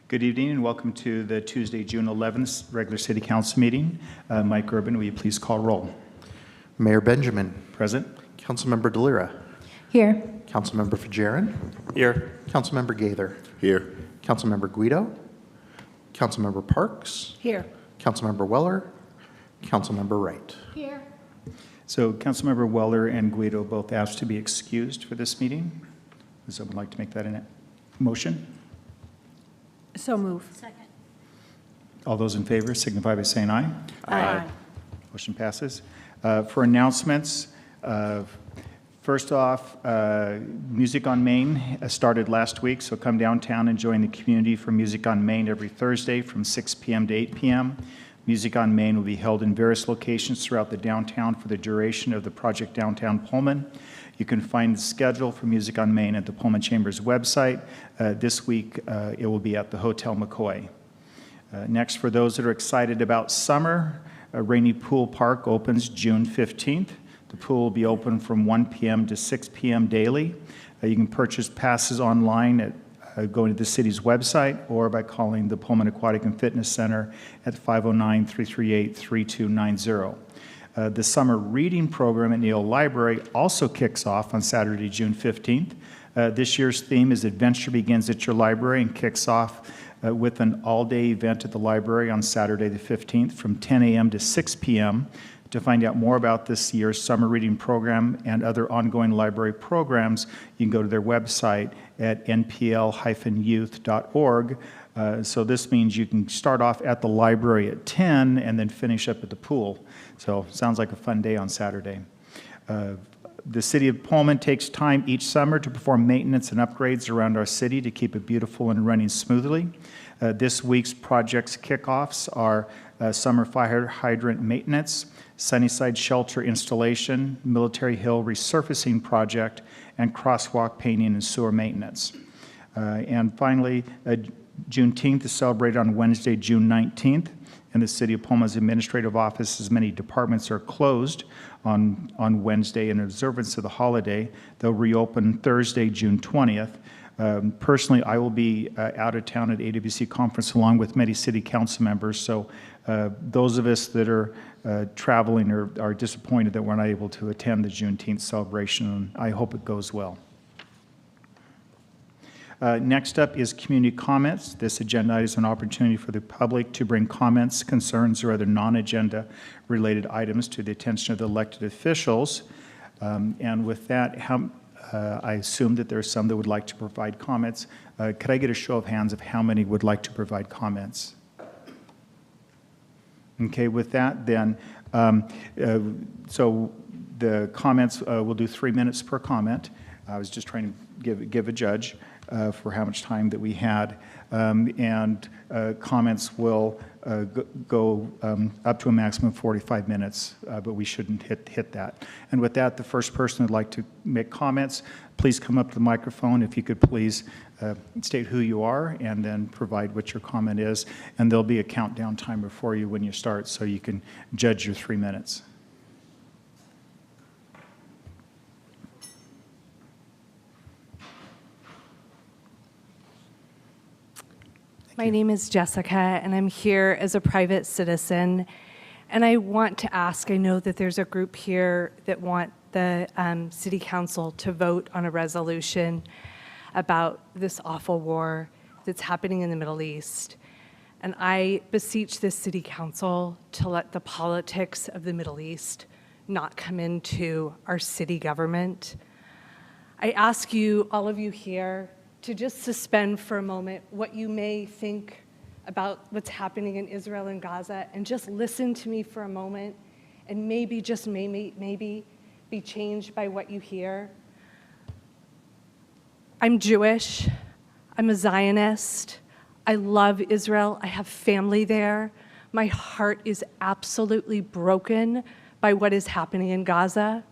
Good evening and welcome to the Tuesday, June 11th regular City Council meeting. Mike Urban, will you please call roll? Mayor Benjamin. Present. Councilmember DeLira. Here. Councilmember Fajarin. Here. Councilmember Gaither. Here. Councilmember Guido. Councilmember Parks. Here. Councilmember Weller. Councilmember Wright. Here. So Councilmember Weller and Guido both asked to be excused for this meeting. Does someone like to make that a motion? So move. Second. All those in favor signify by saying aye. Aye. Motion passes. For announcements, first off, Music on Main started last week, so come downtown and join the community for Music on Main every Thursday from 6 p.m. to 8 p.m. Music on Main will be held in various locations throughout the downtown for the duration of the Project Downtown Pullman. You can find the schedule for Music on Main at the Pullman Chamber's website. This week, it will be at the Hotel McCoy. Next, for those that are excited about summer, Rainy Pool Park opens June 15th. The pool will be open from 1 p.m. to 6 p.m. daily. You can purchase passes online at going to the city's website or by calling the Pullman Aquatic and Fitness Center at 509-338-3290. The summer reading program at Neal Library also kicks off on Saturday, June 15th. This year's theme is Adventure Begins at Your Library and kicks off with an all-day event at the library on Saturday the 15th from 10 a.m. to 6 p.m. To find out more about this year's summer reading program and other ongoing library programs, you can go to their website at npl-youth.org. So this means you can start off at the library at 10 and then finish up at the pool. So sounds like a fun day on Saturday. The City of Pullman takes time each summer to perform maintenance and upgrades around our city to keep it beautiful and running smoothly. This week's projects kickoffs are summer fire hydrant maintenance, Sunnyside shelter installation, Military Hill resurfacing project, and crosswalk painting and sewer maintenance. And finally, Juneteenth is celebrated on Wednesday, June 19th. In the City of Pullman's administrative offices, many departments are closed on Wednesday in observance of the holiday. They'll reopen Thursday, June 20th. Personally, I will be out of town at AWC conference along with many city council members. So those of us that are traveling are disappointed that we're not able to attend the Juneteenth celebration, and I hope it goes well. Next up is community comments. This agenda is an opportunity for the public to bring comments, concerns, or other non-agenda related items to the attention of the elected officials. And with that, I assume that there are some that would like to provide comments. Could I get a show of hands of how many would like to provide comments? Okay, with that then, so the comments, we'll do 3 minutes per comment. I was just trying to give a judge for how much time that we had. And comments will go up to a maximum of 45 minutes, but we shouldn't hit that. And with that, the first person who'd like to make comments, please come up to the microphone. If you could please state who you are and then provide what your comment is. And there'll be a countdown timer for you when you start so you can judge your 3 minutes. My name is Jessica, and I'm here as a private citizen. And I want to ask, I know that there's a group here that want the City Council to vote on a resolution about this awful war that's happening in the Middle East. And I beseech this City Council to let the politics of the Middle East not come into our city government. I ask you, all of you here, to just suspend for a moment what you may think about what's happening in Israel and Gaza and just listen to me for a moment and maybe, just maybe be changed by what you hear. I'm Jewish. I'm a Zionist. I love Israel. I have family there. My heart is absolutely broken by what is happening in Gaza.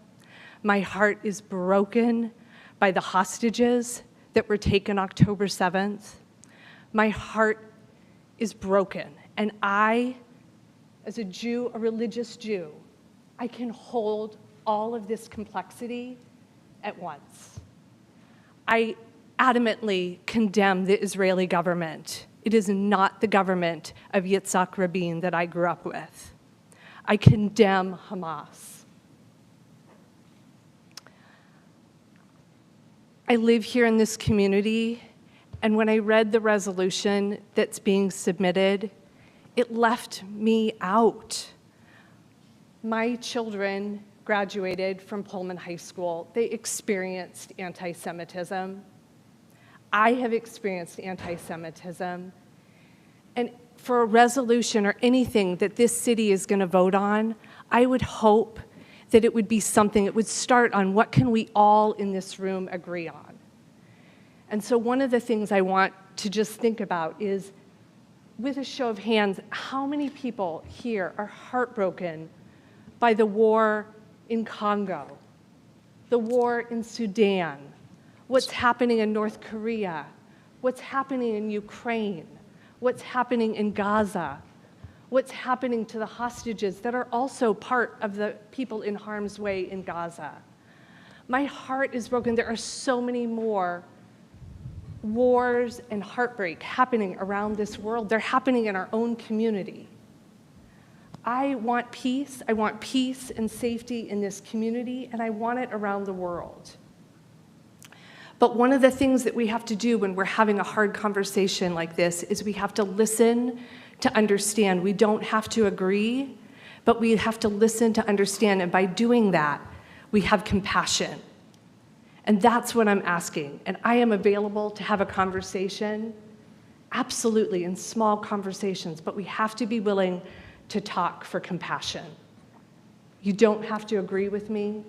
My heart is broken by the hostages that were taken October 7th. My heart is broken. And I, as a Jew, a religious Jew, I can hold all of this complexity at once. I adamantly condemn the Israeli government It is not the government of Yitzhak Rabin that I grew up with. I condemn Hamas. I live here in this community, and when I read the resolution that's being submitted, it left me out. My children graduated from Pullman High School. They experienced anti-Semitism. I have experienced anti-Semitism. And for a resolution or anything that this city is going to vote on, I would hope that it would be something that would start on what can we all in this room agree on. And so one of the things I want to just think about is, with a show of hands, how many people here are heartbroken by the war in Congo, the war in Sudan, what's happening in North Korea, what's happening in Ukraine, what's happening in Gaza, what's happening to the hostages that are also part of the people in harm's way in Gaza. My heart is broken. There are so many more wars and heartbreak happening around this world. They're happening in our own community. I want peace. I want peace and safety in this community, and I want it around the world. But one of the things that we have to do when we're having a hard conversation like this is we have to listen to understand. We don't have to agree, but we have to listen to understand, and by doing that, we have compassion. And that's what I'm asking. And I am available to have a conversation, absolutely, in small conversations, but we have to be willing to talk for compassion. You don't have to agree with me,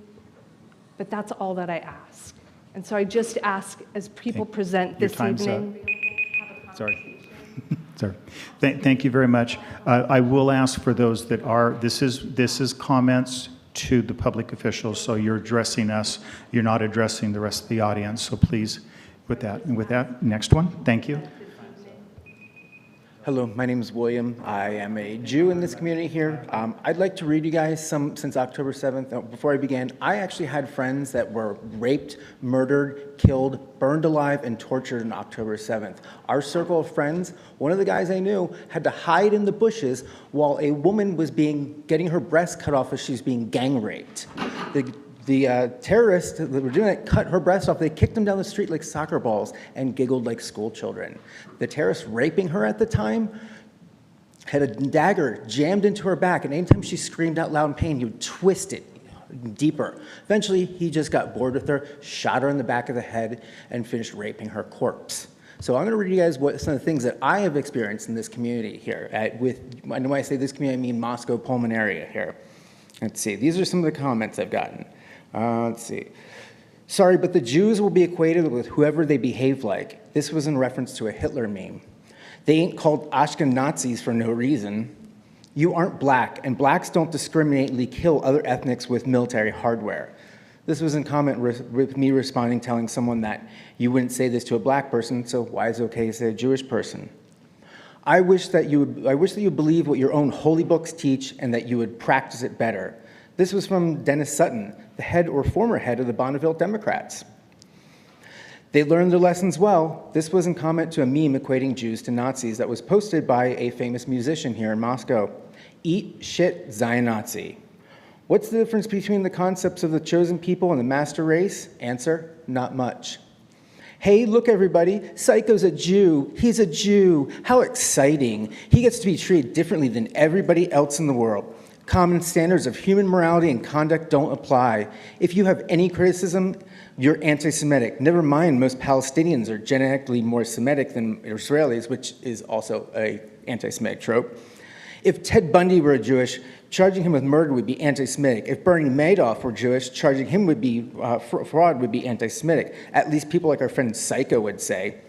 but that's all that I ask. And so I just ask, as people present this evening, Sorry. Sorry. Thank you very much. I will ask for those that are, this is comments to the public officials, so you're addressing us. You're not addressing the rest of the audience, so please, with that, next one. Thank you. Hello, my name is William. I am a Jew in this community here. I'd like to read you guys some since October 7th. Before I begin, I actually had friends that were raped, murdered, killed, burned alive, and tortured on October 7th. Our circle of friends, one of the guys I knew had to hide in the bushes while a woman was getting her breast cut off as she was being gang raped. The terrorists that were doing it cut her breast off. They kicked them down the street like soccer balls and giggled like school children. The terrorist raping her at the time had a dagger jammed into her back, and anytime she screamed out loud in pain, he would twist it deeper. Eventually, he just got bored with her, shot her in the back of the head, and finished raping her corpse. So I'm going to read you guys some of the things that I have experienced in this community here. And when I say this community, I mean Moscow, Pullman area here. Let's see. These are some of the comments I've gotten. Let's see. Sorry, but the Jews will be equated with whoever they behave like. This was in reference to a Hitler meme. They ain't called Ashkenazis for no reason. You aren't black, and blacks don't discriminately kill other ethnics with military hardware. This was in comment with me responding, telling someone that you wouldn't say this to a black person, so why is it okay to say a Jewish person? I wish that you believe what your own holy books teach and that you would practice it better. This was from Dennis Sutton, the head or former head of the Bonneville Democrats. They learned their lessons well. This was in comment to a meme equating Jews to Nazis that was posted by a famous musician here in Moscow. Eat shit, Zion Nazi. What's the difference between the concepts of the chosen people and the master race? Answer, not much. Hey, look everybody, Psycho's a Jew. He's a Jew. How exciting. He gets to be treated differently than everybody else in the world. Common standards of human morality and conduct don't apply. If you have any criticism, you're anti-Semitic. Never mind, most Palestinians are genetically more Semitic than Israelis, which is also an anti-Semitic trope. If Ted Bundy were Jewish, charging him with murder would be anti-Semitic. If Bernie Madoff were Jewish, charging him would be fraud would be anti-Semitic. At least people like our friend Psycho would say.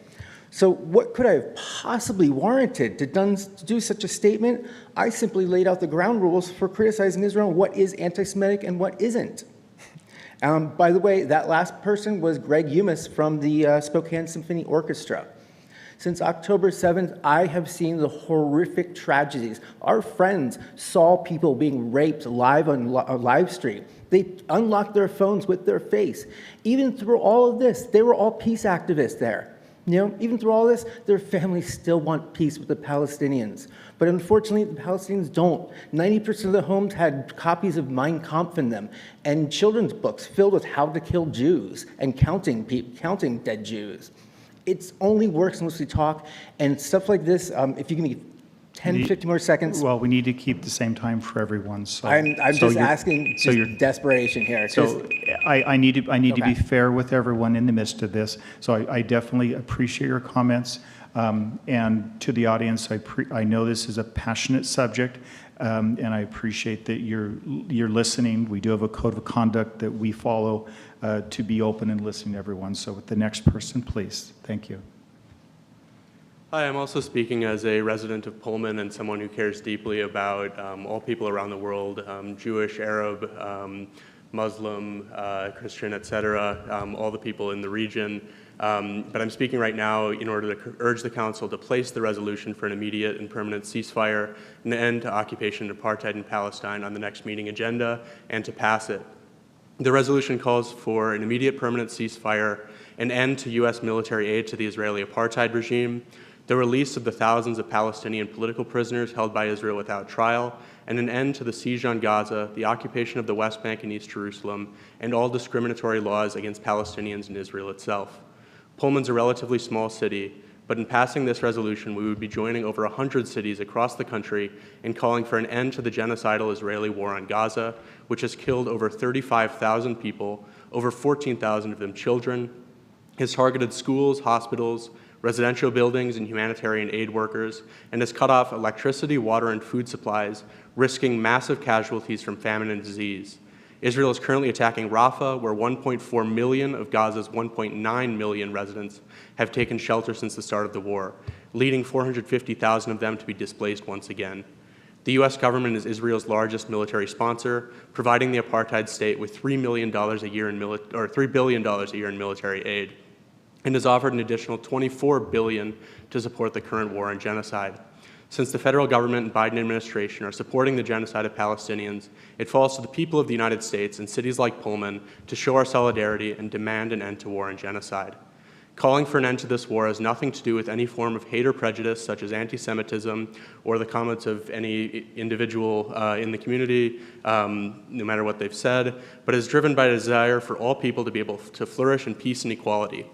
So what could I have possibly warranted to do such a statement? I simply laid out the ground rules for criticizing Israel, what is anti-Semitic and what isn't. By the way, that last person was Greg Umis from the Spokane Symphony Orchestra. Since October 7th, I have seen the horrific tragedies. Our friends saw people being raped live on live stream. They unlocked their phones with their face. Even through all of this, they were all peace activists there. You know, even through all this, their families still want peace with the Palestinians. But unfortunately, the Palestinians don't. 90% of the homes had copies of Mein Kampf in them and children's books filled with how to kill Jews and counting dead Jews. It's only works unless we talk, and stuff like this, if you give me 10, 50 more seconds. Well, we need to keep the same time for everyone, so. I'm so just you're- asking, So just you're, desperation here. so I need to be Okay. fair with everyone in the midst of this. So I definitely appreciate your comments. And to the audience, I know this is a passionate subject, and I appreciate that you're listening. We do have a code of conduct that we follow to be open and listening to everyone. So with the next person, please. Thank you. Hi, I'm also speaking as a resident of Pullman and someone who cares deeply about all people around the world, Jewish, Arab, Muslim, Christian, etc., all the people in the region. But I'm speaking right now in order to urge the Council to place the resolution for an immediate and permanent ceasefire, an end to occupation and apartheid in Palestine on the next meeting agenda, and to pass it. The resolution calls for an immediate permanent ceasefire, an end to U.S. military aid to the Israeli apartheid regime, the release of the thousands of Palestinian political prisoners held by Israel without trial, and an end to the siege on Gaza, the occupation of the West Bank and East Jerusalem, and all discriminatory laws against Palestinians in Israel itself. Pullman's a relatively small city, but in passing this resolution, we would be joining over 100 cities across the country in calling for an end to the genocidal Israeli war on Gaza, which has killed over 35,000 people, over 14,000 of them children, has targeted schools, hospitals, residential buildings, and humanitarian aid workers, and has cut off electricity, water, and food supplies, risking massive casualties from famine and disease. Israel is currently attacking Rafah, where 1.4 million of Gaza's 1.9 million residents have taken shelter since the start of the war, leading 450,000 of them to be displaced once again. The U.S. government is Israel's largest military sponsor, providing the apartheid state with $3 billion a year in military aid, and has offered an additional $24 billion to support the current war and genocide. Since the federal government and Biden administration are supporting the genocide of Palestinians, it falls to the people of the United States and cities like Pullman to show our solidarity and demand an end to war and genocide. Calling for an end to this war has nothing to do with any form of hate or prejudice, such as anti-Semitism or the comments of any individual in the community, no matter what they've said, but is driven by a desire for all people to be able to flourish in peace and equality,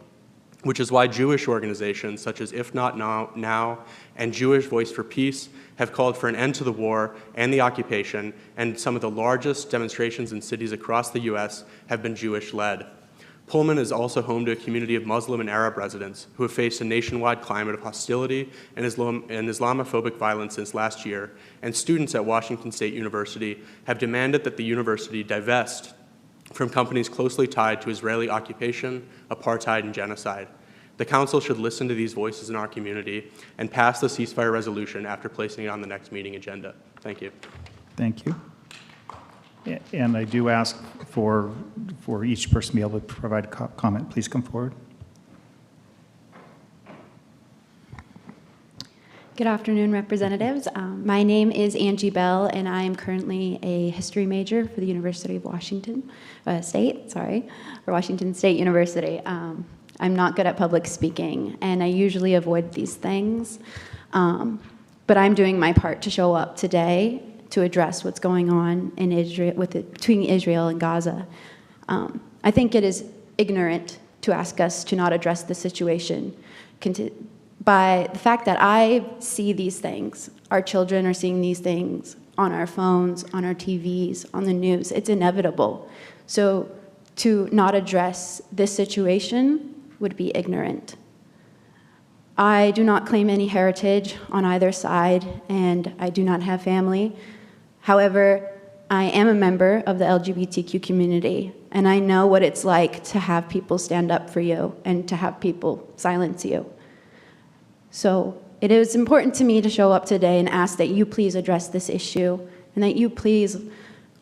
which is why Jewish organizations such as If Not Now and Jewish Voice for Peace have called for an end to the war and the occupation, and some of the largest demonstrations in cities across the U.S. have been Jewish-led. Pullman is also home to a community of Muslim and Arab residents who have faced a nationwide climate of hostility and Islamophobic violence since last year, and students at Washington State University have demanded that the university divest from companies closely tied to Israeli occupation, apartheid, and genocide. The Council should listen to these voices in our community and pass the ceasefire resolution after placing it on the next meeting agenda. Thank you. Thank you. And I do ask for each person to be able to provide a comment. Please come forward. Good afternoon, representatives. My name is Angie Bell, and I am currently a history major for the University of Washington Washington State University. I'm not good at public speaking, and I usually avoid these things, but I'm doing my part to show up today to address what's going on in Israel, between Israel and Gaza. I think it is ignorant to ask us to not address the situation by the fact that I see these things. Our children are seeing these things on our phones, on our TVs, on the news. It's inevitable. So to not address this situation would be ignorant. I do not claim any heritage on either side, and I do not have family. However, I am a member of the LGBTQ community, and I know what it's like to have people stand up for you and to have people silence you. So it is important to me to show up today and ask that you please address this issue and that you please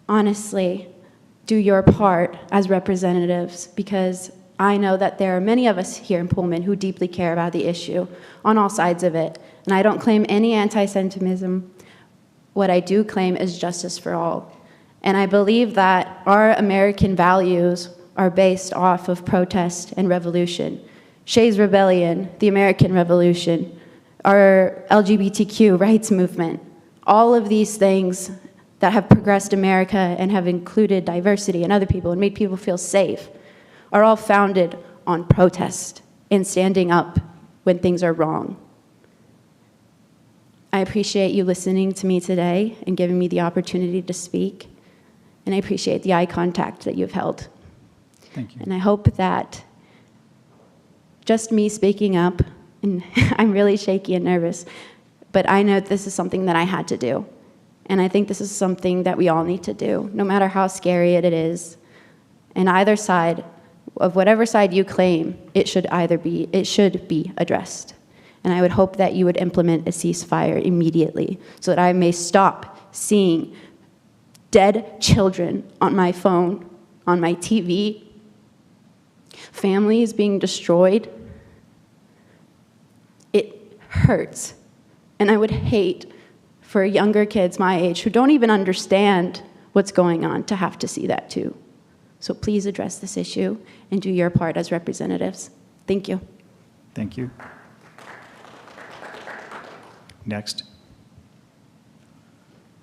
honestly do your part as representatives, because I know that there are many of us here in Pullman who deeply care about the issue on all sides of it. And I don't claim any anti-Semitism. What I do claim is justice for all. And I believe that our American values are based off of protest and revolution. Shays Rebellion, the American Revolution, our LGBTQ rights movement, all of these things that have progressed America and have included diversity and other people and made people feel safe are all founded on protest and standing up when things are wrong. I appreciate you listening to me today and giving me the opportunity to speak, and I appreciate the eye contact that you've held. Thank you. And I hope that just me speaking up, and I'm really shaky and nervous, but I know this is something that I had to do. And I think this is something that we all need to do, no matter how scary it is. And either side, of whatever side you claim, it should be addressed. And I would hope that you would implement a ceasefire immediately so that I may stop seeing dead children on my phone, on my TV, families being destroyed. It hurts. And I would hate for younger kids my age who don't even understand what's going on to have to see that too. So please address this issue and do your part as representatives. Thank you. Thank you. Next.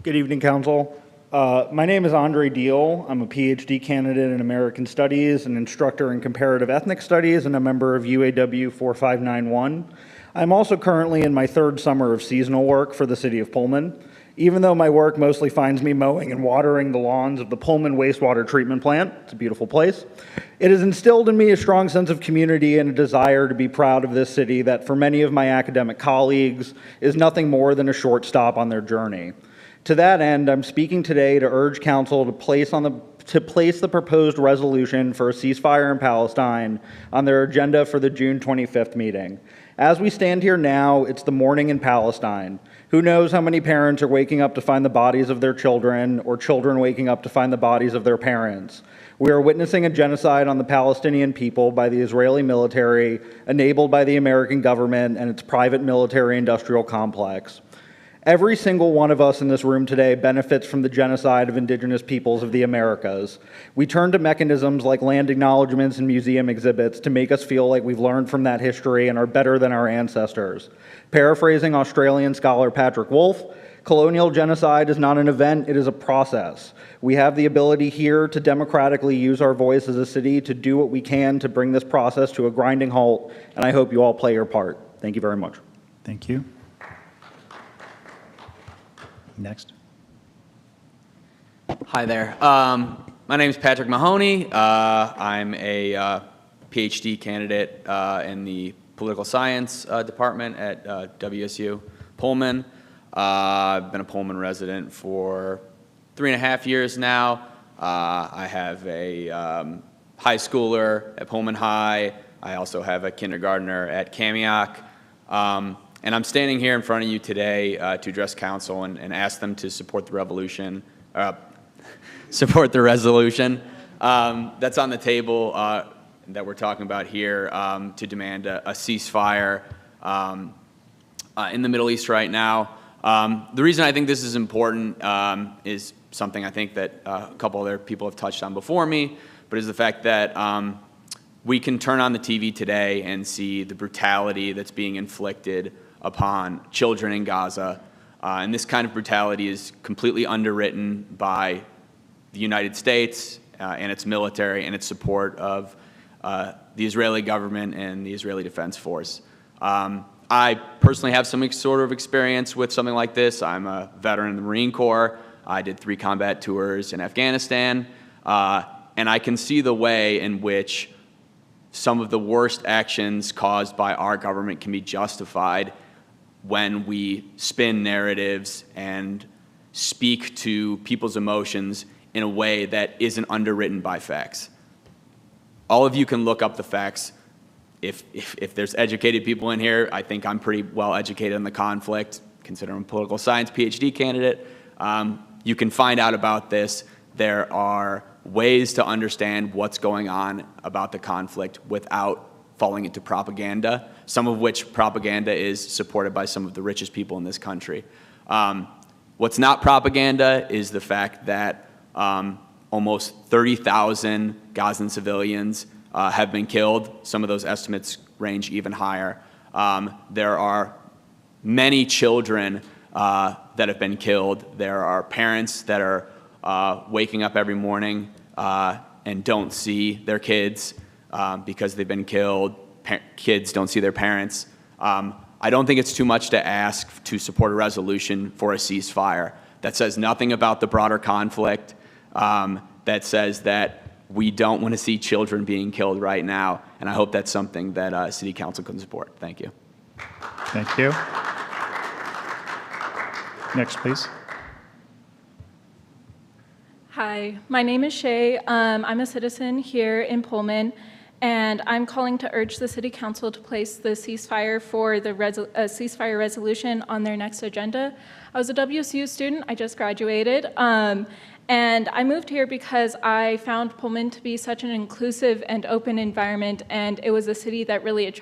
Good evening, Council. My name is Andre Deal. I'm a PhD candidate in American Studies, an instructor in Comparative Ethnic Studies, and a member of UAW 4591. I'm also currently in my third summer of seasonal work for the city of Pullman. Even though my work mostly finds me mowing and watering the lawns of the Pullman wastewater treatment plant, it's a beautiful place, it has instilled in me a strong sense of community and a desire to be proud of this city that for many of my academic colleagues is nothing more than a short stop on their journey. To that end, I'm speaking today to urge Council to place the proposed resolution for a ceasefire in Palestine on their agenda for the June 25th meeting. As we stand here now, it's the morning in Palestine. Who knows how many parents are waking up to find the bodies of their children, or children waking up to find the bodies of their parents. We are witnessing a genocide on the Palestinian people by the Israeli military, enabled by the American government and its private military-industrial complex. Every single one of us in this room today benefits from the genocide of indigenous peoples of the Americas. We turn to mechanisms like land acknowledgements and museum exhibits to make us feel like we've learned from that history and are better than our ancestors. Paraphrasing Australian scholar Patrick Wolfe, colonial genocide is not an event, it is a process. We have the ability here to democratically use our voice as a city to do what we can to bring this process to a grinding halt, and I hope you all play your part. Thank you very much. Thank you. Next. Hi there. My name is Patrick Mahoney. I'm a PhD candidate in the political science department at WSU Pullman. I've been a Pullman resident for 3.5 years now. I have a high schooler at Pullman High. I also have a kindergartner at Kamiok. And I'm standing here in front of you today to address council and ask them to support the resolution that's on the table that we're talking about here to demand a ceasefire in the Middle East right now. The reason I think this is important is something I think that a couple other people have touched on before me, but is the fact that we can turn on the TV today and see the brutality that's being inflicted upon children in Gaza. And this kind of brutality is completely underwritten by the United States and its military and its support of the Israeli government and the Israeli Defense Force. I personally have some sort of experience with something like this. I'm a veteran in the Marine Corps. I did 3 combat tours in Afghanistan. And I can see the way in which some of the worst actions caused by our government can be justified when we spin narratives and speak to people's emotions in a way that isn't underwritten by facts. All of you can look up the facts. If there's educated people in here, I think I'm pretty well educated on the conflict, considering I'm a political science PhD candidate. You can find out about this. There are ways to understand what's going on about the conflict without falling into propaganda, some of which propaganda is supported by some of the richest people in this country. What's not propaganda is the fact that almost 30,000 Gazan civilians have been killed. Some of those estimates range even higher. There are many children that have been killed. There are parents that are waking up every morning and don't see their kids because they've been killed. Kids don't see their parents. I don't think it's too much to ask to support a resolution for a ceasefire that says nothing about the broader conflict, that says that we don't want to see children being killed right now, and I hope that's something that City Council can support. Thank you. Thank you. Next, please. Hi, my name is Shay. I'm a citizen here in Pullman, and I'm calling to urge the City Council to place the ceasefire for the ceasefire resolution on their next agenda. I was a WSU student. I just graduated. And I moved here because I found Pullman to be such an inclusive and open environment, and it was a city that really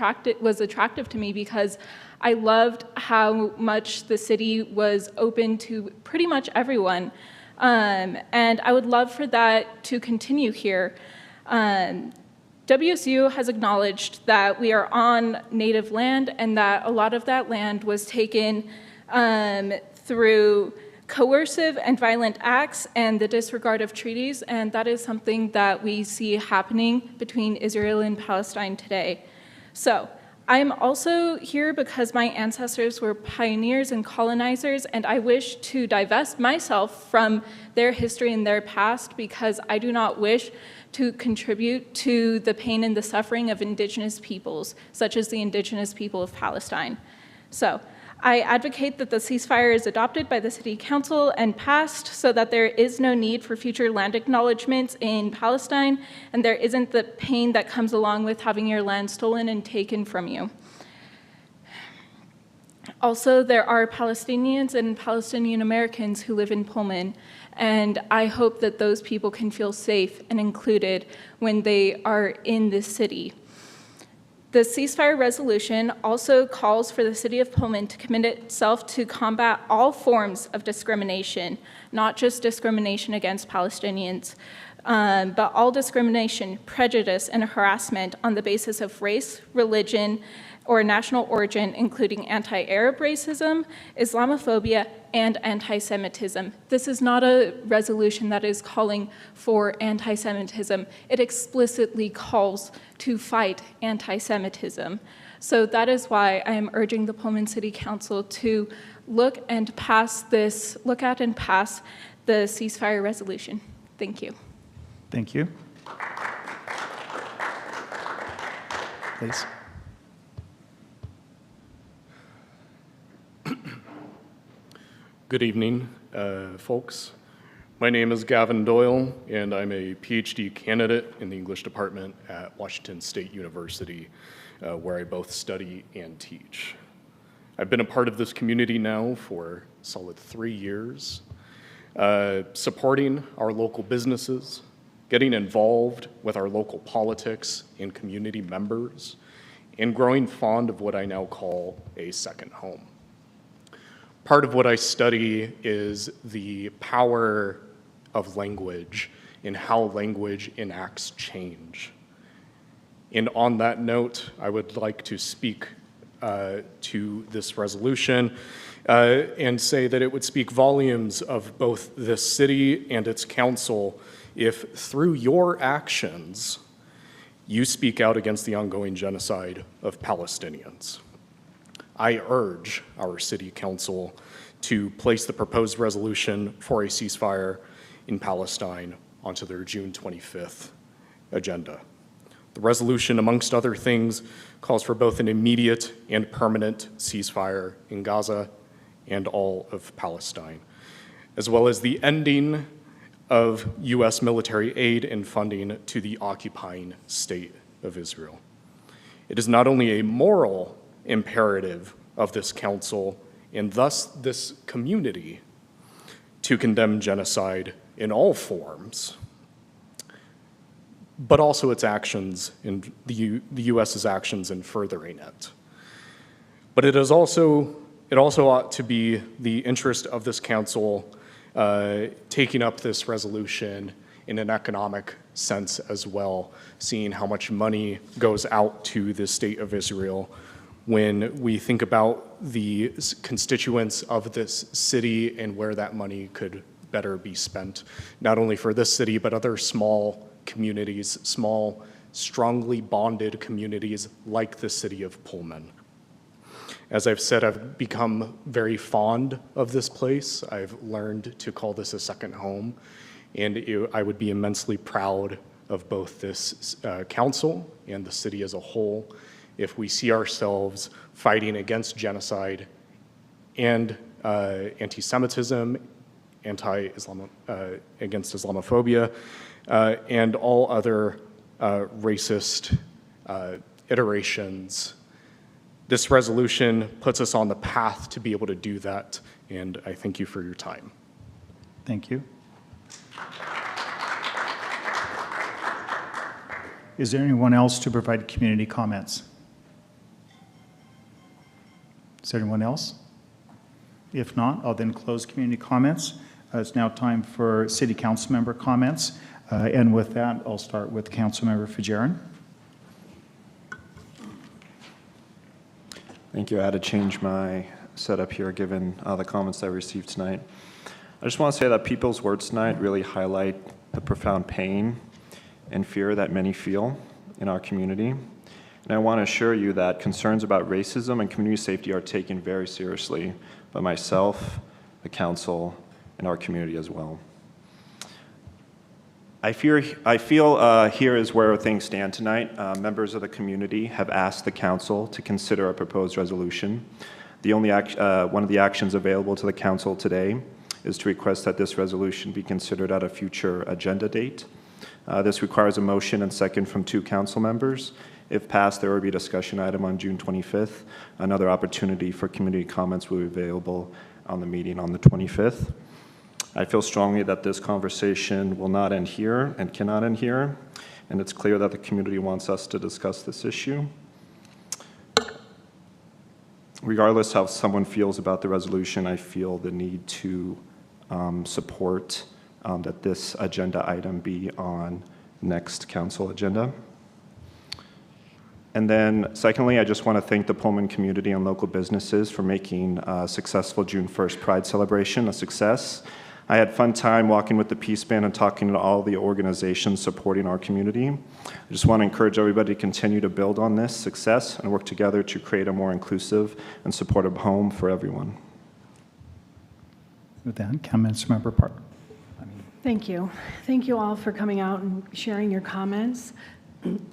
was attractive to me because I loved how much the city was open to pretty much everyone. And I would love for that to continue here. WSU has acknowledged that we are on native land and that a lot of that land was taken through coercive and violent acts and the disregard of treaties, and that is something that we see happening between Israel and Palestine today. So I'm also here because my ancestors were pioneers and colonizers, and I wish to divest myself from their history and their past because I do not wish to contribute to the pain and the suffering of indigenous peoples, such as the indigenous people of Palestine. So I advocate that the ceasefire is adopted by the City Council and passed so that there is no need for future land acknowledgements in Palestine, and there isn't the pain that comes along with having your land stolen and taken from you. Also, there are Palestinians and Palestinian Americans who live in Pullman, and I hope that those people can feel safe and included when they are in this city. The ceasefire resolution also calls for the City of Pullman to commit itself to combat all forms of discrimination, not just discrimination against Palestinians, but all discrimination, prejudice, and harassment on the basis of race, religion, or national origin, including anti-Arab racism, Islamophobia, and anti-Semitism. This is not a resolution that is calling for anti-Semitism. It explicitly calls to fight anti-Semitism. So that is why I am urging the Pullman City Council to look at and pass the ceasefire resolution. Thank you. Thank you. Please. Good evening, folks. My name is Gavin Doyle, and I'm a PhD candidate in the English department at Washington State University, where I both study and teach. I've been a part of this community now for a solid 3 years, supporting our local businesses, getting involved with our local politics and community members, and growing fond of what I now call a second home. Part of what I study is the power of language and how language enacts change. And on that note, I would like to speak to this resolution and say that it would speak volumes of both this city and its council if through your actions you speak out against the ongoing genocide of Palestinians. I urge our city council to place the proposed resolution for a ceasefire in Palestine onto their June 25th agenda. The resolution, amongst other things, calls for both an immediate and permanent ceasefire in Gaza and all of Palestine, as well as the ending of U.S. military aid and funding to the occupying state of Israel. It is not only a moral imperative of this council and thus this community to condemn genocide in all forms, but also its actions in the U.S.'s actions in furthering it. But it also ought to be the interest of this council taking up this resolution in an economic sense as well, seeing how much money goes out to the state of Israel. When we think about the constituents of this city and where that money could better be spent, not only for this city, but other small communities, small, strongly bonded communities like the city of Pullman. As I've said, I've become very fond of this place. I've learned to call this a second home, and I would be immensely proud of both this council and the city as a whole if we see ourselves fighting against genocide and anti-Semitism, against Islamophobia, and all other racist iterations. This resolution puts us on the path to be able to do that, and I thank you for your time. Thank you. Is there anyone else to provide community comments? Is there anyone else? If not, I'll then close community comments. It's now time for city council member comments. And with that, I'll start with Councilmember Fajarin. Thank you. I had to change my setup here given the comments that I received tonight. I just want to say that people's words tonight really highlight the profound pain and fear that many feel in our community. And I want to assure you that concerns about racism and community safety are taken very seriously by myself, the council, and our community as well. I feel here is where things stand tonight. Members of the community have asked the council to consider a proposed resolution. One of the actions available to the council today is to request that this resolution be considered at a future agenda date. This requires a motion and second from 2 council members. If passed, there will be a discussion item on June 25th. Another opportunity for community comments will be available on the meeting on the 25th. I feel strongly that this conversation will not end here and cannot end here, and it's clear that the community wants us to discuss this issue. Regardless how someone feels about the resolution, I feel the need to support that this agenda item be on next council agenda. And then secondly, I just want to thank the Pullman community and local businesses for making a successful June 1st Pride celebration a success. I had fun time walking with the Peace Band and talking to all the organizations supporting our community. I just want to encourage everybody to continue to build on this success and work together to create a more inclusive and supportive home for everyone. With that, Councilmember Park. Thank you. Thank you all for coming out and sharing your comments.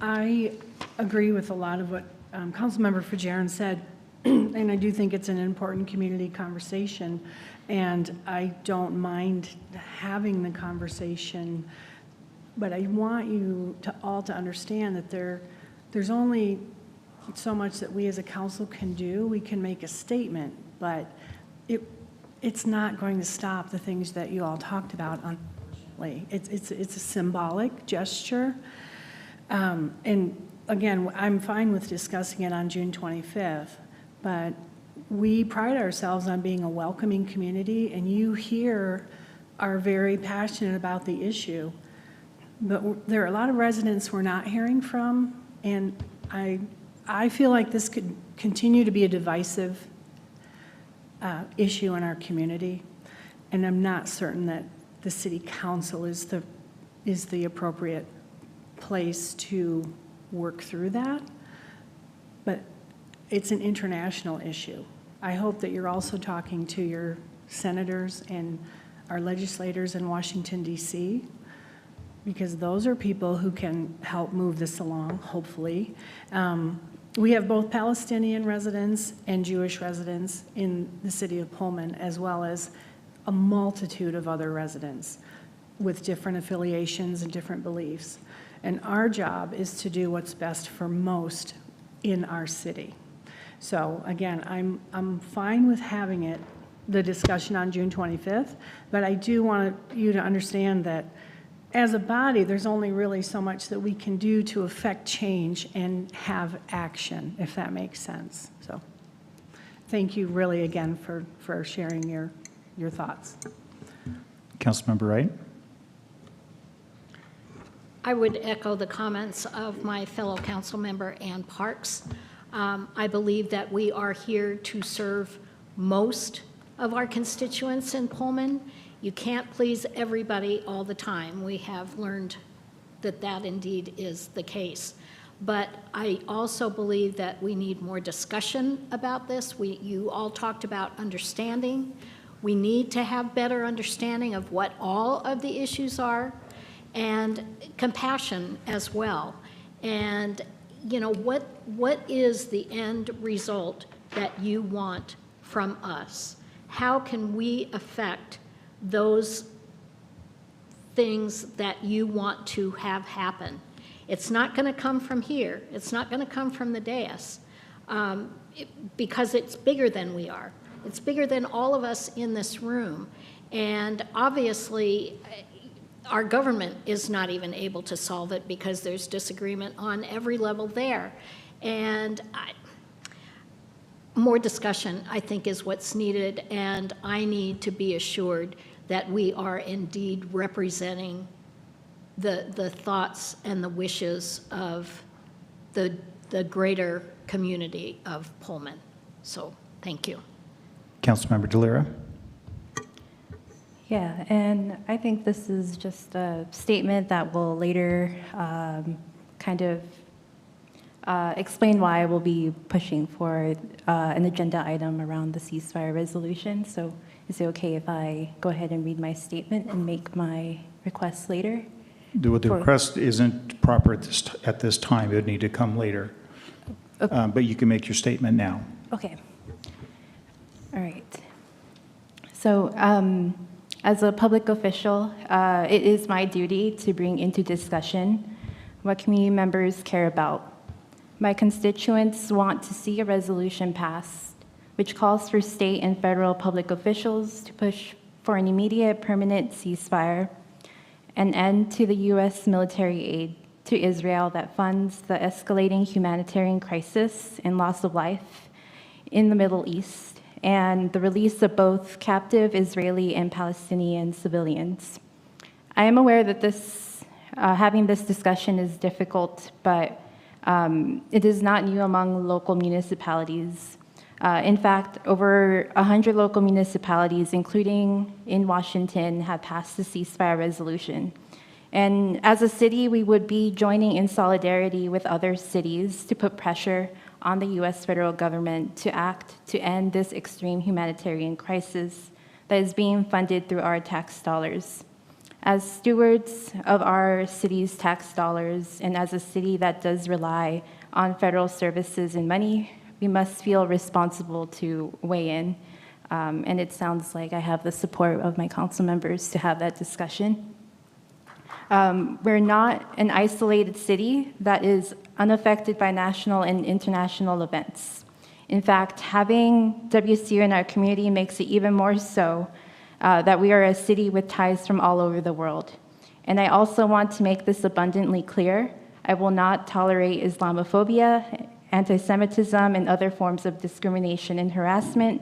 I agree with a lot of what Councilmember Fajarin said, and I do think it's an important community conversation, and I don't mind having the conversation, but I want you to all to understand that there's only so much that we as a council can do. We can make a statement, but it's not going to stop the things that you all talked about, unfortunately. It's a symbolic gesture. And again, I'm fine with discussing it on June 25th, but we pride ourselves on being a welcoming community, and you here are very passionate about the issue. But there are a lot of residents we're not hearing from, and I feel like this could continue to be a divisive issue in our community, and I'm not certain that the city council is the appropriate place to work through that, but it's an international issue. I hope that you're also talking to your senators and our legislators in Washington, D.C., because those are people who can help move this along, hopefully. We have both Palestinian residents and Jewish residents in the city of Pullman, as well as a multitude of other residents with different affiliations and different beliefs. And our job is to do what's best for most in our city. So again, I'm fine with having the discussion on June 25th, but I do want you to understand that as a body, there's only really so much that we can do to affect change and have action, if that makes sense. So thank you really again for sharing your thoughts. Councilmember Wright. I would echo the comments of my fellow council member Ann Parks. I believe that we are here to serve most of our constituents in Pullman. You can't please everybody all the time. We have learned that that indeed is the case. But I also believe that we need more discussion about this. You all talked about understanding. We need to have better understanding of what all of the issues are, and compassion as well. And you know, what is the end result that you want from us? How can we affect those things that you want to have happen? It's not going to come from here. It's not going to come from the dais, because it's bigger than we are. It's bigger than all of us in this room. And obviously, our government is not even able to solve it because there's disagreement on every level there. And more discussion, I think, is what's needed. And I need to be assured that we are indeed representing the thoughts and the wishes of the greater community of Pullman. So thank you. Councilmember DeLira. Yeah, and I think this is just a statement that will later kind of explain why I will be pushing for an agenda item around the ceasefire resolution. So is it okay if I go ahead and read my statement and make my request later? The request isn't proper at this time. It would need to come later. Okay. But you can make your statement now. Okay. All right. So as a public official, it is my duty to bring into discussion what community members care about. My constituents want to see a resolution passed which calls for state and federal public officials to push for an immediate permanent ceasefire, an end to the U.S. military aid to Israel that funds the escalating humanitarian crisis and loss of life in the Middle East, and the release of both captive Israeli and Palestinian civilians. I am aware that having this discussion is difficult, but it is not new among local municipalities. In fact, over 100 local municipalities, including in Washington, have passed the ceasefire resolution. And as a city, we would be joining in solidarity with other cities to put pressure on the U.S. federal government to act to end this extreme humanitarian crisis that is being funded through our tax dollars. As stewards of our city's tax dollars, and as a city that does rely on federal services and money, we must feel responsible to weigh in. And it sounds like I have the support of my council members to have that discussion. We're not an isolated city that is unaffected by national and international events. In fact, having WCU in our community makes it even more so that we are a city with ties from all over the world. And I also want to make this abundantly clear. I will not tolerate Islamophobia, anti-Semitism, and other forms of discrimination and harassment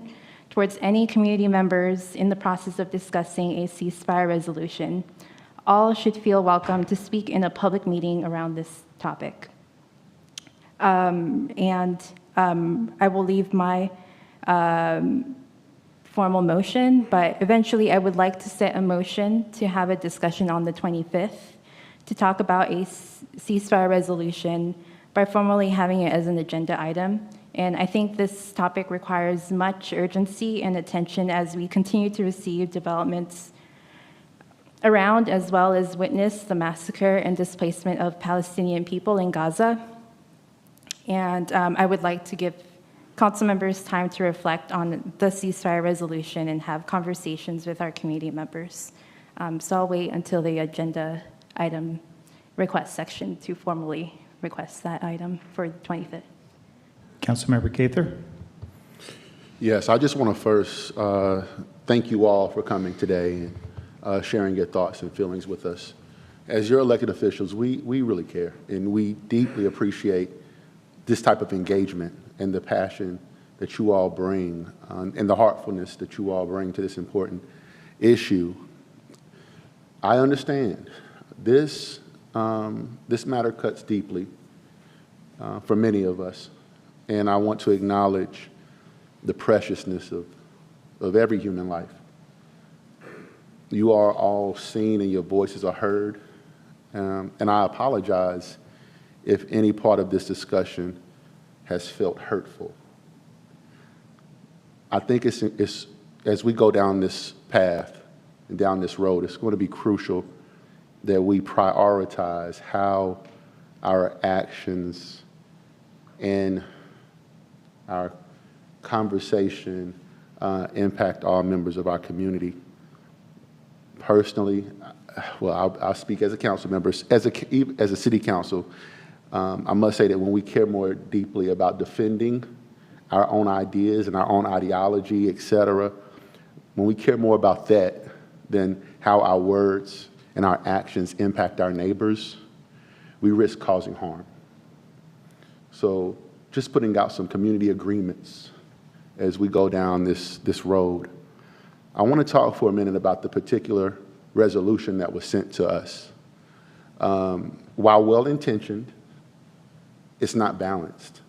towards any community members in the process of discussing a ceasefire resolution. All should feel welcome to speak in a public meeting around this topic. I will leave my formal motion, but eventually I would like to set a motion to have a discussion on the 25th to talk about a ceasefire resolution by formally having it as an agenda item. And I think this topic requires much urgency and attention as we continue to receive developments around as well as witness the massacre and displacement of Palestinian people in Gaza. And I would like to give council members time to reflect on the ceasefire resolution and have conversations with our community members. So I'll wait until the agenda item request section to formally request that item for the 25th. Councilmember Gaither. Yes, I just want to first thank you all for coming today and sharing your thoughts and feelings with us. As your elected officials, we really care, and we deeply appreciate this type of engagement and the passion that you all bring and the heartfulness that you all bring to this important issue. I understand this This matter cuts deeply for many of us, and I want to acknowledge the preciousness of every human life. You are all seen and your voices are heard, and I apologize if any part of this discussion has felt hurtful. I think it's as we go down this path and down this road, it's going to be crucial that we prioritize how our actions and our conversation impact all members of our community. Personally, well, I'll speak as a council member. As a city council, I must say that when we care more deeply about defending our own ideas and our own ideology, et cetera, when we care more about that than how our words and our actions impact our neighbors, we risk causing harm. So just putting out some community agreements as we go down this road. I want to talk for a minute about the particular resolution that was sent to us. While well-intentioned, it's not balanced.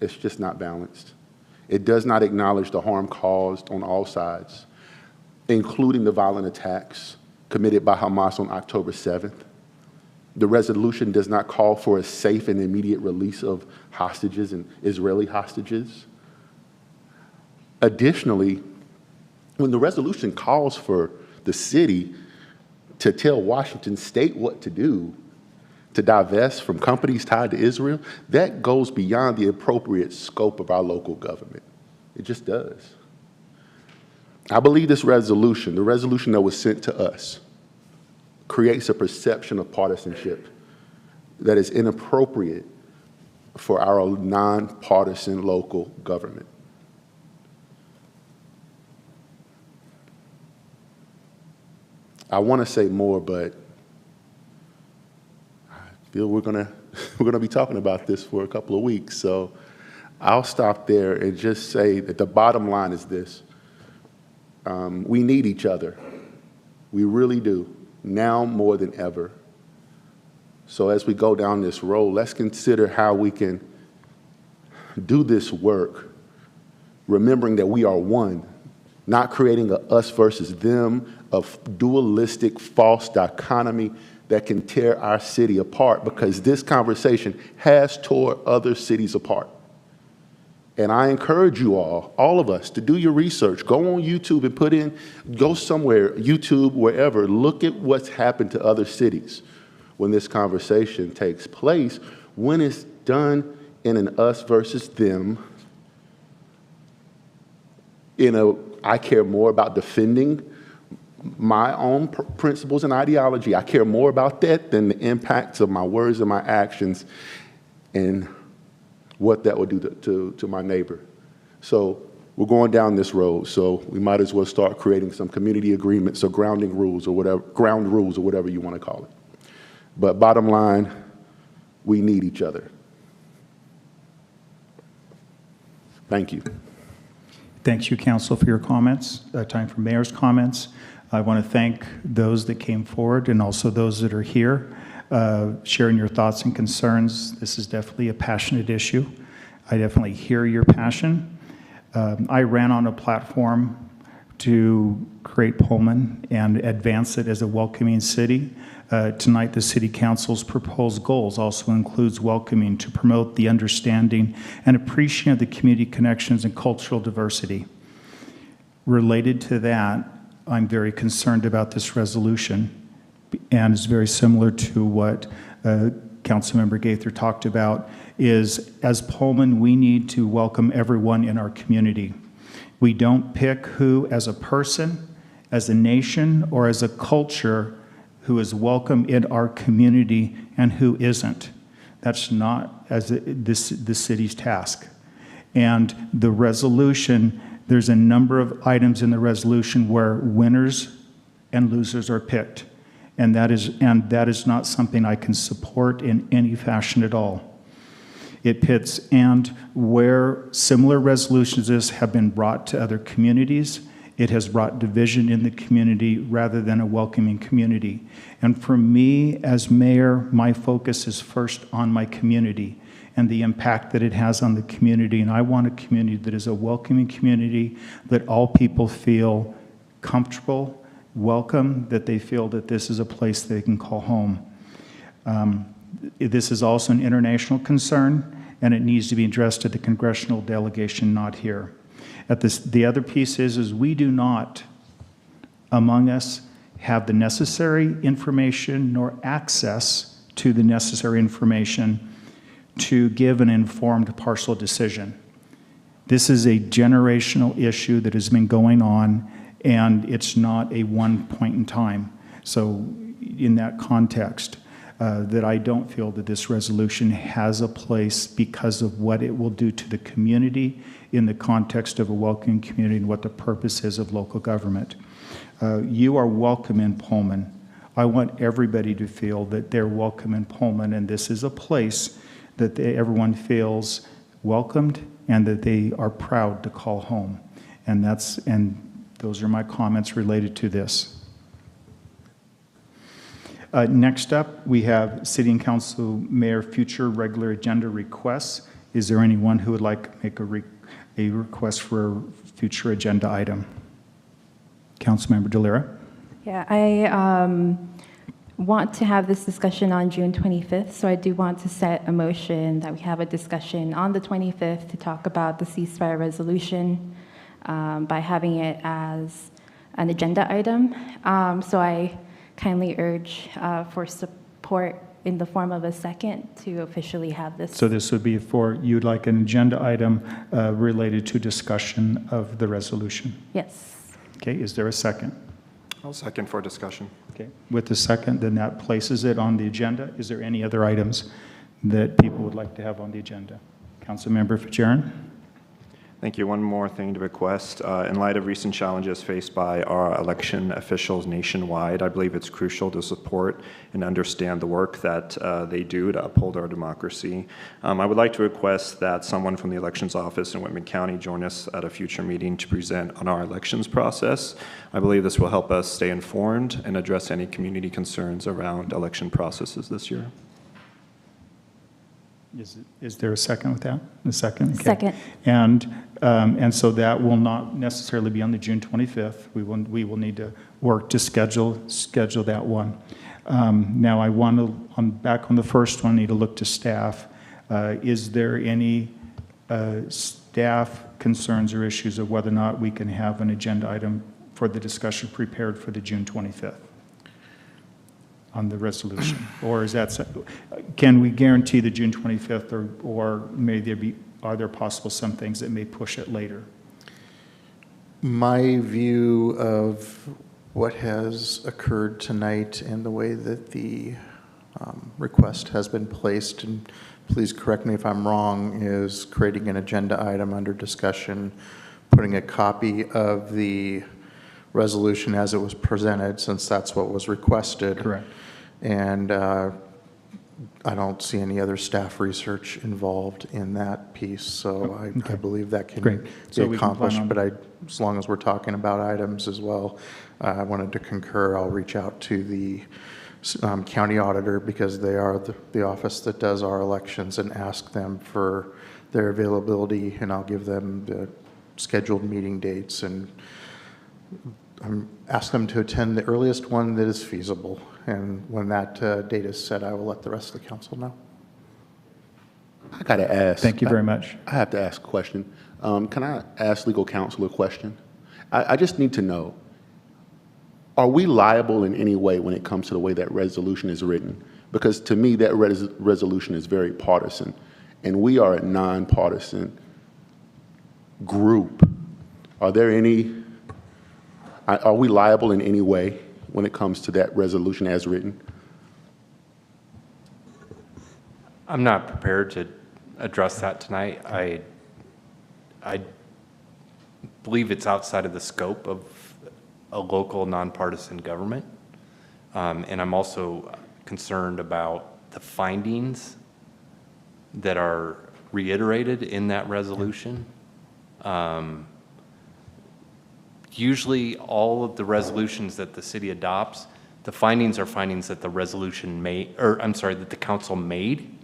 It's just not balanced. It does not acknowledge the harm caused on all sides, including the violent attacks committed by Hamas on October 7th. The resolution does not call for a safe and immediate release of hostages and Israeli hostages. Additionally, when the resolution calls for the city to tell Washington State what to do, to divest from companies tied to Israel, that goes beyond the appropriate scope of our local government. It just does. I believe this resolution, the resolution that was sent to us, creates a perception of partisanship that is inappropriate for our nonpartisan local government. I want to say more, but I feel we're gonna be talking about this for a couple of weeks. So I'll stop there and just say that the bottom line is this. We need each other. We really do, now more than ever. So as we go down this road, let's consider how we can do this work, remembering that we are one, not creating a us versus them, of dualistic, false dichotomy that can tear our city apart, because this conversation has tore other cities apart. And I encourage you all of us, to do your research. Go on YouTube and go somewhere, YouTube, wherever, look at what's happened to other cities when this conversation takes place, when it's done in an us versus them, I care more about defending my own principles and ideology. I care more about that than the impacts of my words and my actions and what that would do to my neighbor. So we're going down this road, so we might as well start creating some community agreements or ground rules or whatever you want to call it. But bottom line, we need each other. Thank you. Thank you, Council, for your comments. Time for Mayor's comments. I want to thank those that came forward and also those that are here, sharing your thoughts and concerns. This is definitely a passionate issue. I definitely hear your passion. I ran on a platform to create Pullman and advance it as a welcoming city. Tonight, the City Council's proposed goals also includes welcoming to promote the understanding and appreciation of the community connections and cultural diversity. Related to that, I'm very concerned about this resolution, and it's very similar to what Councilmember Gaither talked about, is as Pullman, we need to welcome everyone in our community. We don't pick who as a person, as a nation, or as a culture who is welcome in our community and who isn't. That's not the city's task. And the resolution, there's a number of items in the resolution where winners and losers are picked. And that is not something I can support in any fashion at all. It pits, and where similar resolutions have been brought to other communities, It has brought division in the community rather than a welcoming community. And for me, as mayor, my focus is first on my community and the impact that it has on the community. And I want a community that is a welcoming community, that all people feel comfortable, welcome, that they feel that this is a place they can call home. This is also an international concern, and it needs to be addressed at the congressional delegation, not here. The other piece is we do not, among us, have the necessary information nor access to the necessary information to give an informed partial decision. This is a generational issue that has been going on, and it's not a one point in time. So in that context, that I don't feel that this resolution has a place because of what it will do to the community in the context of a welcoming community and what the purpose is of local government. You are welcome in Pullman. I want everybody to feel that they're welcome in Pullman, and this is a place that everyone feels welcomed and that they are proud to call home. And those are my comments related to this. Next up, we have City and Council Mayor future regular agenda requests. Is there anyone who would like to make a request for a future agenda item? Councilmember DeLira. Yeah, I want to have this discussion on June 25th, so I do want to set a motion that we have a discussion on the 25th to talk about the ceasefire resolution by having it as an agenda item. So I kindly urge for support in the form of a second to officially have this. So this would be you'd like an agenda item related to discussion of the resolution? Yes. Okay, is there a second? I'll second for discussion. Okay, with the second, then that places it on the agenda. Is there any other items that people would like to have on the agenda? Councilmember Fitzgerald. Thank you. One more thing to request. In light of recent challenges faced by our election officials nationwide, I believe it's crucial to support and understand the work that they do to uphold our democracy. I would like to request that someone from the elections office in Whitman County join us at a future meeting to present on our elections process. I believe this will help us stay informed and address any community concerns around election processes this year. Is there a second with that? A second? Okay. Second. And so that will not necessarily be on the June 25th. We will need to work to schedule that one. Now I want to, back on the first one, need to look to staff. Is there any staff concerns or issues of whether or not we can have an agenda item for the discussion prepared for the June 25th? On the resolution, or is that, can we guarantee the June 25th, or are there possible some things that may push it later? My view of what has occurred tonight and the way that the request has been placed, and please correct me if I'm wrong, is creating an agenda item under discussion, putting a copy of the resolution as it was presented, since that's what was requested. Correct. And I don't see any other staff research involved in that piece, so I believe that can be accomplished. But as long as we're talking about items as well, I wanted to concur. I'll reach out to the county auditor, because they are the office that does our elections, and ask them for their availability, and I'll give them the scheduled meeting dates, and ask them to attend the earliest one that is feasible. And when that date is set, I will let the rest of the council know. I got to ask. Thank you very much. I have to ask a question. Can I ask legal counsel a question? I just need to know, are we liable in any way when it comes to the way that resolution is written? Because to me, that resolution is very partisan, and we are a nonpartisan group. Are we liable in any way when it comes to that resolution as written? I'm not prepared to address that tonight. I believe it's outside of the scope of a local nonpartisan government. And I'm also concerned about the findings that are reiterated in that resolution. usually all of the resolutions that the city adopts, the findings are findings that the resolution made, or I'm sorry, that the council made.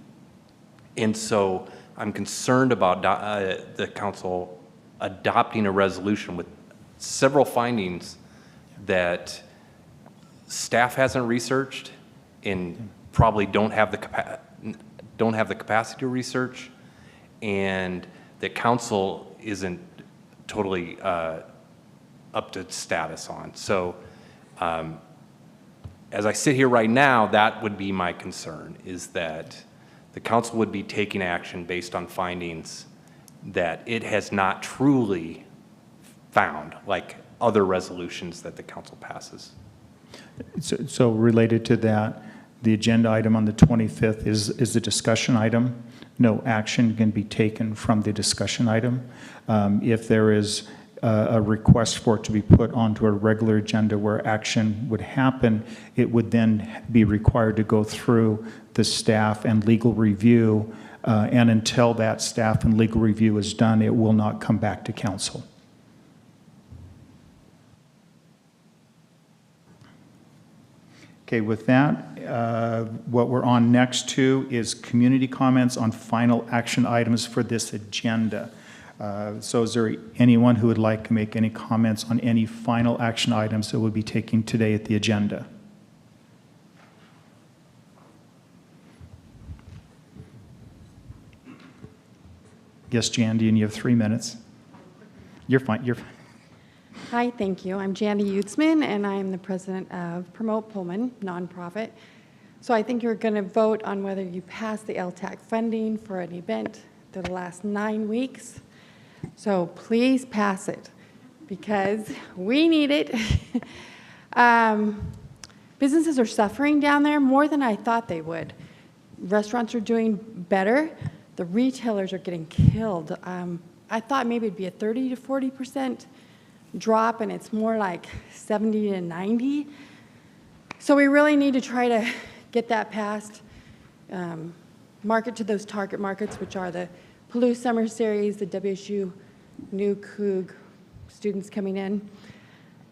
And so I'm concerned about the council adopting a resolution with several findings that staff hasn't researched and probably don't have the capacity to research, and that council isn't totally up to status on. So as I sit here right now, that would be my concern, is that the council would be taking action based on findings that it has not truly found, like other resolutions that the council passes. So related to that, the agenda item on the 25th is the discussion item. No action can be taken from the discussion item. If there is a request for it to be put onto a regular agenda where action would happen, it would then be required to go through the staff and legal review, and until that staff and legal review is done, it will not come back to council. Okay, with that, what we're on next to is community comments on final action items for this agenda. So is there anyone who would like to make any comments on any final action items that we'll be taking today at the agenda? Yes, Jandy, and you have 3 minutes. You're fine. You're fine. Hi, thank you. I'm Jandy Utzman, and I'm the president of Promote Pullman, nonprofit. So I think you're going to vote on whether you pass the LTAC funding for an event that will last 9 weeks. So please pass it, because we need it. Businesses are suffering down there more than I thought they would. Restaurants are doing better. The retailers are getting killed. I thought maybe it'd be a 30 to 40% drop, and it's more like 70 to 90. So we really need to try to get that passed. Market to those target markets, which are the Palouse Summer Series, the WSU New Coug students coming in.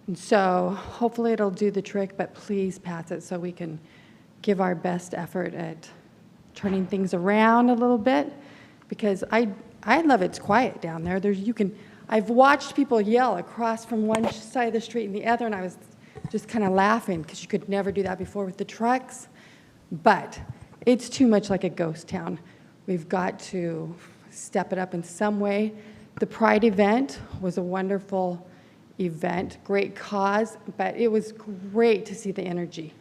And so hopefully it'll do the trick, but please pass it so we can give our best effort at turning things around a little bit, because I love it's quiet down there. I've watched people yell across from one side of the street and the other, and I was just kind of laughing because you could never do that before with the trucks. But it's too much like a ghost town. We've got to step it up in some way. The Pride event was a wonderful event, great cause, but it was great to see the energy.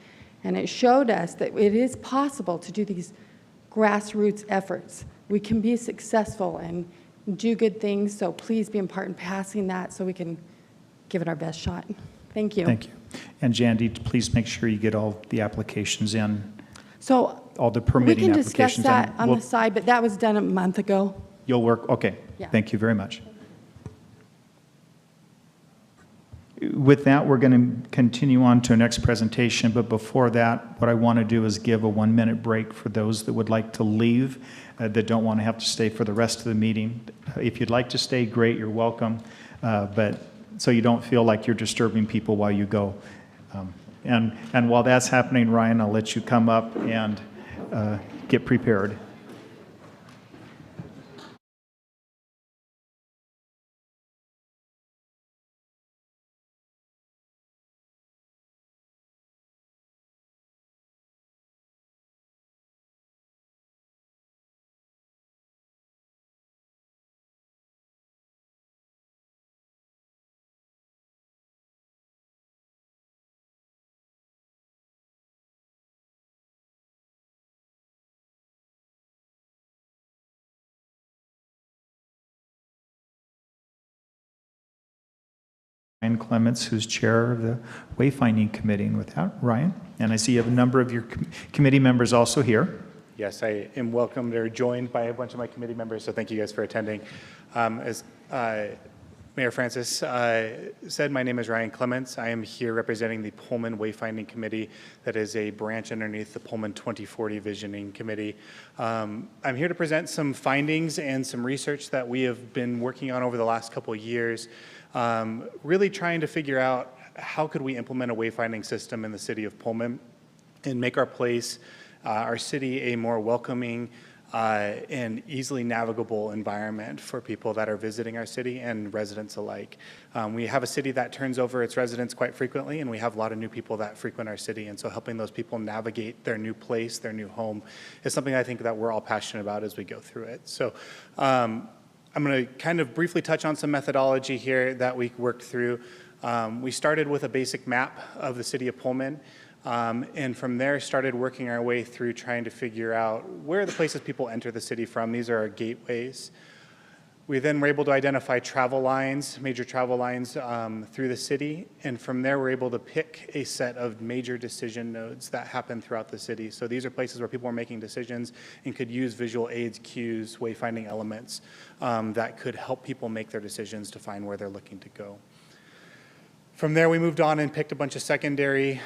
And it showed us that it is possible to do these grassroots efforts. We can be successful and do good things, so please be a part in passing that so we can give it our best shot. Thank you. Thank you. And Jandy, please make sure you get all the applications in. So all the permitting applications. We can discuss that on the side, but that was done a month ago. You'll work, okay. Yeah. Thank you very much. With that, we're going to continue on to our next presentation, but before that, what I want to do is give a 1-minute break for those that would like to leave, that don't want to have to stay for the rest of the meeting. If you'd like to stay, great, you're welcome, but so you don't feel like you're disturbing people while you go. And while that's happening, Ryan, I'll let you come up and get prepared. Ryan Clements, who's chair of the Wayfinding Committee. And with that, Ryan, and I see you have a number of your committee members also here. Yes, I am welcomed or joined by a bunch of my committee members, so thank you guys for attending. As Mayor Francis said, my name is Ryan Clements. I am here representing the Pullman Wayfinding Committee that is a branch underneath the Pullman 2040 Visioning Committee. I'm here to present some findings and some research that we have been working on over the last couple of years, really trying to figure out how could we implement a wayfinding system in the city of Pullman and make our place, our city, a more welcoming, and easily navigable environment for people that are visiting our city and residents alike. We have a city that turns over its residents quite frequently, and we have a lot of new people that frequent our city, and so helping those people navigate their new place, their new home, is something I think that we're all passionate about as we go through it. So I'm going to kind of briefly touch on some methodology here that we worked through. We started with a basic map of the city of Pullman. And from there started working our way through trying to figure out where are the places people enter the city from. These are our gateways. We then were able to identify travel lines, major travel lines through the city. And from there, we're able to pick a set of major decision nodes that happen throughout the city. So these are places where people are making decisions and could use visual aids, cues, wayfinding elements that could help people make their decisions to find where they're looking to go. From there, we moved on and picked a bunch of secondary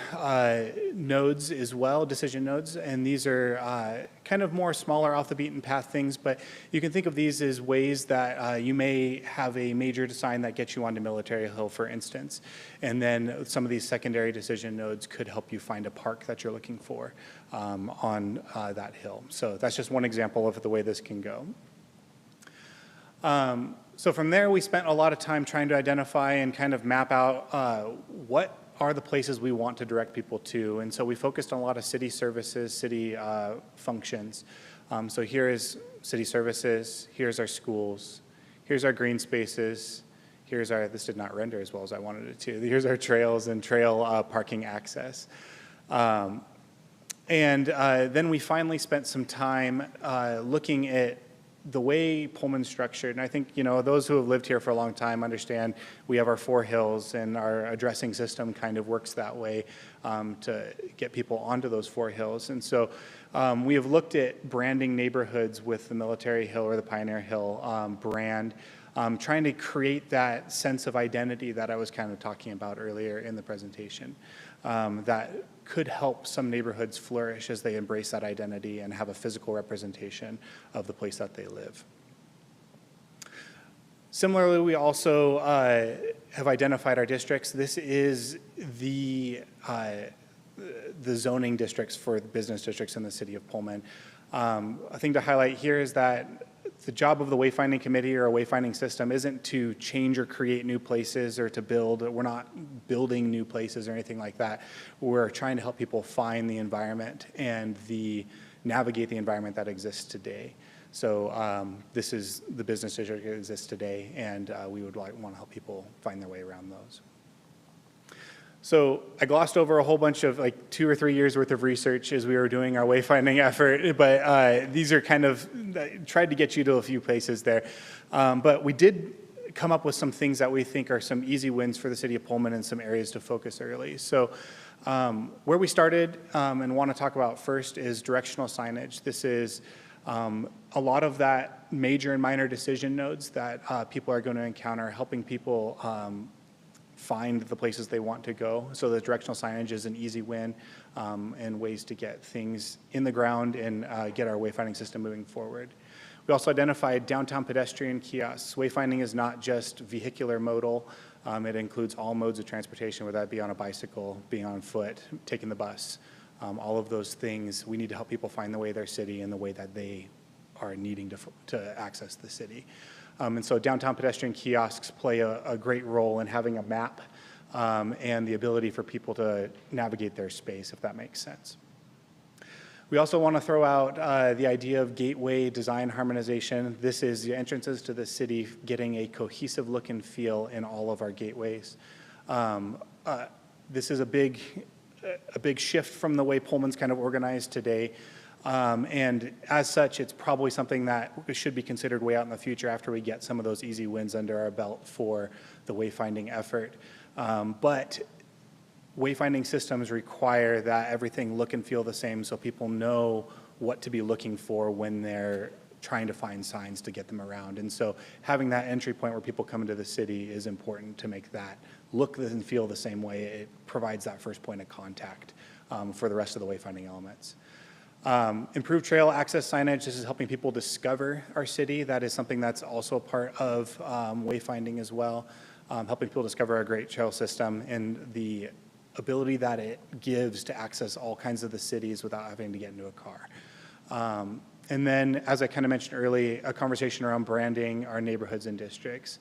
nodes as well, decision nodes, and these are kind of more smaller off the beaten path things, but you can think of these as ways that you may have a major design that gets you onto Military Hill, for instance, and then some of these secondary decision nodes could help you find a park that you're looking for on that hill. So that's just one example of the way this can go. So from there, we spent a lot of time trying to identify and kind of map out what are the places we want to direct people to. And so we focused on a lot of city services, city functions. So here is city services, here's our schools, here's our green spaces, here's our, this did not render as well as I wanted it to, here's our trails and trail parking access. And then we finally spent some time looking at the way Pullman's structured, and I think, you know, those who have lived here for a long time understand we have our 4 hills, and our addressing system kind of works that way to get people onto those 4 hills. And so we have looked at branding neighborhoods with the Military Hill or the Pioneer Hill brand, trying to create that sense of identity that I was kind of talking about earlier in the presentation, that could help some neighborhoods flourish as they embrace that identity and have a physical representation of the place that they live. Similarly, we also have identified our districts. This is the zoning districts for the business districts in the city of Pullman. A thing to highlight here is that the job of the Wayfinding Committee or a wayfinding system isn't to change or create new places or to build. We're not building new places or anything like that. We're trying to help people find the environment and navigate the environment that exists today. So this is the business district that exists today, and we would want to help people find their way around those. So I glossed over a whole bunch of like 2 or 3 years worth of research as we were doing our wayfinding effort, but these are kind of, tried to get you to a few places there. But we did come up with some things that we think are some easy wins for the city of Pullman and some areas to focus early. So where we started and want to talk about first is directional signage. This is a lot of that major and minor decision nodes that people are going to encounter, helping people find the places they want to go. So the directional signage is an easy win and ways to get things in the ground and get our wayfinding system moving forward. We also identified downtown pedestrian kiosks. Wayfinding is not just vehicular modal. It includes all modes of transportation, whether that be on a bicycle, being on foot, taking the bus. All of those things, we need to help people find the way of their city and the way that they are needing to access the city. And so downtown pedestrian kiosks play a great role in having a map and the ability for people to navigate their space, if that makes sense. We also want to throw out the idea of gateway design harmonization. This is the entrances to the city getting a cohesive look and feel in all of our gateways. This is a big shift from the way Pullman's kind of organized today. And as such, it's probably something that should be considered way out in the future after we get some of those easy wins under our belt for the wayfinding effort. But wayfinding systems require that everything look and feel the same so people know what to be looking for when they're trying to find signs to get them around. And so having that entry point where people come into the city is important to make that look and feel the same way. It provides that first point of contact for the rest of the wayfinding elements. Improved trail access signage. This is helping people discover our city. That is something that's also a part of wayfinding as well, helping people discover our great trail system and the ability that it gives to access all kinds of the cities without having to get into a car. And then, as I kind of mentioned earlier, a conversation around branding our neighborhoods and districts.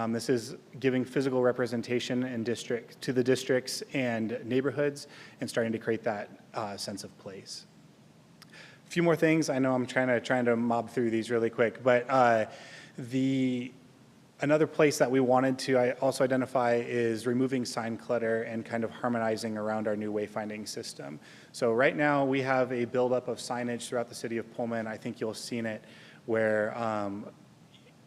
This is giving physical representation to the districts and neighborhoods and starting to create that sense of place. A few more things. I know I'm trying to mob through these really quick, but another place that we wanted to also identify is removing sign clutter and kind of harmonizing around our new wayfinding system. So right now we have a buildup of signage throughout the city of Pullman. I think you'll have seen it where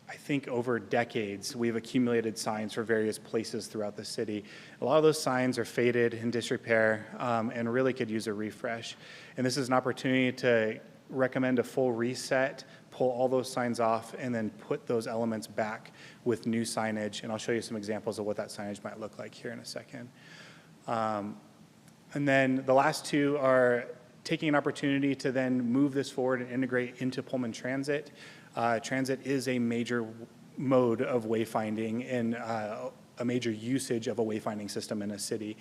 I think over decades we've accumulated signs for various places throughout the city. A lot of those signs are faded, in disrepair, and really could use a refresh. And this is an opportunity to recommend a full reset, pull all those signs off, and then put those elements back with new signage. And I'll show you some examples of what that signage might look like here in a second. And then the last two are taking an opportunity to then move this forward and integrate into Pullman Transit. Transit is a major mode of wayfinding and a major usage of a wayfinding system in a city.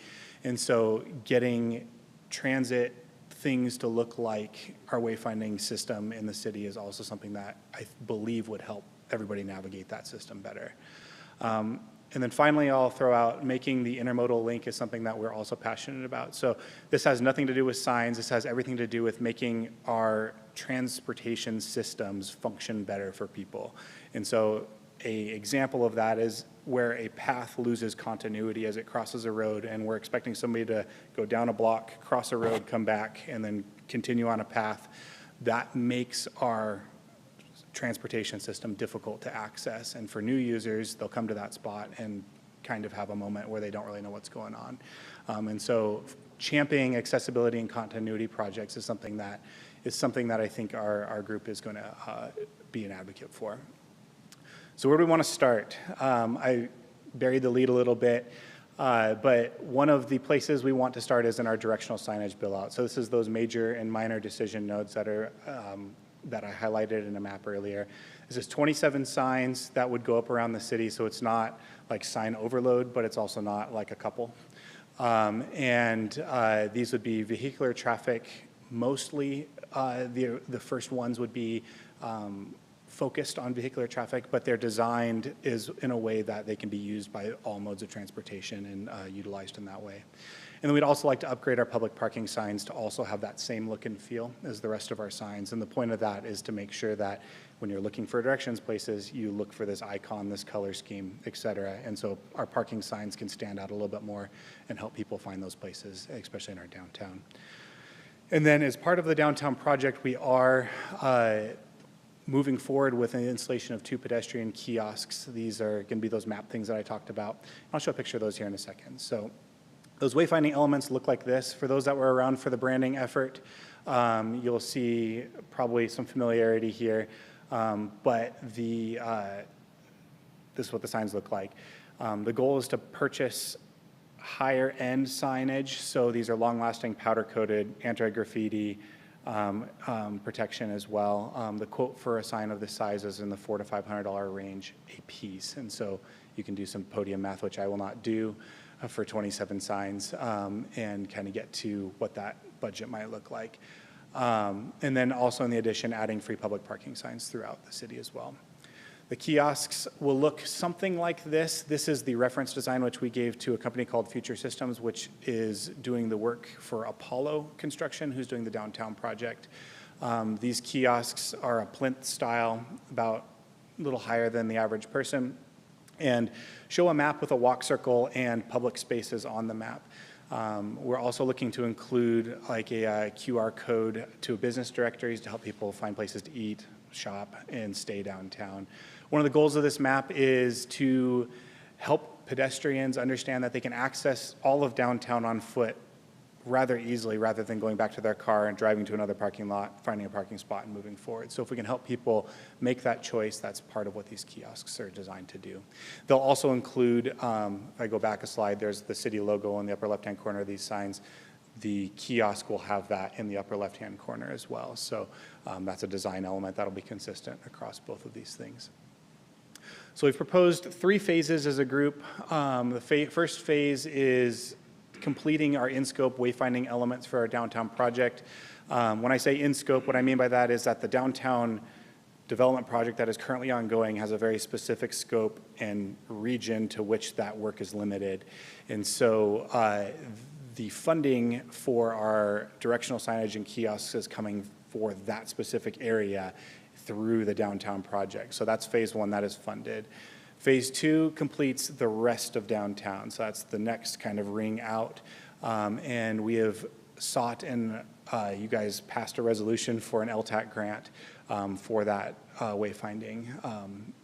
And so getting transit things to look like our wayfinding system in the city is also something that I believe would help everybody navigate that system better. And then finally, I'll throw out making the intermodal link is something that we're also passionate about. So this has nothing to do with signs. This has everything to do with making our transportation systems function better for people. And so an example of that is where a path loses continuity as it crosses a road, and we're expecting somebody to go down a block, cross a road, come back, and then continue on a path. That makes our transportation system difficult to access. And for new users, they'll come to that spot and kind of have a moment where they don't really know what's going on. And so championing accessibility and continuity projects is something that I think our group is going to be an advocate for. So where do we want to start? I buried the lead a little bit, but one of the places we want to start is in our directional signage bill out. So this is those major and minor decision nodes that are that I highlighted in a map earlier. This is 27 signs that would go up around the city, so it's not like sign overload, but it's also not like a couple. These would be vehicular traffic. Mostly, the first ones would be focused on vehicular traffic, but they're designed in a way that they can be used by all modes of transportation and utilized in that way. And then we'd also like to upgrade our public parking signs to also have that same look and feel as the rest of our signs. And the point of that is to make sure that when you're looking for directions places, you look for this icon, this color scheme, et cetera. And so our parking signs can stand out a little bit more and help people find those places, especially in our downtown. And then as part of the downtown project, we are moving forward with an installation of 2 pedestrian kiosks. These are going to be those map things that I talked about. I'll show a picture of those here in a second. So those wayfinding elements look like this. For those that were around for the branding effort, you'll see probably some familiarity here, but this is what the signs look like. The goal is to purchase higher end signage. So these are long-lasting powder-coated anti-graffiti protection as well. The quote for a sign of this size is in the $400 to $500 range a piece. And so you can do some podium math, which I will not do for 27 signs, and kind of get to what that budget might look like. And then also in the addition, adding free public parking signs throughout the city as well. The kiosks will look something like this. This is the reference design which we gave to a company called Future Systems, which is doing the work for Apollo Construction, who's doing the downtown project. These kiosks are a plinth style, about a little higher than the average person, and show a map with a walk circle and public spaces on the map. We're also looking to include like a QR code to business directories to help people find places to eat, shop, and stay downtown. One of the goals of this map is to help pedestrians understand that they can access all of downtown on foot rather easily rather than going back to their car and driving to another parking lot, finding a parking spot and moving forward. So if we can help people make that choice, that's part of what these kiosks are designed to do. They'll also include, if I go back a slide, there's the city logo in the upper left-hand corner of these signs. The kiosk will have that in the upper left-hand corner as well. So that's a design element that'll be consistent across both of these things. So we've proposed 3 phases as a group. The first phase is completing our in-scope wayfinding elements for our downtown project. When I say in-scope, what I mean by that is that the downtown development project that is currently ongoing has a very specific scope and region to which that work is limited. And so the funding for our directional signage and kiosks is coming for that specific area through the downtown project. So that's phase 1, that is funded. Phase 2 completes the rest of downtown. So that's the next kind of ring out. And we have sought and you guys passed a resolution for an LTAC grant for that wayfinding,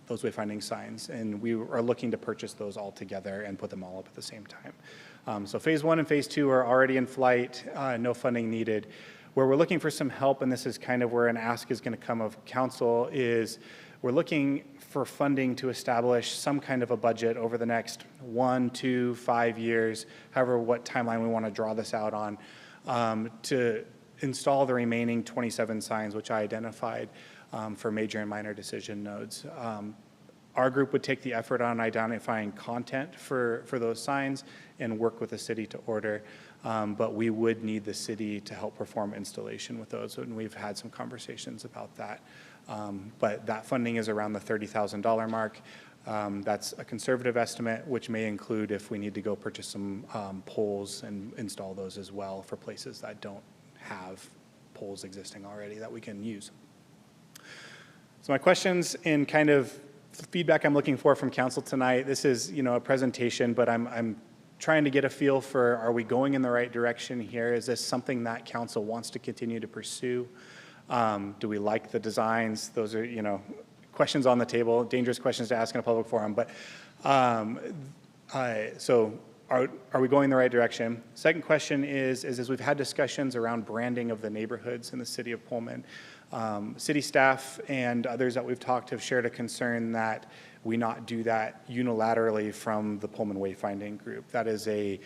those wayfinding signs. And we are looking to purchase those all together and put them all up at the same time. So phase 1 and phase 2 are already in flight, no funding needed. Where we're looking for some help, and this is kind of where an ask is going to come of council, is we're looking for funding to establish some kind of a budget over the next 1, 2, 5 years, however what timeline we want to draw this out on, to install the remaining 27 signs which I identified for major and minor decision nodes. Our group would take the effort on identifying content for those signs and work with the city to order, but we would need the city to help perform installation with those, and we've had some conversations about that. But that funding is around the $30,000 mark. That's a conservative estimate, which may include if we need to go purchase some poles and install those as well for places that don't have poles existing already that we can use. So my questions and kind of feedback I'm looking for from council tonight, this is, you know, a presentation, but I'm trying to get a feel for, are we going in the right direction here? Is this something that council wants to continue to pursue? Do we like the designs? Those are, you know, questions on the table, dangerous questions to ask in a public forum, but so are we going in the right direction? Second question is as we've had discussions around branding of the neighborhoods in the city of Pullman, city staff and others that we've talked have shared a concern that we not do that unilaterally from the Pullman Wayfinding group. That is a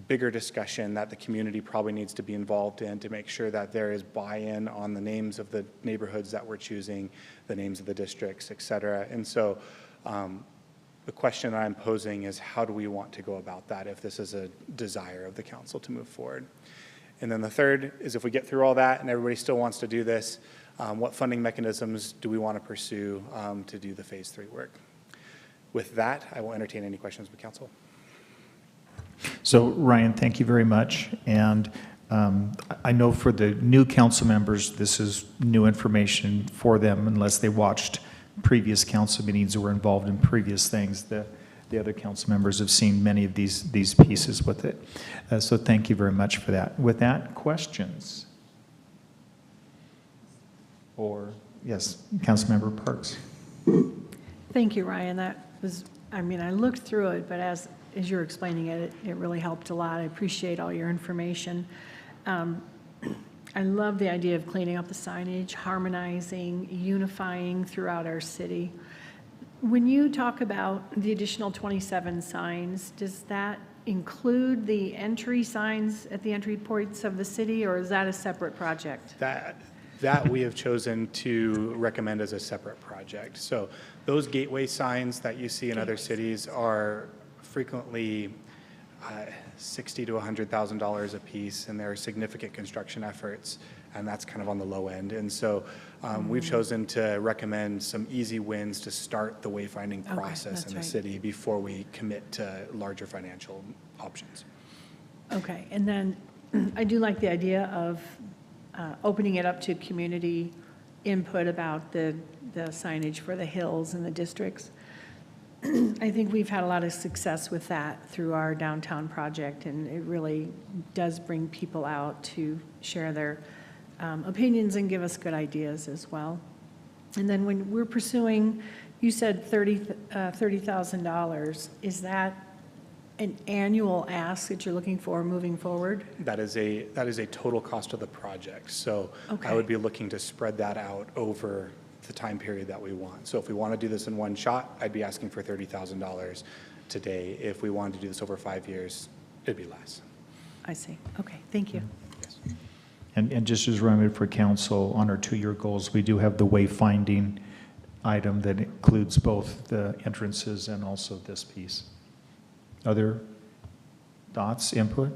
bigger discussion that the community probably needs to be involved in to make sure that there is buy-in on the names of the neighborhoods that we're choosing, the names of the districts, et cetera. And so the question that I'm posing is, how do we want to go about that if this is a desire of the council to move forward? And then the third is, if we get through all that and everybody still wants to do this, what funding mechanisms do we want to pursue to do the phase 3 work? With that, I will entertain any questions with council. So Ryan, thank you very much. And I know for the new council members, this is new information for them unless they watched previous council meetings or were involved in previous things. The other council members have seen many of these pieces with it. So thank you very much for that. With that, questions? Or, yes, Councilmember Parks. Thank you, Ryan. That was, I mean, I looked through it, but as you're explaining it, it really helped a lot. I appreciate all your information. I love the idea of cleaning up the signage, harmonizing, unifying throughout our city. When you talk about the additional 27 signs, does that include the entry signs at the entry points of the city, or is that a separate project? That we have chosen to recommend as a separate project. So those gateway signs that you see in other cities are frequently $60,000 to $100,000 a piece, and there are significant construction efforts, and that's kind of on the low end. And so we've chosen to recommend some easy wins to start the wayfinding process in the city before we commit to larger financial options. Okay, and then I do like the idea of opening it up to community input about the signage for the hills and the districts. I think we've had a lot of success with that through our downtown project, and it really does bring people out to share their opinions and give us good ideas as well. And then when we're pursuing, you said $30,000, is that an annual ask that you're looking for moving forward? That is a total cost of the project. So I Okay. would be looking to spread that out over the time period that we want. So if we want to do this in one shot, I'd be asking for $30,000 today. If we wanted to do this over 5 years, it'd be less. I see. Okay, thank you. And just as a reminder for council, on our 2-year goals, we do have the wayfinding item that includes both the entrances and also this piece. Other thoughts, input?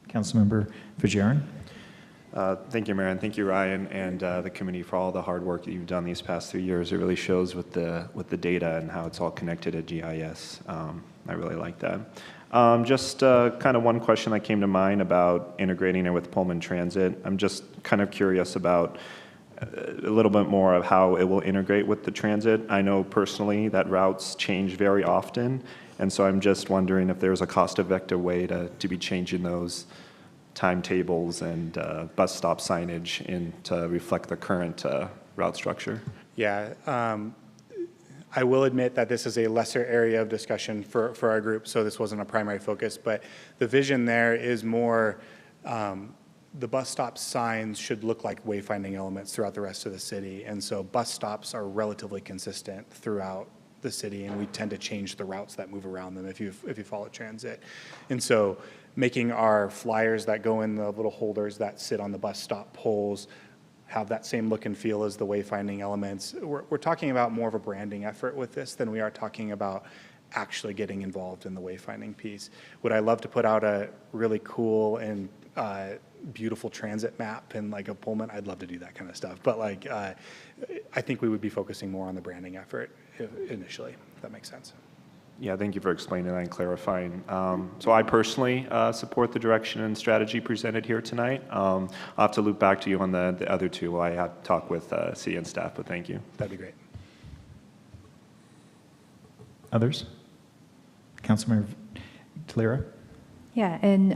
Councilmember Fajarin? Thank you, Mayor, and thank you, Ryan, and the committee for all the hard work that you've done these past 3 years. It really shows with the data and how it's all connected at GIS. I really like that. Just kind of one question that came to mind about integrating it with Pullman Transit. I'm just kind of curious about a little bit more of how it will integrate with the transit. I know personally that routes change very often, and so I'm just wondering if there's a cost-effective way to be changing those timetables and bus stop signage to reflect the current route structure. Yeah, I will admit that this is a lesser area of discussion for our group, so this wasn't a primary focus, but the vision there is more the bus stop signs should look like wayfinding elements throughout the rest of the city. And so bus stops are relatively consistent throughout the city, and we tend to change the routes that move around them if you follow transit. And so making our flyers that go in the little holders that sit on the bus stop poles have that same look and feel as the wayfinding elements. We're talking about more of a branding effort with this than we are talking about actually getting involved in the wayfinding piece. Would I love to put out a really cool and beautiful transit map and like a Pullman? I'd love to do that kind of stuff. But like, I think we would be focusing more on the branding effort initially, if that makes sense. Yeah, thank you for explaining that and clarifying. So I personally support the direction and strategy presented here tonight. I'll have to loop back to you on the other two while I have to talk with city and staff, but thank you. That'd be great. Others? Councilmember Talera? Yeah, and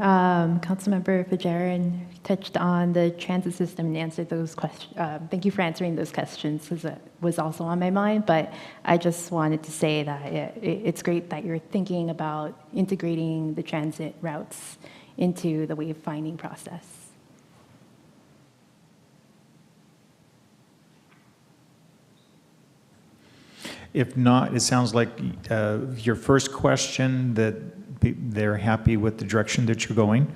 Councilmember Fajarin touched on the transit system and answered those questions. Thank you for answering those questions, because it was also on my mind. But I just wanted to say that it's great that you're thinking about integrating the transit routes into the wayfinding process. If not, it sounds like your first question that they're happy with the direction that you're going.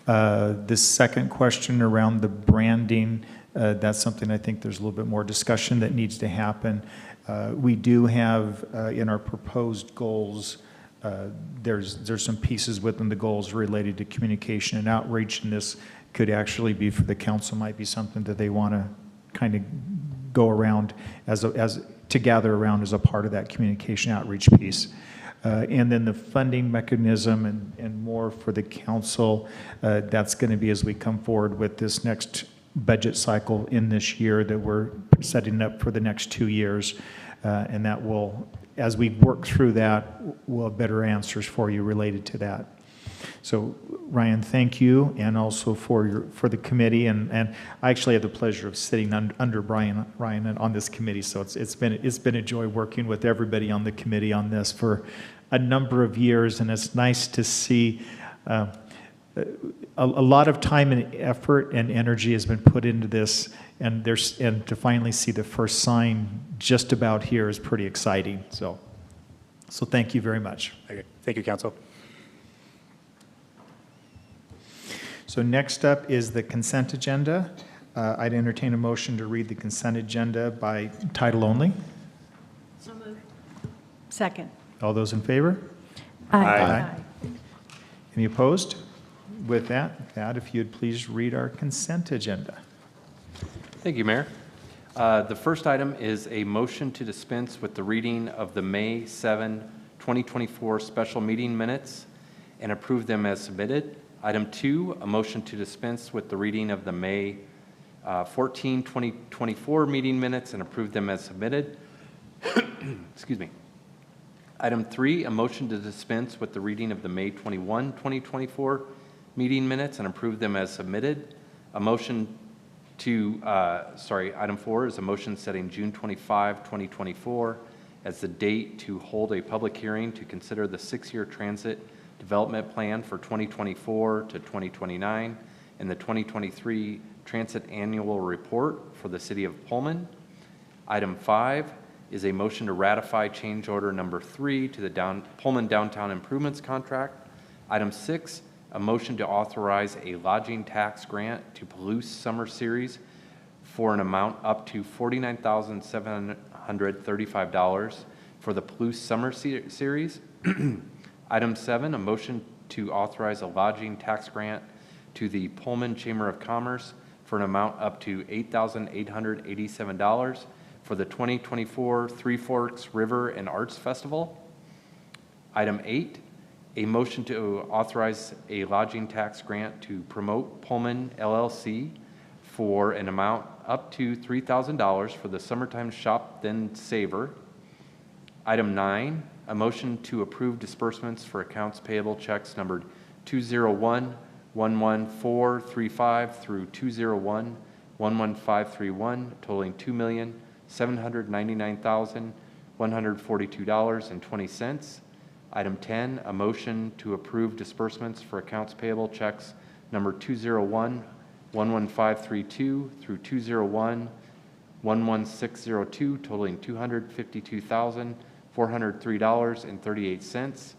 The second question around the branding, that's something I think there's a little bit more discussion that needs to happen. We do have in our proposed goals, there's some pieces within the goals related to communication and outreach, and this could actually be for the council, might be something that they want to kind of go around to gather around as a part of that communication outreach piece. And then the funding mechanism and more for the council, that's going to be as we come forward with this next budget cycle in this year that we're setting up for the next 2 years. And that will, as we work through that, we'll have better answers for you related to that. So Ryan, thank you, and also for the committee. And I actually had the pleasure of sitting under Ryan on this committee. So it's been a joy working with everybody on the committee on this for a number of years, and it's nice to see a lot of time and effort and energy has been put into this, and to finally see the first sign just about here is pretty exciting. So thank you very much. Okay. Thank you, Council. So next up is the consent agenda. I'd entertain a motion to read the consent agenda by title only. So moved. Second. All those in favor? Aye. Any opposed? With that, if you'd please read our consent agenda. Thank you, Mayor. The first item is a motion to dispense with the reading of the May 7, 2024 special meeting minutes and approve them as submitted. Item 2, a motion to dispense with the reading of the May 14, 2024 meeting minutes and approve them as submitted. Excuse me. Item 3, a motion to dispense with the reading of the May 21, 2024 meeting minutes and approve them as submitted. Item 4 is a motion setting June 25, 2024 as the date to hold a public hearing to consider the 6-year transit development plan for 2024 to 2029 and the 2023 transit annual report for the city of Pullman. Item 5 is a motion to ratify change order number 3 to the Pullman Downtown Improvements Contract. Item 6, a motion to authorize a lodging tax grant to Palouse Summer Series for an amount up to $49,735 for the Palouse Summer Series. Item 7, a motion to authorize a lodging tax grant to the Pullman Chamber of Commerce for an amount up to $8,887 for the 2024 Three Forks River and Arts Festival. Item 8, a motion to authorize a lodging tax grant to Promote Pullman LLC for an amount up to $3,000 for the Summertime Shop Then Savor. Item 9, a motion to approve disbursements for accounts payable checks numbered 201-11435 through 201-11531, totaling $2,799,142.20. Item 10, a motion to approve disbursements for accounts payable checks number 201-11532 through 201-11602, totaling $252,403.38.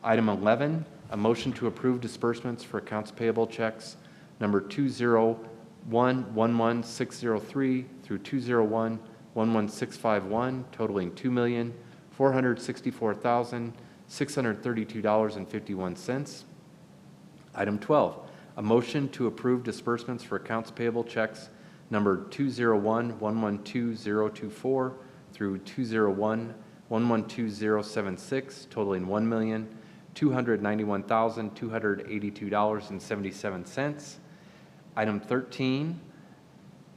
Item 11, a motion to approve disbursements for accounts payable checks number 201-11603 through 201-11651, totaling $2,464,632.51. Item 12, a motion to approve disbursements for accounts payable checks number 201-112-024 through 201-112-076, totaling $1,291,282.77. Item 13,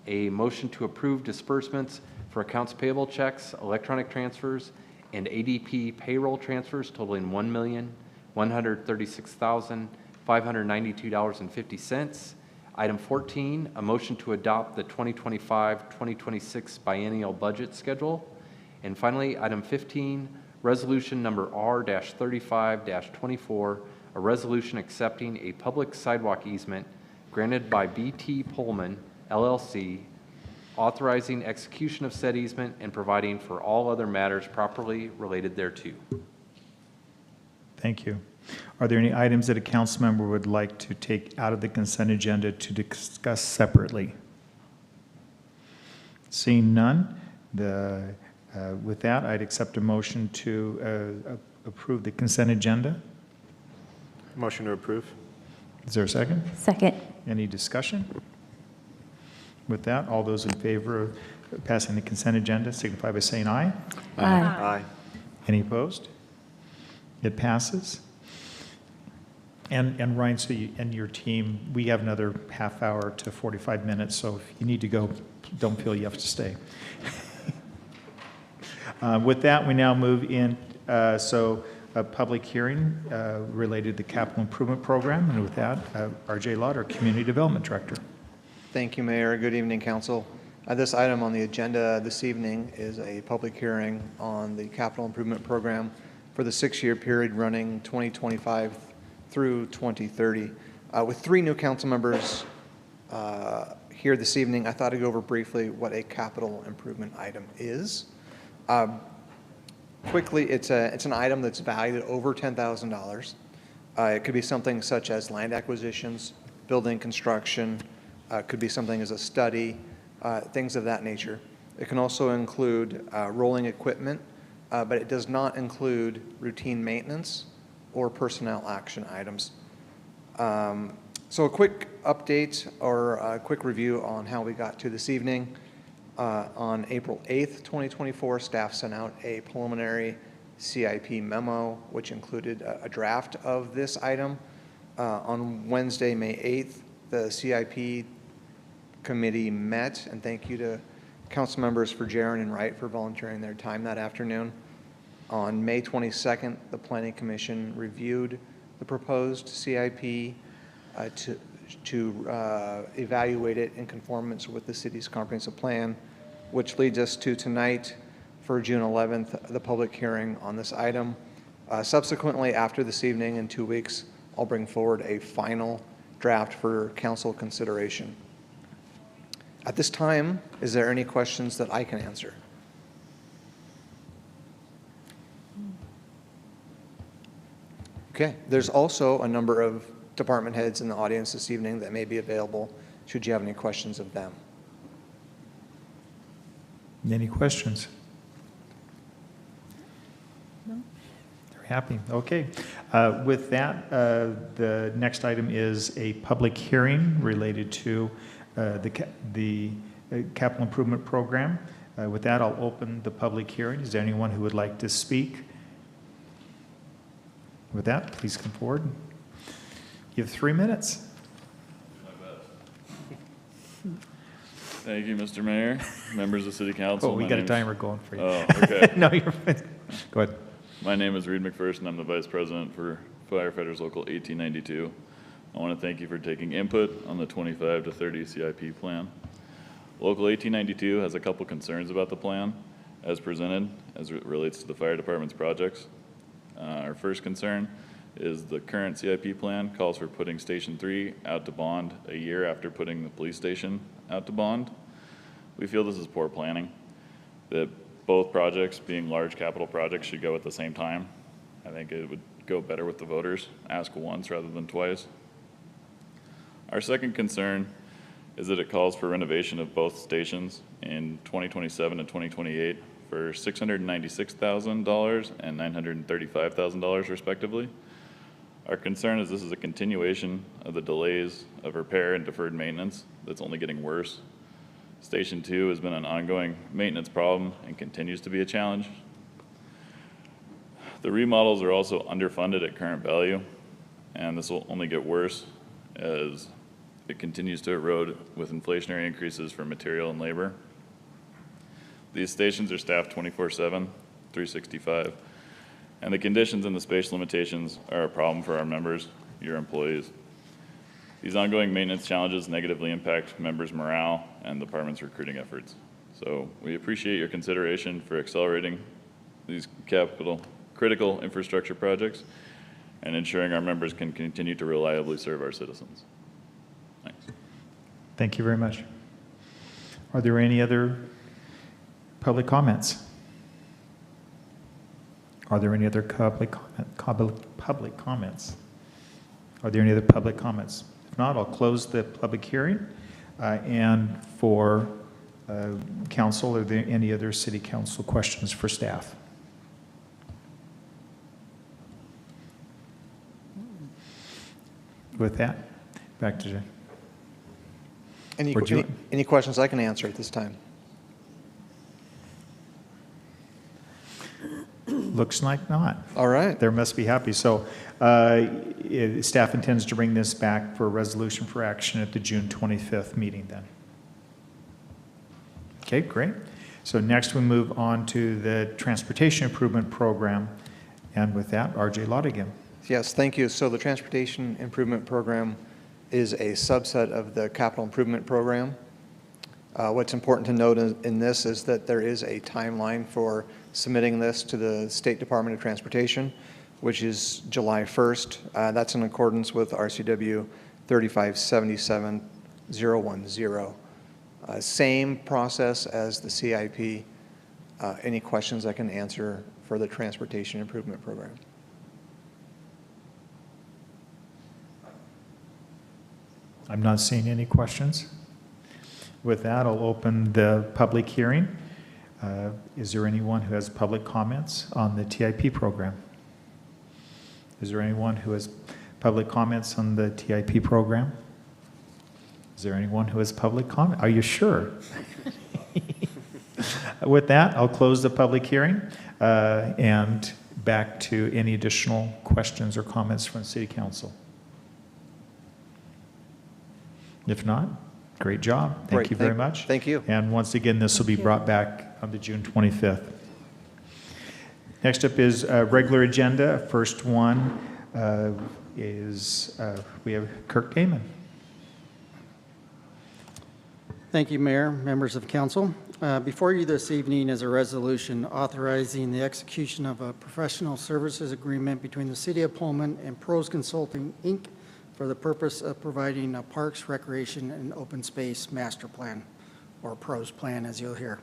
a motion to approve disbursements for accounts payable checks, electronic transfers, and ADP payroll transfers totaling $1,136,592.50. Item 14, a motion to adopt the 2025-2026 biennial budget schedule. And finally, item 15, resolution number R-35-24, a resolution accepting a public sidewalk easement granted by BT Pullman, LLC, authorizing execution of said easement and providing for all other matters properly related thereto. Thank you. Are there any items that a council member would like to take out of the consent agenda to discuss separately? Seeing none, with that, I'd accept a motion to approve the consent agenda. Motion to approve. Is there a second? Second. Any discussion? With that, all those in favor of passing the consent agenda signify by saying aye. Aye. Aye. Any opposed? It passes. And Ryan, so you, and your team, we have another half hour to 45 minutes, so if you need to go, don't feel you have to stay. With that, we now move in, so a public hearing related to the capital improvement program. And with that, R.J. Lott, our Community Development Director. Thank you, Mayor. Good evening, Council. This item on the agenda this evening is a public hearing on the capital improvement program for the 6-year period running 2025 through 2030. With 3 new council members here this evening, I thought I'd go over briefly what a capital improvement item is. Quickly, it's an item that's valued at over $10,000. It could be something such as land acquisitions, building construction, could be something as a study, things of that nature. It can also include rolling equipment, but it does not include routine maintenance or personnel action items. So a quick update or a quick review on how we got to this evening. On April 8th, 2024, staff sent out a preliminary CIP memo, which included a draft of this item. On Wednesday, May 8th, the CIP committee met, and thank you to council members for Jaron and Wright for volunteering their time that afternoon. On May 22nd, the Planning Commission reviewed the proposed CIP to evaluate it in conformance with the city's comprehensive plan, which leads us to tonight for June 11th, the public hearing on this item. Subsequently, after this evening, in 2 weeks, I'll bring forward a final draft for council consideration. At this time, is there any questions that I can answer? Okay, there's also a number of department heads in the audience this evening that may be available should you have any questions of them. Any questions? No. They're happy. Okay. With that, the next item is a public hearing related to the capital improvement program. With that, I'll open the public hearing. Is there anyone who would like to speak? With that, please come forward. You have 3 minutes. Thank you, Mr. Mayor, members of City Council. Oh, we got a timer going for you. Oh, okay. No, you're fine. Go ahead. My name is Reed McPherson. I'm the Vice President for Firefighters Local 1892. I want to thank you for taking input on the 25 to 30 CIP plan. Local 1892 has a couple concerns about the plan as presented as it relates to the fire department's projects. Our first concern is the current CIP plan calls for putting Station 3 out to bond a year after putting the police station out to bond. We feel this is poor planning, that both projects, being large capital projects, should go at the same time. I think it would go better with the voters, ask once rather than twice. Our second concern is that it calls for renovation of both stations in 2027 and 2028 for $696,000 and $935,000 respectively. Our concern is this is a continuation of the delays of repair and deferred maintenance that's only getting worse. Station 2 has been an ongoing maintenance problem and continues to be a challenge. The remodels are also underfunded at current value, and this will only get worse as it continues to erode with inflationary increases for material and labor. These stations are staffed 24/7, 365, and the conditions and the space limitations are a problem for our members, your employees. These ongoing maintenance challenges negatively impact members' morale and the department's recruiting efforts. So we appreciate your consideration for accelerating these critical infrastructure projects and ensuring our members can continue to reliably serve our citizens. Thanks. Thank you very much. Are there any other public comments? Are there any other public comments? Are there any other public comments? If not, I'll close the public hearing. And for council, are there any other city council questions for staff? With that, back to Jay. Any questions I can answer at this time? Looks like not. All right. They must be happy. So staff intends to bring this back for a resolution for action at the June 25th meeting then. Okay, great. So next we move on to the Transportation Improvement Program. And with that, R.J. Lott again. Yes, thank you. So the Transportation Improvement Program is a subset of the Capital Improvement Program. What's important to note in this is that there is a timeline for submitting this to the State Department of Transportation, which is July 1st. That's in accordance with RCW 3577010. Same process as the CIP. Any questions I can answer for the Transportation Improvement Program? I'm not seeing any questions. With that, I'll open the public hearing. Is there anyone who has public comments on the TIP program? Is there anyone who has public comments on the TIP program? Is there anyone who has public comment? Are you sure? With that, I'll close the public hearing and back to any additional questions or comments from the City Council. If not, great job. Thank you very much. Thank you. And once again, this will be brought back on the June 25th. Next up is regular agenda. First one is we have Kirk Damon. Thank you, Mayor, members of council. Before you this evening is a resolution authorizing the execution of a professional services agreement between the City of Pullman and Pros Consulting, Inc. for the purpose of providing a Parks, Recreation, and Open Space Master Plan, or PROS plan, as you'll hear.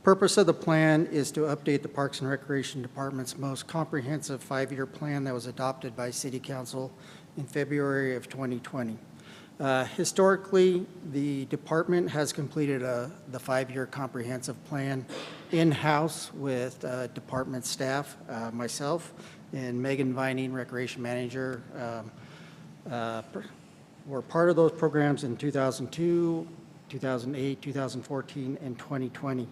Purpose of the plan is to update the Parks and Recreation Department's most comprehensive 5-year plan that was adopted by City Council in February of 2020. Historically, the department has completed the 5-year comprehensive plan in-house with department staff, myself, and Megan Vining, Recreation Manager, were part of those programs in 2002, 2008, 2014, and 2020.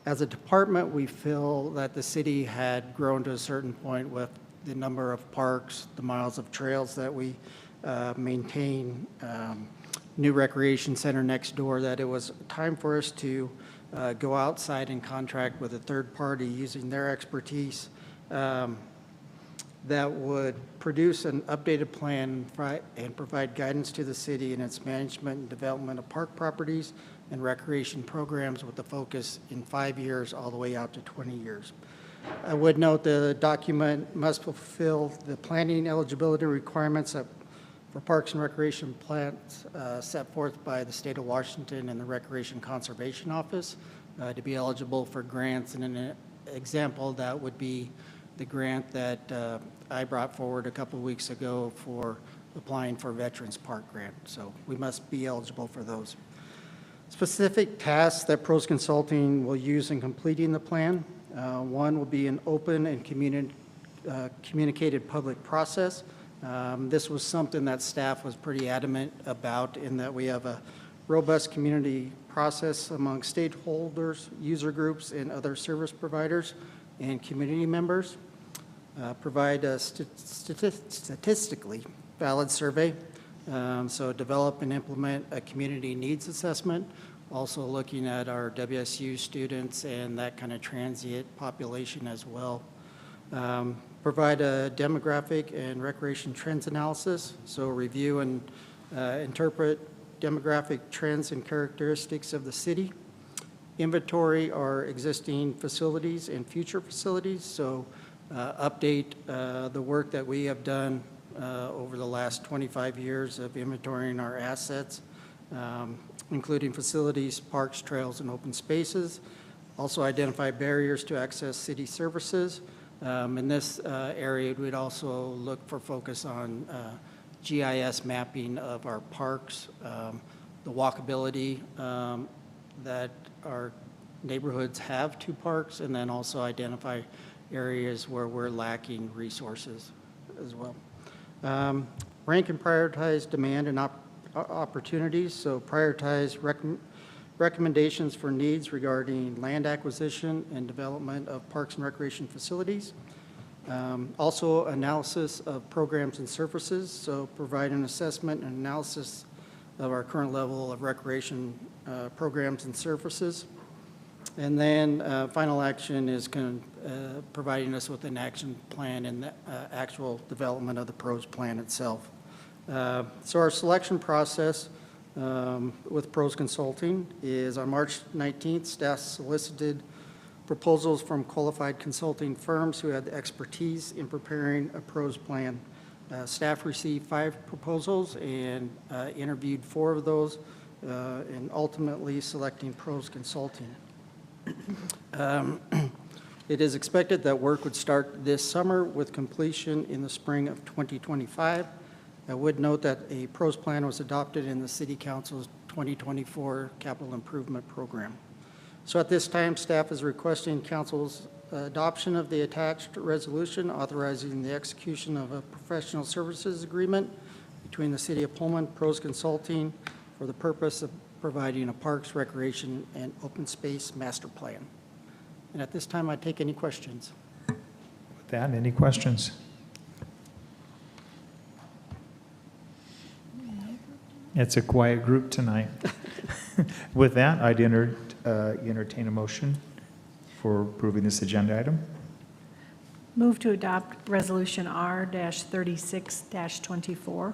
As a department, we feel that the city had grown to a certain point with the number of parks, the miles of trails that we maintain, new recreation center next door, that it was time for us to go outside and contract with a third party using their expertise that would produce an updated plan and provide guidance to the city in its management and development of park properties and recreation programs with the focus in 5 years all the way out to 20 years. I would note the document must fulfill the planning eligibility requirements for parks and recreation plans set forth by the state of Washington and the Recreation Conservation Office to be eligible for grants. And an example that would be the grant that I brought forward a couple of weeks ago for applying for Veterans Park grant. So we must be eligible for those. Specific tasks that Pros Consulting will use in completing the plan. One will be an open and communicated public process. This was something that staff was pretty adamant about, in that we have a robust community process among stakeholders, user groups, and other service providers and community members. Provide a statistically valid survey. So develop and implement a community needs assessment, also looking at our WSU students and that kind of transient population as well. Provide a demographic and recreation trends analysis, so review and interpret demographic trends and characteristics of the city. Inventory our existing facilities and future facilities, so update the work that we have done over the last 25 years of inventorying our assets, including facilities, parks, trails, and open spaces. Also identify barriers to access city services. In this area, we'd also look for focus on GIS mapping of our parks, the walkability that our neighborhoods have to parks, and then also identify areas where we're lacking resources as well. Rank and prioritize demand and opportunities, so prioritize recommendations for needs regarding land acquisition and development of parks and recreation facilities. Also analysis of programs and services, so provide an assessment and analysis of our current level of recreation programs and services. And then final action is providing us with an action plan and the actual development of the PROS plan itself. So our selection process with Pros Consulting is on March 19th, staff solicited proposals from qualified consulting firms who had the expertise in preparing a PROS plan. Staff received 5 proposals and interviewed 4 of those, and ultimately selecting Pros Consulting. It is expected that work would start this summer with completion in the spring of 2025. I would note that a PROS plan was adopted in the City Council's 2024 Capital Improvement Program. So at this time, staff is requesting Council's adoption of the attached resolution authorizing the execution of a professional services agreement between the City of Pullman, Pros Consulting, for the purpose of providing a parks, recreation, and open space master plan. And at this time, I take any questions. With that, any questions? It's a quiet group tonight. With that, I'd entertain a motion for approving this agenda item. Move to adopt Resolution R-36-24.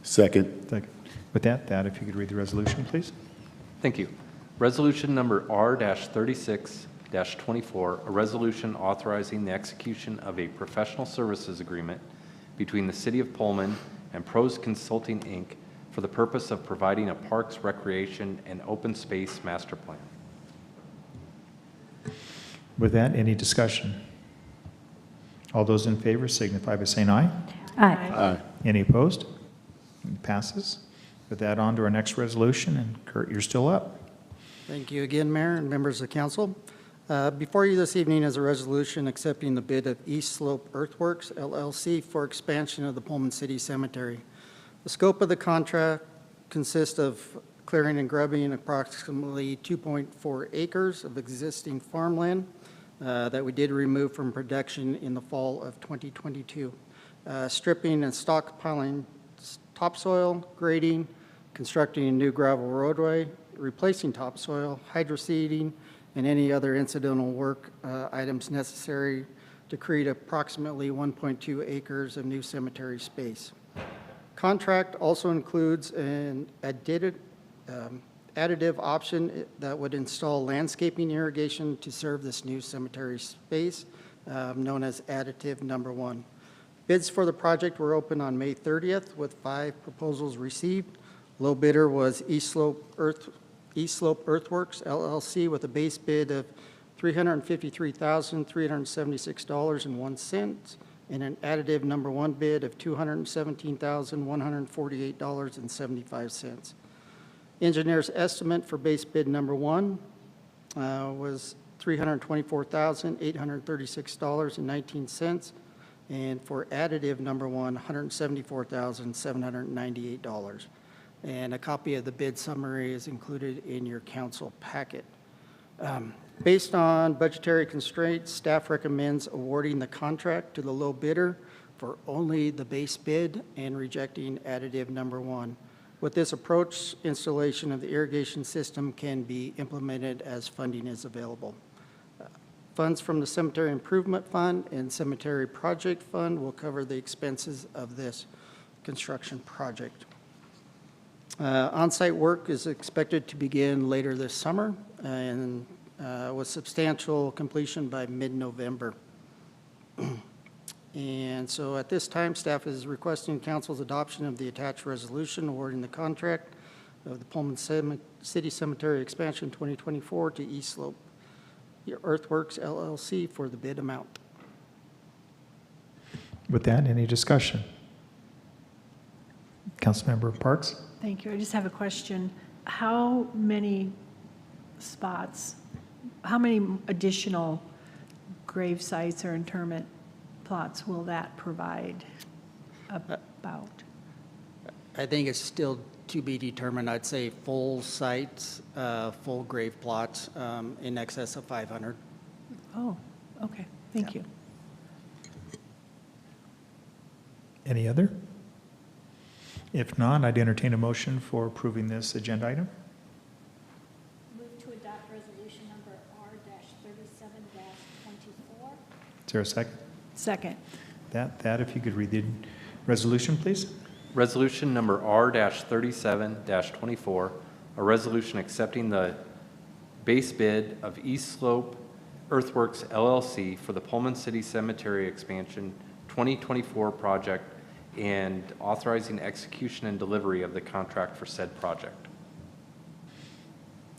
Second. With that, if you could read the resolution, please. Thank you. Resolution number R-36-24, a resolution authorizing the execution of a professional services agreement between the City of Pullman and Pros Consulting, Inc. for the purpose of providing a parks, recreation, and open space master plan. With that, any discussion? All those in favor signify by saying aye. Aye. Aye. Any opposed? It passes. With that, on to our next resolution, and Kurt, you're still up. Thank you again, Mayor and members of council. Before you this evening is a resolution accepting the bid of East Slope Earthworks LLC for expansion of the Pullman City Cemetery. The scope of the contract consists of clearing and grubbing approximately 2.4 acres of existing farmland that we did remove from production in the fall of 2022. Stripping and stockpiling topsoil, grading, constructing a new gravel roadway, replacing topsoil, hydroseeding, and any other incidental work items necessary to create approximately 1.2 acres of new cemetery space. Contract also includes an additive option that would install landscaping irrigation to serve this new cemetery space, known as additive number 1. Bids for the project were open on May 30th with 5 proposals received. Low bidder was East Slope Earthworks LLC with a base bid of $353,376.01 and an additive number 1 bid of $217,148.75. Engineer's estimate for base bid number 1 was $324,836.19, and for additive number 1, $174,798. And a copy of the bid summary is included in your council packet. Based on budgetary constraints, staff recommends awarding the contract to the low bidder for only the base bid and rejecting additive number 1. With this approach, installation of the irrigation system can be implemented as funding is available. Funds from the Cemetery Improvement Fund and Cemetery Project Fund will cover the expenses of this construction project. On-site work is expected to begin later this summer and with substantial completion by mid-November. And so at this time, staff is requesting council's adoption of the attached resolution awarding the contract of the Pullman City Cemetery Expansion 2024 to East Slope Earthworks LLC for the bid amount. With that, any discussion? Councilmember Parks? Thank you. I just have a question. How many spots, how many additional grave sites or interment plots will that provide about? I think it's still to be determined. I'd say full sites, full grave plots in excess of 500. Oh, okay. Thank you. Any other? If not, I'd entertain a motion for approving this agenda item. Move to adopt resolution number R-37-24. Is there a second? Second. That, if you could read the resolution, please. Resolution number R-37-24, a resolution accepting the base bid of East Slope Earthworks LLC for the Pullman City Cemetery Expansion 2024 project and authorizing execution and delivery of the contract for said project.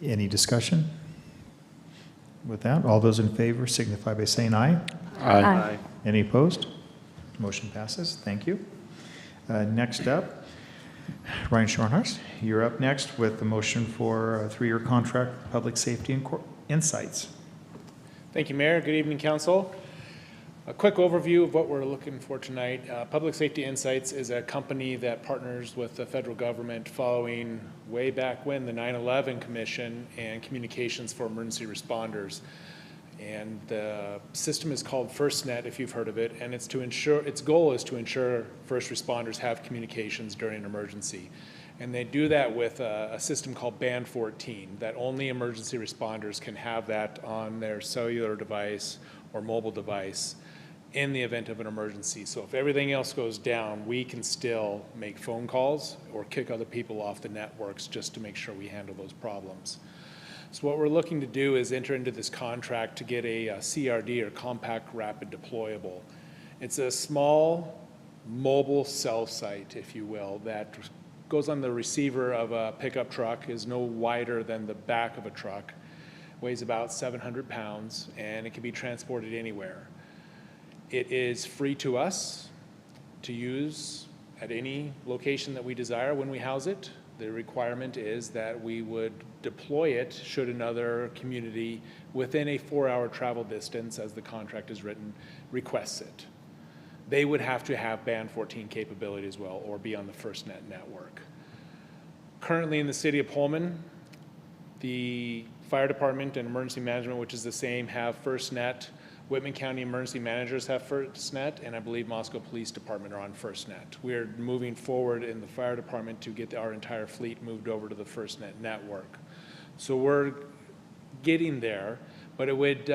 Any discussion? With that, all those in favor signify by saying aye. Aye. Aye. Any opposed? Motion passes. Thank you. Next up, Ryan Schornhorst, you're up next with the motion for a 3-year contract, Public Safety and Insights. Thank you, Mayor. Good evening, Council. A quick overview of what we're looking for tonight. Public Safety Insights is a company that partners with the federal government following way back when the 9/11 Commission and Communications for Emergency Responders. And the system is called FirstNet, if you've heard of it, and it's to ensure, its goal is to ensure first responders have communications during an emergency. And they do that with a system called Band 14, that only emergency responders can have that on their cellular device or mobile device in the event of an emergency. So if everything else goes down, we can still make phone calls or kick other people off the networks just to make sure we handle those problems. So what we're looking to do is enter into this contract to get a CRD, or compact rapid deployable. It's a small mobile cell site, if you will, that goes on the receiver of a pickup truck, is no wider than the back of a truck, weighs about 700 pounds, and it can be transported anywhere. It is free to us to use at any location that we desire when we house it. The requirement is that we would deploy it should another community within a 4-hour travel distance, as the contract is written, requests it. They would have to have Band 14 capability as well, or be on the FirstNet network. Currently in the city of Pullman, the fire department and emergency management, which is the same, have FirstNet. Whitman County emergency managers have FirstNet, and I believe Moscow Police Department are on FirstNet. We are moving forward in the fire department to get our entire fleet moved over to the FirstNet network. So we're getting there, but it would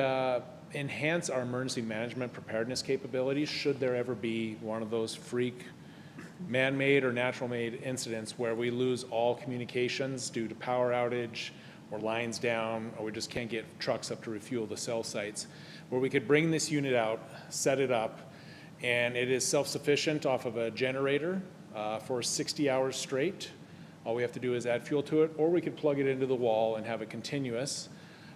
enhance our emergency management preparedness capabilities should there ever be one of those freak man-made or natural-made incidents where we lose all communications due to power outage, or lines down, or we just can't get trucks up to refuel the cell sites, where we could bring this unit out, set it up, and it is self-sufficient off of a generator for 60 hours straight. All we have to do is add fuel to it, or we could plug it into the wall and have it continuous.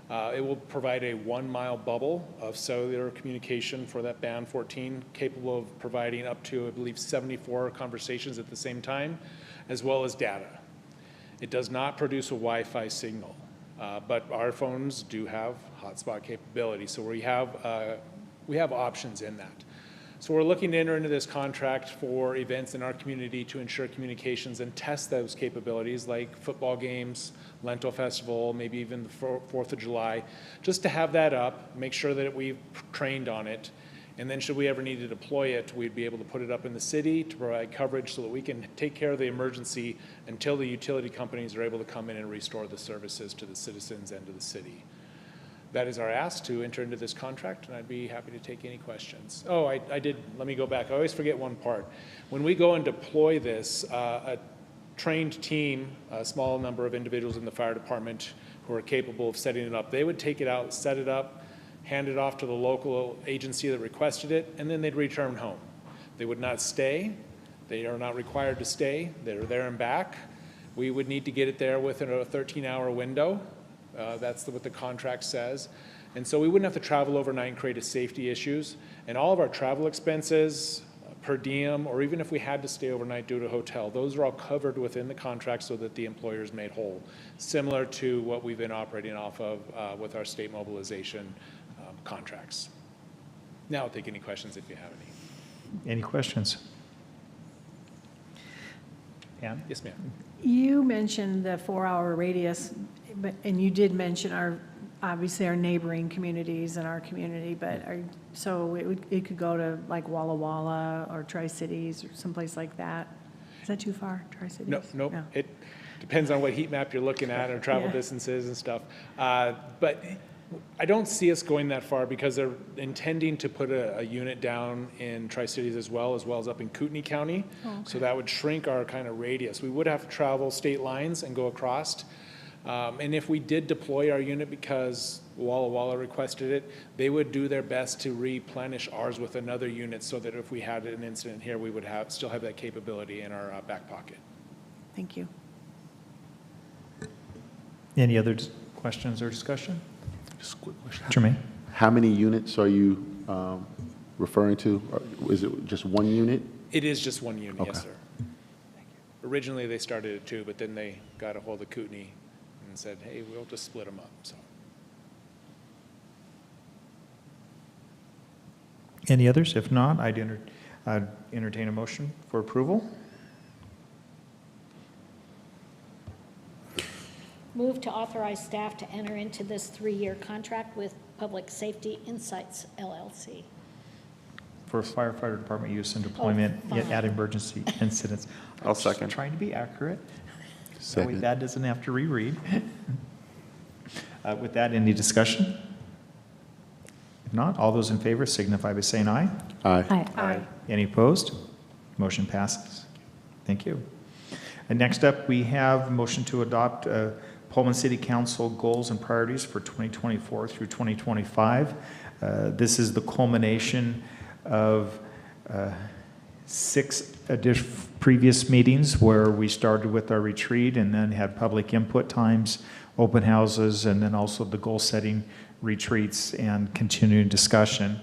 It will provide a 1-mile bubble of cellular communication for that Band 14, capable of providing up to, I believe, 74 conversations at the same time, as well as data. It does not produce a Wi-Fi signal. But our phones do have hotspot capability, so we have options in that. So we're looking to enter into this contract for events in our community to ensure communications and test those capabilities, like football games, Lento Festival, maybe even the 4th of July, just to have that up, make sure that we've trained on it, and then should we ever need to deploy it, we'd be able to put it up in the city to provide coverage so that we can take care of the emergency until the utility companies are able to come in and restore the services to the citizens and to the city. That is our ask, to enter into this contract, and I'd be happy to take any questions. Oh, let me go back. I always forget one part. When we go and deploy this, a trained team, a small number of individuals in the fire department who are capable of setting it up, they would take it out, set it up, hand it off to the local agency that requested it, and then they'd return home. They would not stay. They are not required to stay. They're there and back. We would need to get it there within a 13-hour window. That's what the contract says. And so we wouldn't have to travel overnight and create safety issues. And all of our travel expenses, per diem, or even if we had to stay overnight due to a hotel, those are all covered within the contract so that the employer is made whole, similar to what we've been operating off of with our state mobilization contracts. Now I'll take any questions if you have any. Any questions? Ann? Yes, ma'am. You mentioned the 4-hour radius, and you did mention obviously our neighboring communities and our community, but so it could go to like Walla Walla or Tri-Cities or someplace like that. Is that too far, Tri-Cities? Nope. No. It depends on what heat map you're looking at or travel distances and stuff. But I don't see us going that far because they're intending to put a unit down in Tri-Cities as well as up in Kootenai County. Oh, okay. So that would shrink our kind of radius. We would have to travel state lines and go across. And if we did deploy our unit because Walla Walla requested it, they would do their best to replenish ours with another unit so that if we had an incident here, we would still have that capability in our back pocket. Thank you. Any other questions or discussion? Just a quick question. Jermaine? How many units are you referring to? Or is it just one unit? It is just one unit, Okay. yes, sir. Originally, they started at 2, but then they got a hold of Kootenai and said, hey, we'll just split them up. So. Any others? If not, I'd entertain a motion for approval. Move to authorize staff to enter into this 3-year contract with Public Safety Insights, LLC. For firefighter department use and deployment at emergency incidents. I'll second. Trying to be accurate. Second. That way Dad doesn't have to reread. With that, any discussion? If not, all those in favor signify by saying aye. Aye. Aye. Any opposed? Motion passes. Thank you. And next up, we have a motion to adopt Pullman City Council goals and priorities for 2024 through 2025. This is the culmination of 6 previous meetings where we started with our retreat and then had public input times, open houses, and then also the goal-setting retreats and continuing discussion.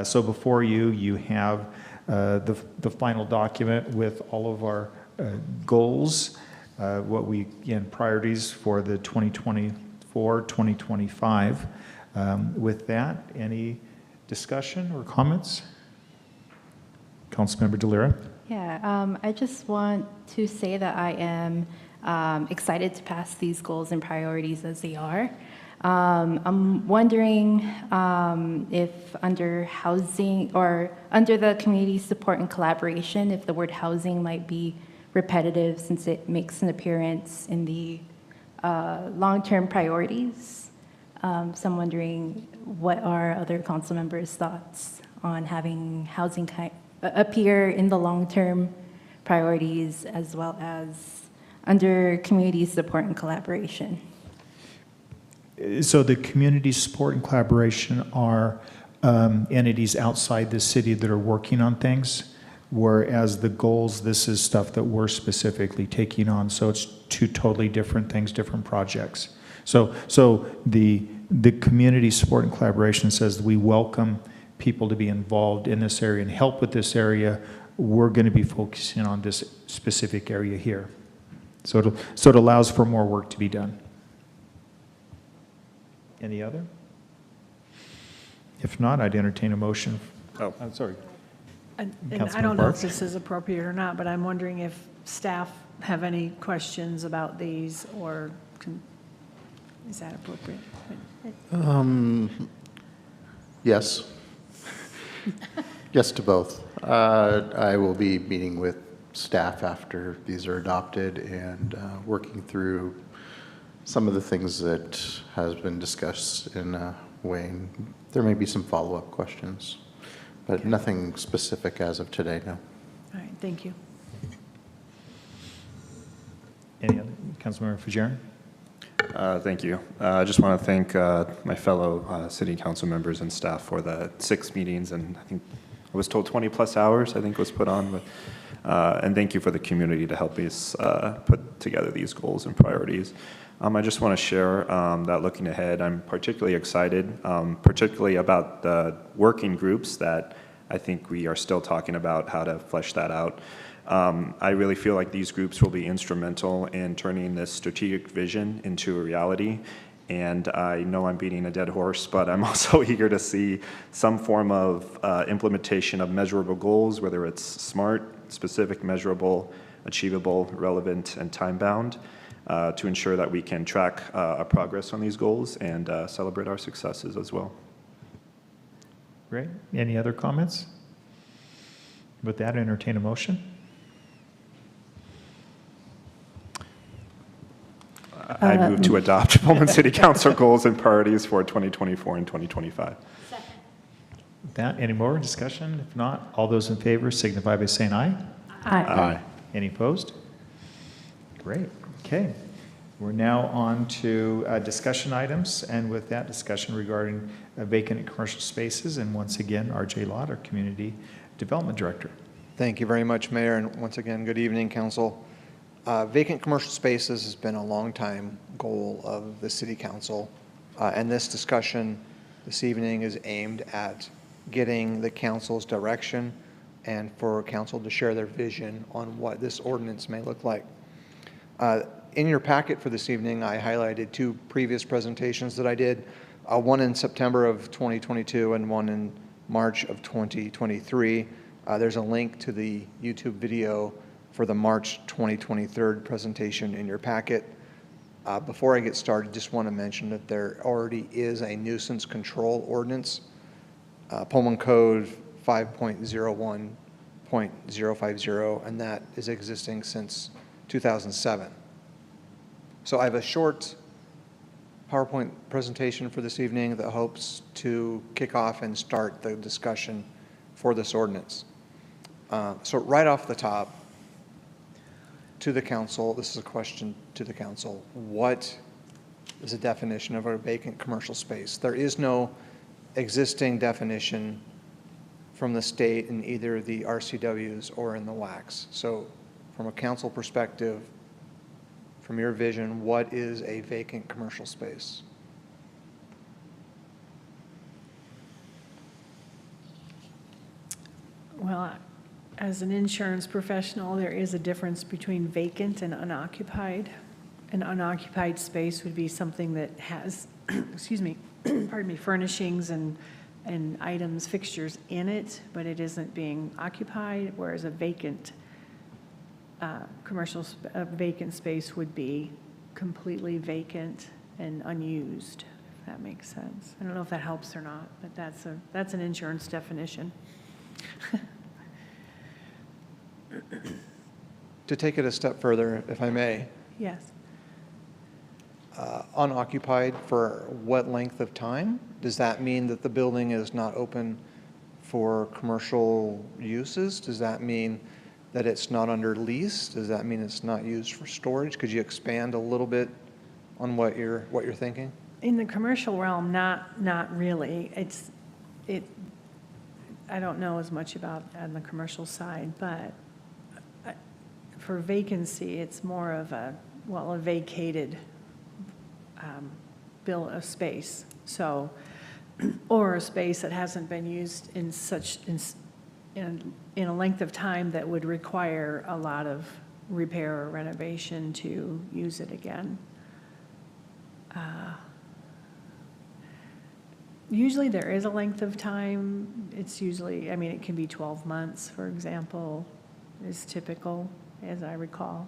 So before you, you have the final document with all of our goals, priorities for the 2024-2025. With that, any discussion or comments? Councilmember DeLira. Yeah, I just want to say that I am excited to pass these goals and priorities as they are. I'm wondering if under housing or under the community support and collaboration, if the word housing might be repetitive since it makes an appearance in the long-term priorities. So I'm wondering what are other council members' thoughts on having housing appear in the long-term priorities as well as under community support and collaboration. So the community support and collaboration are entities outside the city that are working on things, whereas the goals, this is stuff that we're specifically taking on. So it's 2 totally different things, different projects. So the community support and collaboration says we welcome people to be involved in this area and help with this area. We're going to be focusing on this specific area here. So it allows for more work to be done. Any other? If not, I'd entertain a motion. Oh, I'm sorry. And I don't know if this is appropriate or not, but I'm wondering if staff have any questions about these, or is that appropriate? Yes. Yes to both. I will be meeting with staff after these are adopted and working through some of the things that has been discussed in Wayne. There may be some follow-up questions, but nothing specific as of today, no. All right, thank you. Any other? Councilmember Fajarin? Thank you. I just want to thank my fellow city council members and staff for the 6 meetings, and I think I was told 20 plus hours, I think, was put on. But, and thank you for the community to help us put together these goals and priorities. I just want to share that looking ahead, I'm particularly excited, particularly about the working groups that I think we are still talking about how to flesh that out. I really feel like these groups will be instrumental in turning this strategic vision into a reality. And I know I'm beating a dead horse, but I'm also eager to see some form of implementation of measurable goals, whether it's SMART, specific, measurable, achievable, relevant, and time-bound, to ensure that we can track our progress on these goals and celebrate our successes as well. Great. Any other comments? With that, entertain a motion. I move to adopt Pullman City Council goals and priorities for 2024 and 2025. With that, any more discussion? If not, all those in favor signify by saying aye. Aye. Aye. Any opposed? Great. Okay. We're now on to discussion items, and with that discussion regarding vacant and commercial spaces, and once again, RJ Lott, our Community Development Director. Thank you very much, Mayor, and once again, good evening, Council. Vacant commercial spaces has been a long time goal of the City Council, and this discussion this evening is aimed at getting the Council's direction and for Council to share their vision on what this ordinance may look like. In your packet for this evening, I highlighted 2 previous presentations that I did, one in September of 2022 and one in March of 2023. There's a link to the YouTube video for the March 2023 presentation in your packet. Before I get started, just want to mention that there already is a nuisance control ordinance, Pullman Code 5.01.050, and that is existing since 2007. So I have a short PowerPoint presentation for this evening that hopes to kick off and start the discussion for this ordinance. So right off the top, to the Council, this is a question to the Council. What is a definition of a vacant commercial space. There is no existing definition from the state in either the RCWs or in the WACs. So from a council perspective, from your vision, what is a vacant commercial space? Well, as an insurance professional, there is a difference between vacant and unoccupied. An unoccupied space would be something that has, excuse me, pardon me, furnishings and items, fixtures in it, but it isn't being occupied, whereas a vacant vacant space would be completely vacant and unused, if that makes sense. I don't know if that helps or not, but that's an insurance definition. To take it a step further, if I may. Yes. Unoccupied for what length of time? Does that mean that the building is not open for commercial uses? Does that mean that it's not under lease? Does that mean it's not used for storage? Could you expand a little bit on what you're thinking? In the commercial realm, not really. I don't know as much about on the commercial side, but for vacancy, it's more of a vacated a space. So, or a space that hasn't been used in a length of time that would require a lot of repair or renovation to use it again. Usually there is a length of time. It's usually, it can be 12 months, for example, is typical, as I recall,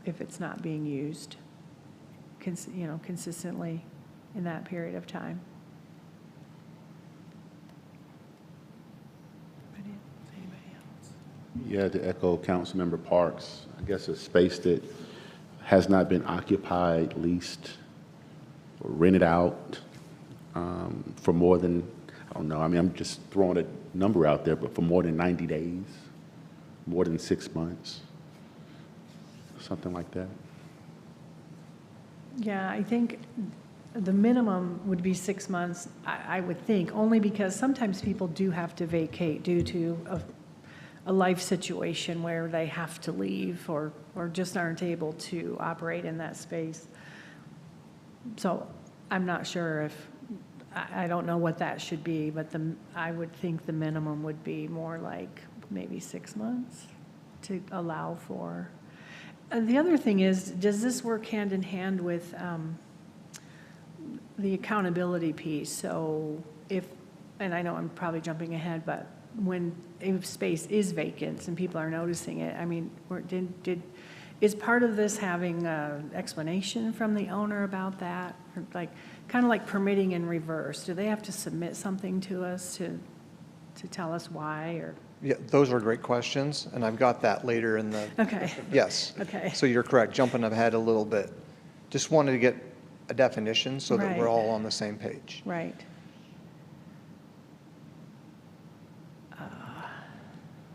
if it's not being used, consistently in that period of time. Anybody else? Yeah, to echo Councilmember Parks, I guess a space that has not been occupied, leased, or rented out for more than, I don't know, I'm just throwing a number out there, but for more than 90 days, more than 6 months, something like that. Yeah, I think the minimum would be 6 months, I would think, only because sometimes people do have to vacate due to a life situation where they have to leave or just aren't able to operate in that space. So I'm not sure if, I don't know what that should be, but I would think the minimum would be more like maybe 6 months to allow for. The other thing is, does this work hand in hand with the accountability piece? So and I know I'm probably jumping ahead, but when a space is vacant and people are noticing it, is part of this having an explanation from the owner about that? Or kind of like permitting in reverse. Do they have to submit something to us to tell us why? Or Yeah, those are great questions, and I've got that later in the. Okay. Yes. Okay. So you're correct, jumping ahead a little bit. Just wanted to get a definition so that we're Right. all on the same page. Right.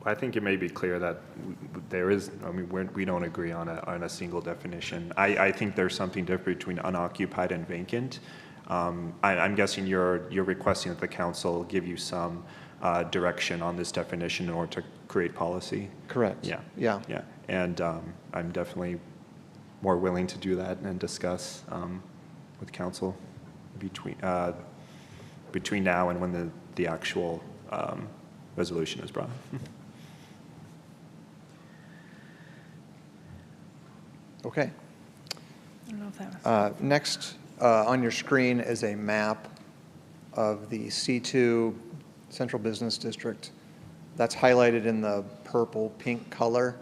I think it may be clear that there is, we don't agree on a single definition. I think there's something different between unoccupied and vacant. I'm guessing you're requesting that the council give you some direction on this definition in order to create policy. Correct. Yeah. Yeah. Yeah. And I'm definitely more willing to do that and discuss with council between now and when the actual resolution is brought. Okay. I don't know if that was. Next on your screen is a map of the C2 Central Business District. That's highlighted in the purple-pink color.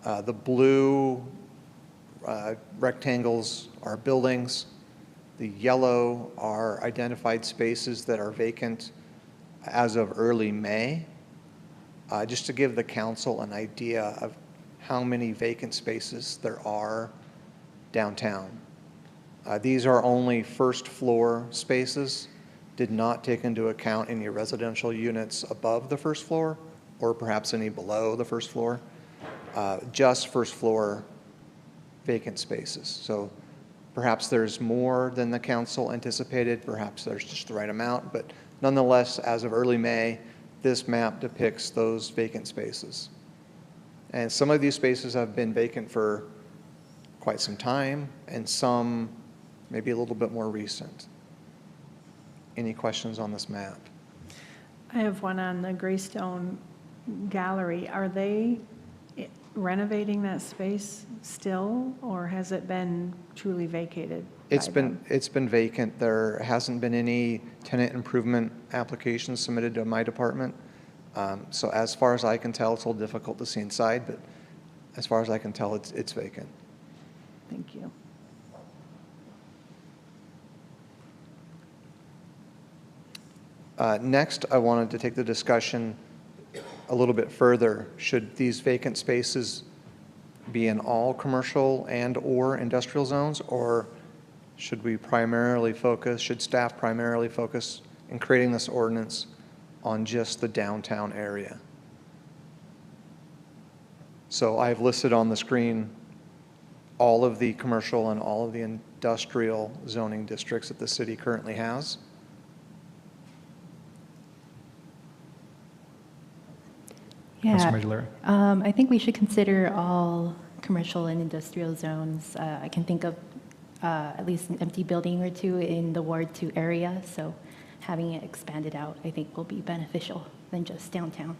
The blue rectangles are buildings. The yellow are identified spaces that are vacant as of early May. Just to give the council an idea of how many vacant spaces there are downtown. These are only first floor spaces, did not take into account any residential units above the first floor or perhaps any below the first floor, just first floor vacant spaces. So perhaps there's more than the council anticipated, perhaps there's just the right amount, but nonetheless, as of early May, this map depicts those vacant spaces. And some of these spaces have been vacant for quite some time, and some maybe a little bit more recent. Any questions on this map? I have one on the Greystone Gallery. Are they renovating that space still, or has it been truly vacated? It's been vacant. There hasn't been any tenant improvement applications submitted to my department. So as far as I can tell, it's a little difficult to see inside, but as far as I can tell, it's vacant. Thank you. Next, I wanted to take the discussion a little bit further. Should these vacant spaces be in all commercial and or industrial zones, or should staff primarily focus in creating this ordinance on just the downtown area? So I've listed on the screen all of the commercial and all of the industrial zoning districts that the city currently has. Yeah, I think we should consider all commercial and industrial zones. I can think of at least an empty building or two in the Ward 2 area, so having it expanded out, I think, will be beneficial than just downtown.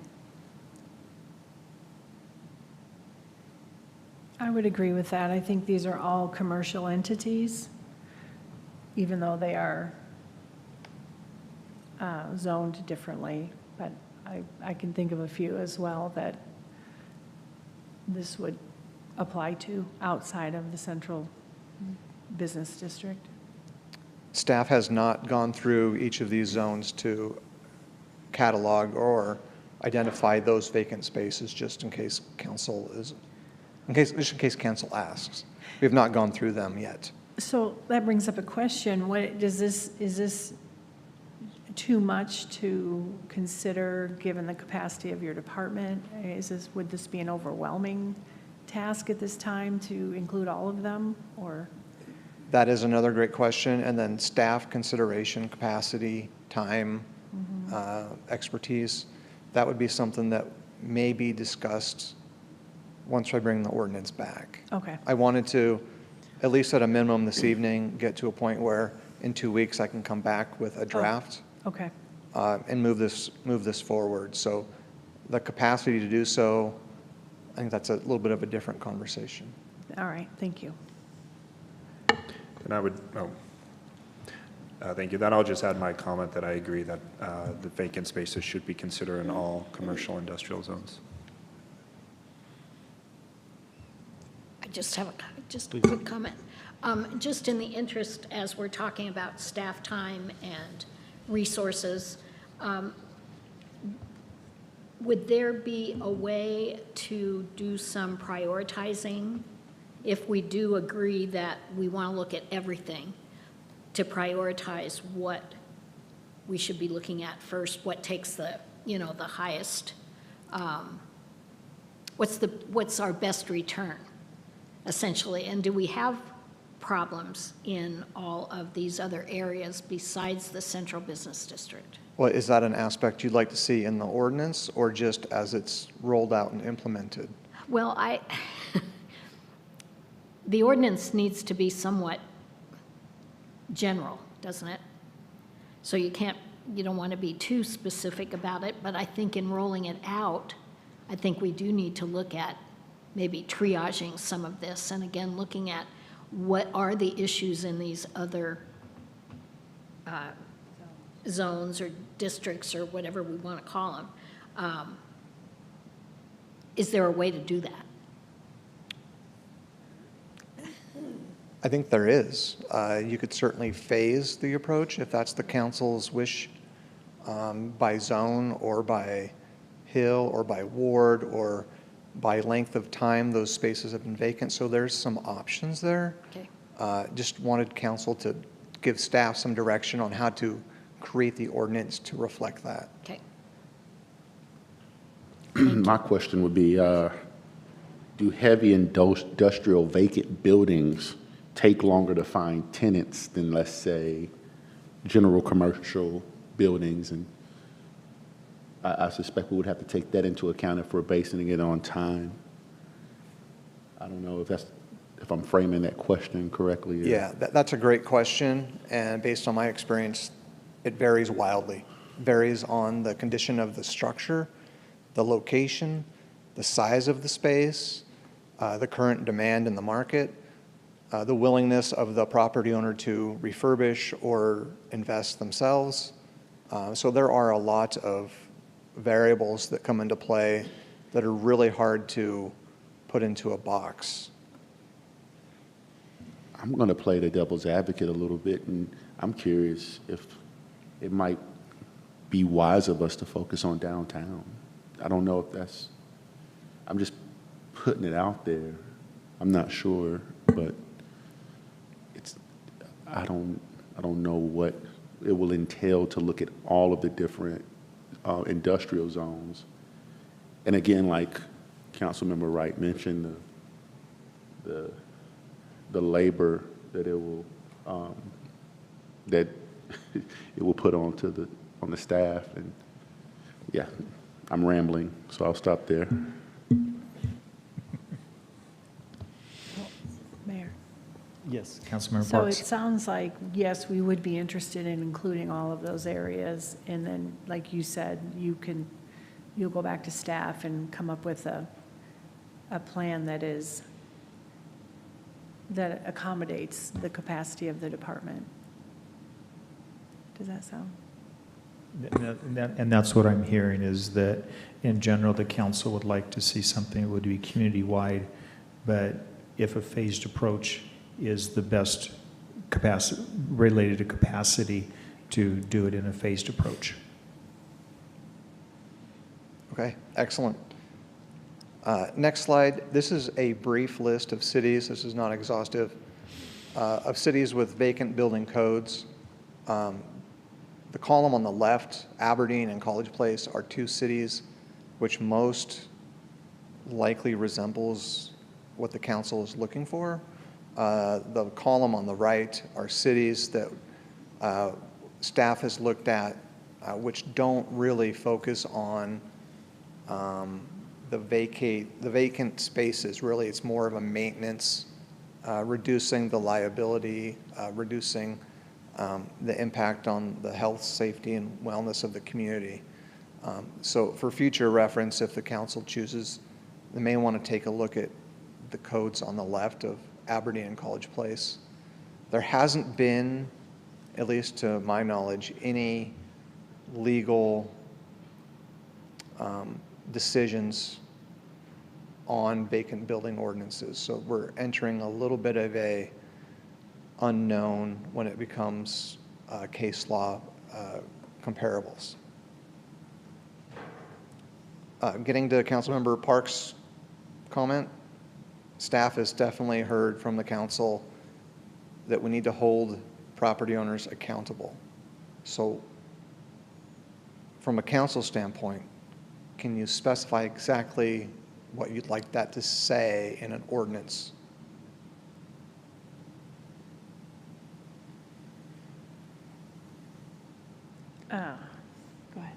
I would agree with that. I think these are all commercial entities, even though they are zoned differently. But I can think of a few as well that this would apply to outside of the central business district. Staff has not gone through each of these zones to catalog or identify those vacant spaces just in case council council asks. We have not gone through them yet. So that brings up a question. Is this too much to consider given the capacity of your department? Would this be an overwhelming task at this time to include all of them, or? That is another great question. And then staff consideration, capacity, time, expertise. That would be something that may be discussed once I bring the ordinance back. Okay. I wanted to, at least at a minimum this evening, get to a point where in 2 weeks I can come back with a draft. Okay. And move this forward. So the capacity to do so, I think that's a little bit of a different conversation. All right, thank you. And I would, thank you. Then I'll just add my comment that I agree that the vacant spaces should be considered in all commercial industrial zones. I just have a quick comment. Just in the interest, as we're talking about staff time and resources, would there be a way to do some prioritizing if we do agree that we want to look at everything, to prioritize what we should be looking at first, what takes the highest, what's our best return, essentially? And do we have problems in all of these other areas besides the central business district? Well, is that an aspect you'd like to see in the ordinance or just as it's rolled out and implemented? Well, the ordinance needs to be somewhat general, doesn't it? So you don't want to be too specific about it, but I think in rolling it out, I think we do need to look at maybe triaging some of this, and again, looking at what are the issues in these other zones or districts or whatever we want to call them. Is there a way to do that? I think there is. You could certainly phase the approach if that's the council's wish, by zone or by hill or by ward or by length of time those spaces have been vacant. So there's some options there. Okay. Just wanted council to give staff some direction on how to create the ordinance to reflect that. Okay. My question would be, do do heavy industrial vacant buildings take longer to find tenants than, let's say, general commercial buildings? And I suspect we would have to take that into account if we're basing it on time. I don't know if I'm framing that question correctly. Yeah, that's a great question, and based on my experience, it varies wildly. It varies on the condition of the structure, the location, the size of the space, the current demand in the market, the willingness of the property owner to refurbish or invest themselves. So there are a lot of variables that come into play that are really hard to put into a box. I'm going to play the devil's advocate a little bit, and I'm curious if it might be wise of us to focus on downtown. I don't know if that's, I'm just putting it out there. I'm not sure, but I don't know what it will entail to look at all of the different industrial zones. And again, like Councilmember Wright mentioned, the labor that it will that it will put on the staff. And yeah, I'm rambling, so I'll stop there. Mayor. Yes, Councilmember So it Parks. sounds like, yes, we would be interested in including all of those areas. And then, like you said, you'll go back to staff and come up with a plan that accommodates the capacity of the department. Does that sound? And that's what I'm hearing, is that in general, the council would like to see something that would be community-wide, but if a phased approach is the best capacity, related to capacity, to do it in a phased approach. Okay, excellent. Next slide. This is a brief list of cities. This is not exhaustive. Of cities with vacant building codes. The column on the left, Aberdeen and College Place, are two cities which most likely resembles what the council is looking for. The column on the right are cities that staff has looked at which don't really focus on the vacant spaces. Really, it's more of a maintenance, reducing the liability, reducing the impact on the health, safety, and wellness of the community. So for future reference, if the council chooses, they may want to take a look at the codes on the left of Aberdeen and College Place. There hasn't been, at least to my knowledge, any legal decisions on vacant building ordinances. So we're entering a little bit of a unknown when it becomes case law comparables. Getting to Councilmember Parks' comment, staff has definitely heard from the council that we need to hold property owners accountable. So from a council standpoint, can you specify exactly what you'd like that to say in an ordinance? Go ahead.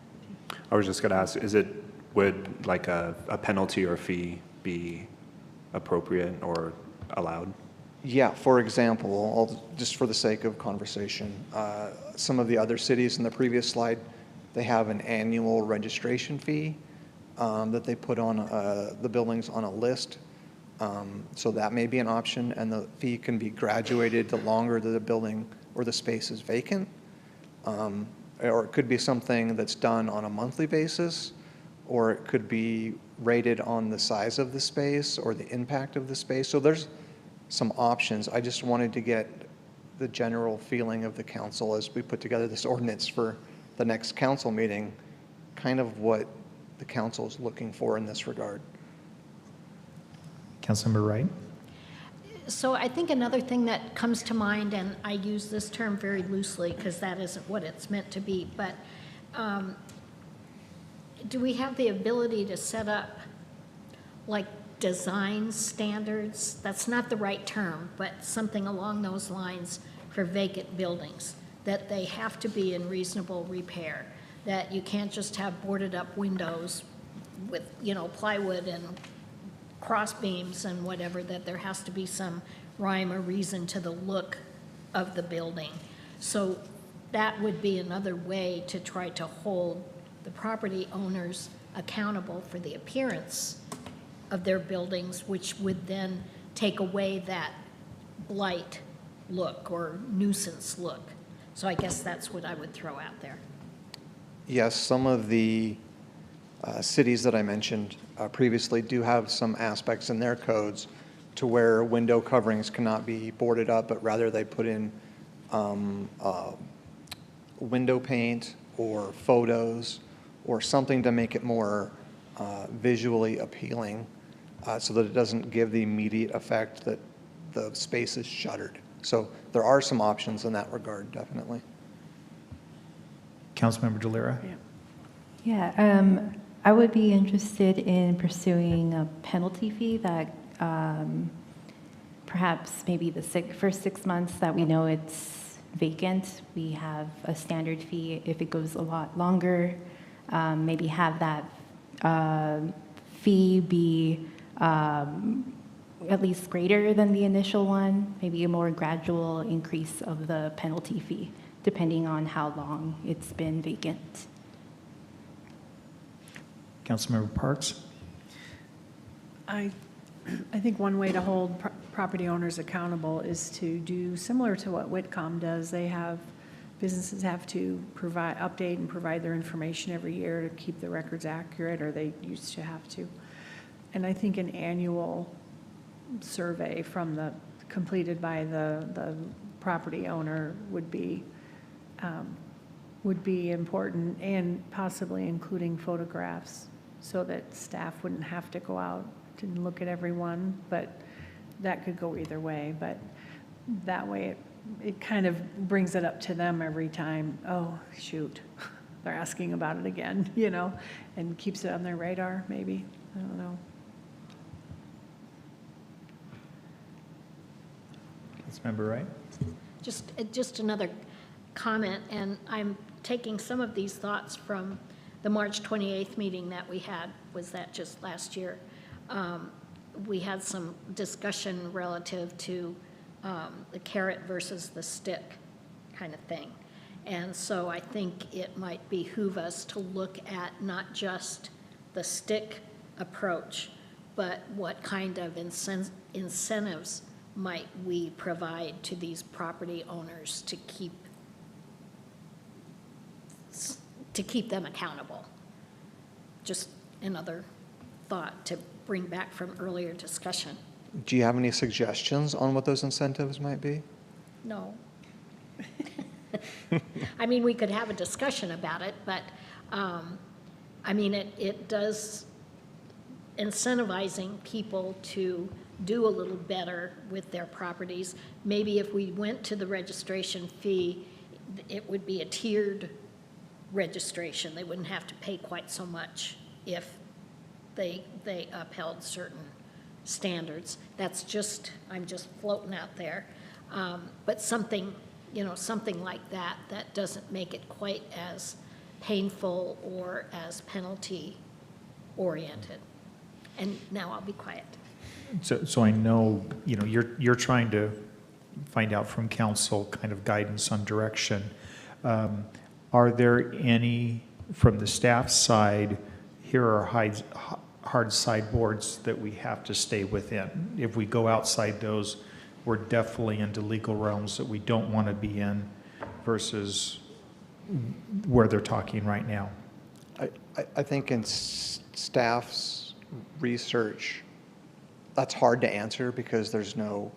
I was just going to ask, would like a penalty or fee be appropriate or allowed? Yeah, for example, just for the sake of conversation, some of the other cities in the previous slide, they have an annual registration fee that they put on the buildings on a list. So that may be an option, and the fee can be graduated the longer that the building or the space is vacant. Or it could be something that's done on a monthly basis, or it could be rated on the size of the space or the impact of the space. So there's some options. I just wanted to get the general feeling of the council as we put together this ordinance for the next council meeting, kind of what the council is looking for in this regard. Councilmember Wright? So I think another thing that comes to mind, and I use this term very loosely because that isn't what it's meant to be, but do we have the ability to set up like design standards, that's not the right term, but something along those lines for vacant buildings, that they have to be in reasonable repair, that you can't just have boarded up windows with, plywood and cross beams and whatever, that there has to be some rhyme or reason to the look of the building. So that would be another way to try to hold the property owners accountable for the appearance of their buildings, which would then take away that blight look or nuisance look. So I guess that's what I would throw out there. Yes, some of the cities that I mentioned previously do have some aspects in their codes to where window coverings cannot be boarded up, but rather they put in window paint or photos or something to make it more visually appealing so that it doesn't give the immediate effect that the space is shuttered. So there are some options in that regard, definitely. Councilmember Delira? Yeah, I would be interested in pursuing a penalty fee that perhaps maybe the first 6 months that we know it's vacant, we have a standard fee. If it goes a lot longer, maybe have that fee be at least greater than the initial one, maybe a more gradual increase of the penalty fee, depending on how long it's been vacant. Councilmember Parks? I think one way to hold property owners accountable is to do similar to what Whitcomb does. Businesses have to update and provide their information every year to keep the records accurate, or they used to have to. And I think an annual survey completed by the property owner would be important, and possibly including photographs so that staff wouldn't have to go out and look at every one, but that could go either way. But that way it kind of brings it up to them every time. Oh, shoot, they're asking about it again, and keeps it on their radar, maybe. I don't know. Councilmember Wright? Just another comment, and I'm taking some of these thoughts from the March 28th meeting that we had. Was that just last year? We had some discussion relative to the carrot versus the stick kind of thing. And so I think it might behoove us to look at not just the stick approach, but what kind of incentives might we provide to these property owners to keep them accountable. Just another thought to bring back from earlier discussion. Do you have any suggestions on what those incentives might be? No. I mean, we could have a discussion about it, but it does incentivizing people to do a little better with their properties. Maybe if we went to the registration fee, it would be a tiered registration. They wouldn't have to pay quite so much if they upheld certain standards. I'm just floating out there. But something like that doesn't make it quite as painful or as penalty oriented. And now I'll be quiet. So I know, you're trying to find out from council kind of guidance on direction. Are there any, from the staff side, here are hard sideboards that we have to stay within? If we go outside those, we're definitely into legal realms that we don't want to be in versus where they're talking right now. I think in staff's research, that's hard to answer because there's no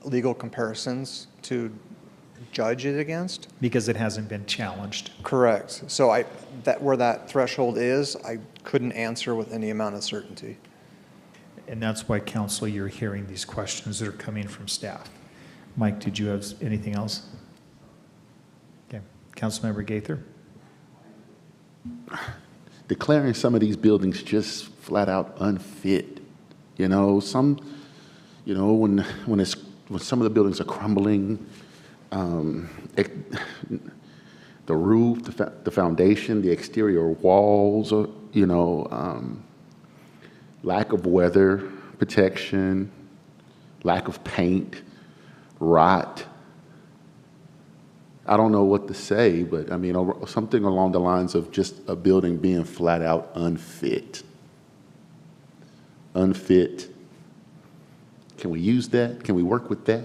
legal comparisons to judge it against. Because it hasn't been challenged. Correct. So where that threshold is, I couldn't answer with any amount of certainty. And that's why, council, you're hearing these questions that are coming from staff. Mike, did you have anything else? Okay. Councilmember Gaither? declaring some of these buildings just flat out unfit. You know, when some of the buildings are crumbling, the roof, the foundation, the exterior walls, are, lack of weather protection, lack of paint, rot. I don't know what to say, but I mean, something along the lines of just a building being flat out unfit. Unfit. Can we use that? Can we work with that?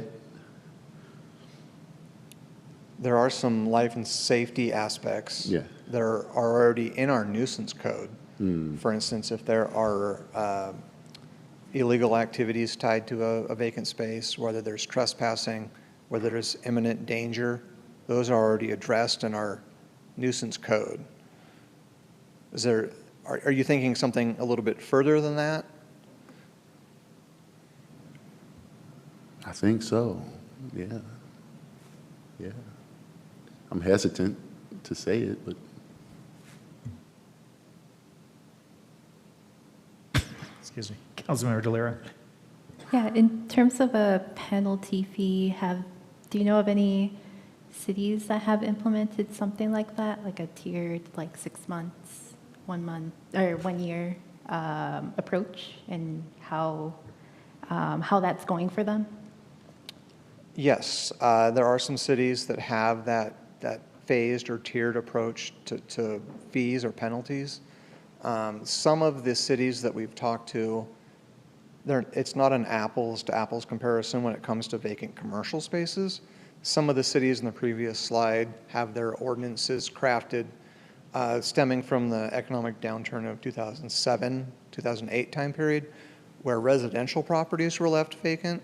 There are some life and safety aspects that are already in our nuisance code. For instance, if there are illegal activities tied to a vacant space, whether there's trespassing, whether there's imminent danger, those are already addressed in our nuisance code. Are you thinking something a little bit further than that? I think so. Yeah. I'm hesitant to say it, but. Excuse me. Councilmember DeLira. Yeah, in terms of a penalty fee, do you know of any cities that have implemented something like that, like a tiered, like 6 months, 1 month, or 1 year approach, and how that's going for them? Yes, there are some cities that have that phased or tiered approach to fees or penalties. Some of the cities that we've talked to, it's not an apples to apples comparison when it comes to vacant commercial spaces. Some of the cities in the previous slide have their ordinances crafted stemming from the economic downturn of 2007, 2008 time period, where residential properties were left vacant.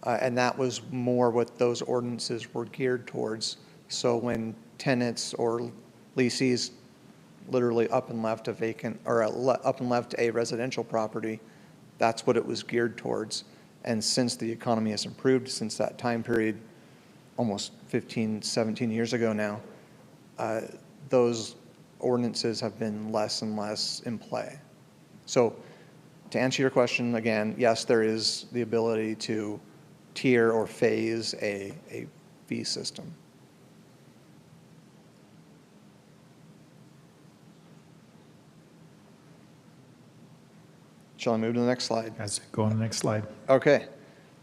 And that was more what those ordinances were geared towards. So when tenants or leasees literally up and left a vacant, or up and left a residential property, that's what it was geared towards. And since the economy has improved since that time period, almost 15, 17 years ago now, those ordinances have been less and less in play. So to answer your question again, yes, there is the ability to tier or phase a fee system. Shall I move to the next slide? Yes, go on the next slide. Okay.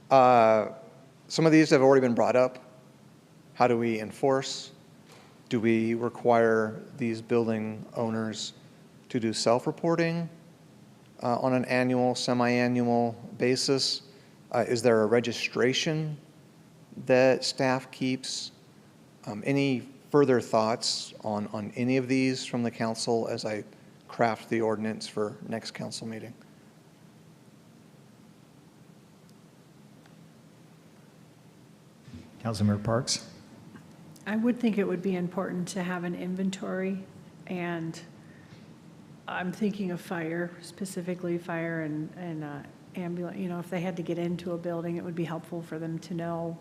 Some of these have already been brought up. How do we enforce? Do we require these building owners to do self-reporting on an annual, semi-annual basis? Is there a registration that staff keeps? Any further thoughts on any of these from the council as I craft the ordinance for next council meeting? Councilmember Parks. I would think it would be important to have an inventory, and I'm thinking of fire, specifically fire and ambulance. You know, if they had to get into a building, it would be helpful for them to know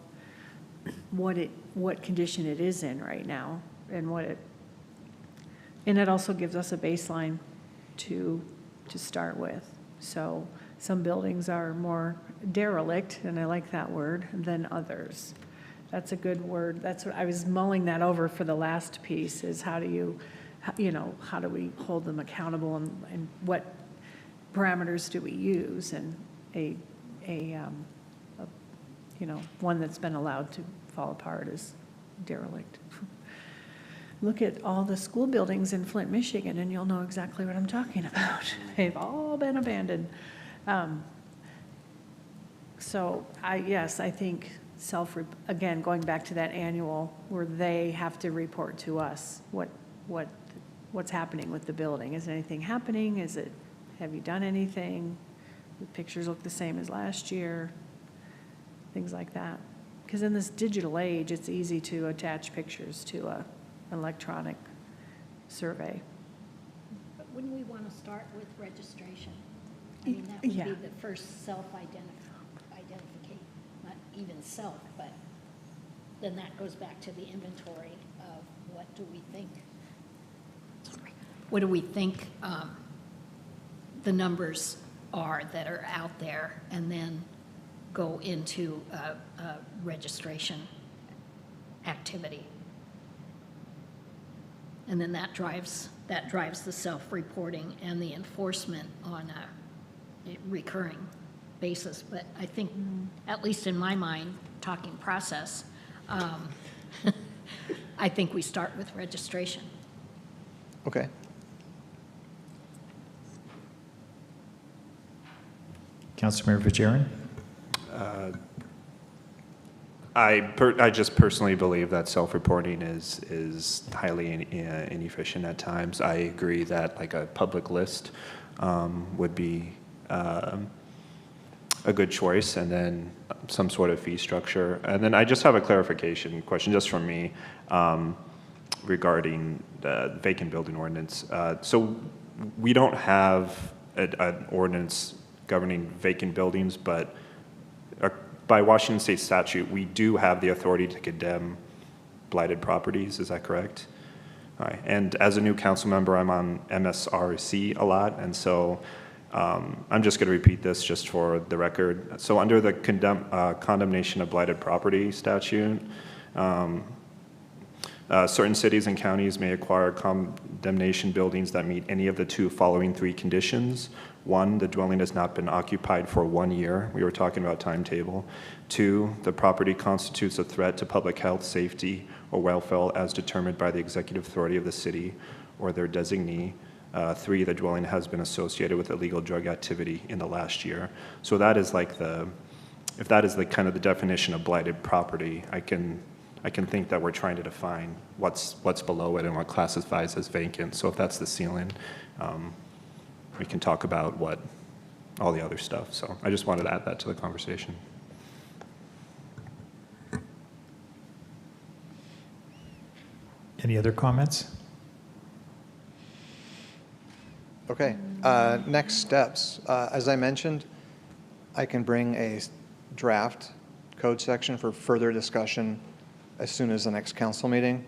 what condition it is in right now, and it also gives us a baseline to start with. So some buildings are more derelict, and I like that word, than others. That's a good word. That's what I was mulling that over for the last piece, is how do we hold them accountable, and what parameters do we use, and one that's been allowed to fall apart is derelict. Look at all the school buildings in Flint, Michigan, and you'll know exactly what I'm talking about. They've all been abandoned. I think again, going back to that annual, where they have to report to us what's happening with the building. Is anything happening? Have you done anything? The pictures look the same as last year. Things like that. Because in this digital age, it's easy to attach pictures to an electronic survey. But wouldn't we want to start with registration? I mean, that would be the first self-identification, not even self, but then that goes back to the inventory of what do we think. what do we think the numbers are that are out there, and then go into a registration activity. And then that drives the self-reporting and the enforcement on a recurring basis. But I think, at least in my mind, talking process, I think we start with registration. Okay. Councilmember Fitzgerald? I just personally believe that self-reporting is highly inefficient at times. I agree that like a public list would be a good choice, and then some sort of fee structure. And then I just have a clarification question just from me regarding the vacant building ordinance. So we don't have an ordinance governing vacant buildings, but by Washington state statute, we do have the authority to condemn blighted properties. Is that correct? All right. And as a new council member, I'm on MSRC a lot, and so I'm just going to repeat this just for the record. So under the condemnation of blighted property statute, certain cities and counties may acquire condemnation buildings that meet any of the following three conditions. 1, the dwelling has not been occupied for 1 year. We were talking about timetable. 2, the property constitutes a threat to public health, safety, or welfare as determined by the executive authority of the city or their designee. 3, the dwelling has been associated with illegal drug activity in the last year. So that is like if that is the kind of the definition of blighted property, I can think that we're trying to define what's below it and what classifies as vacant. So if that's the ceiling, we can talk about all the other stuff. So I just wanted to add that to the conversation. Any other comments? Okay, next steps. As I mentioned, I can bring a draft code section for further discussion as soon as the next council meeting.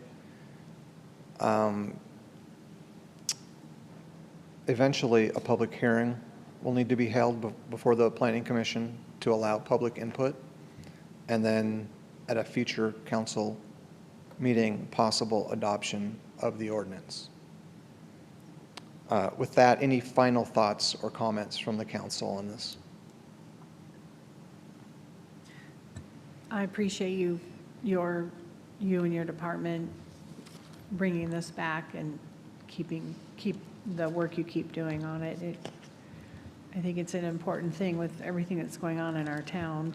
Eventually, a public hearing will need to be held before the Planning Commission to allow public input, and then at a future council meeting, possible adoption of the ordinance. With that, any final thoughts or comments from the council on this? I appreciate you and your department bringing this back and keep the work you keep doing on it. I think it's an important thing with everything that's going on in our town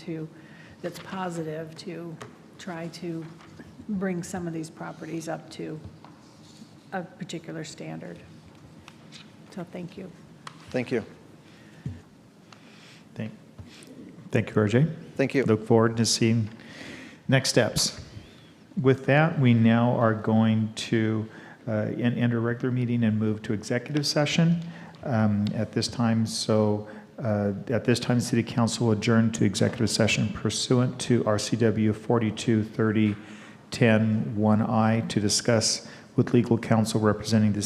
that's positive, to try to bring some of these properties up to a particular standard. So thank you. Thank you. Thank you, RJ. Thank you. Look forward to seeing next steps. With that, we now are going to end our regular meeting and move to executive session at this time. So at this time, the City Council will adjourn to executive session pursuant to RCW 4230-10-1I to discuss with legal counsel representing the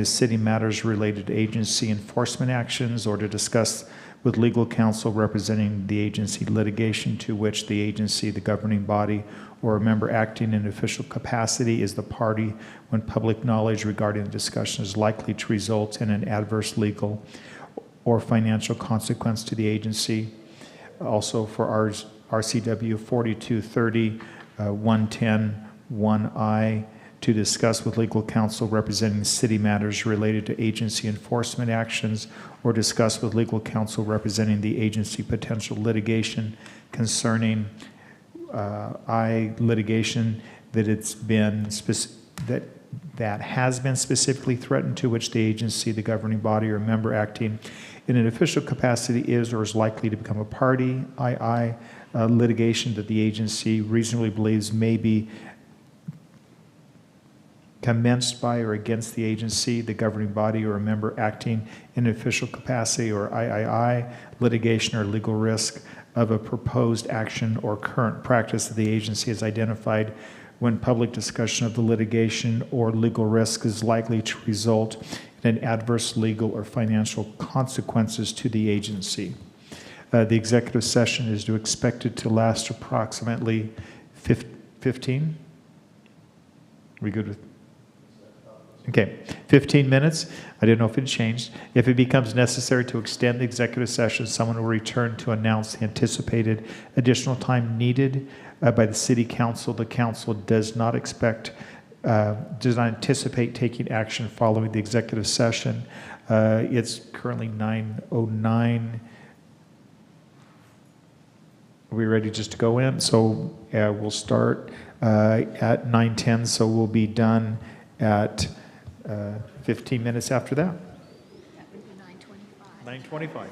city matters related to agency enforcement actions, or to discuss with legal counsel representing the agency litigation to which the agency, the governing body, or a member acting in official capacity is the party when public knowledge regarding the discussion is likely to result in an adverse legal or financial consequence to the agency. Also for RCW 4230-110-1I to discuss with legal counsel representing city matters related to agency enforcement actions, or discuss with legal counsel representing the agency potential litigation concerning litigation that that has been specifically threatened, to which the agency, the governing body, or member acting in an official capacity is or is likely to become a party. Litigation that the agency reasonably believes may be commenced by or against the agency, the governing body, or a member acting in an official capacity, or III, litigation or legal risk of a proposed action or current practice that the agency has identified when public discussion of the litigation or legal risk is likely to result in an adverse legal or financial consequences to the agency. The executive session is expected to last approximately 15? We good with? Okay, 15 minutes. I didn't know if it changed. If it becomes necessary to extend the executive session, someone will return to announce the anticipated additional time needed by the city council. The council does not anticipate taking action following the executive session. It's currently 9:09. Are we ready just to go in? So we'll start at 9:10, so we'll be done at 15 minutes after that. 9:25.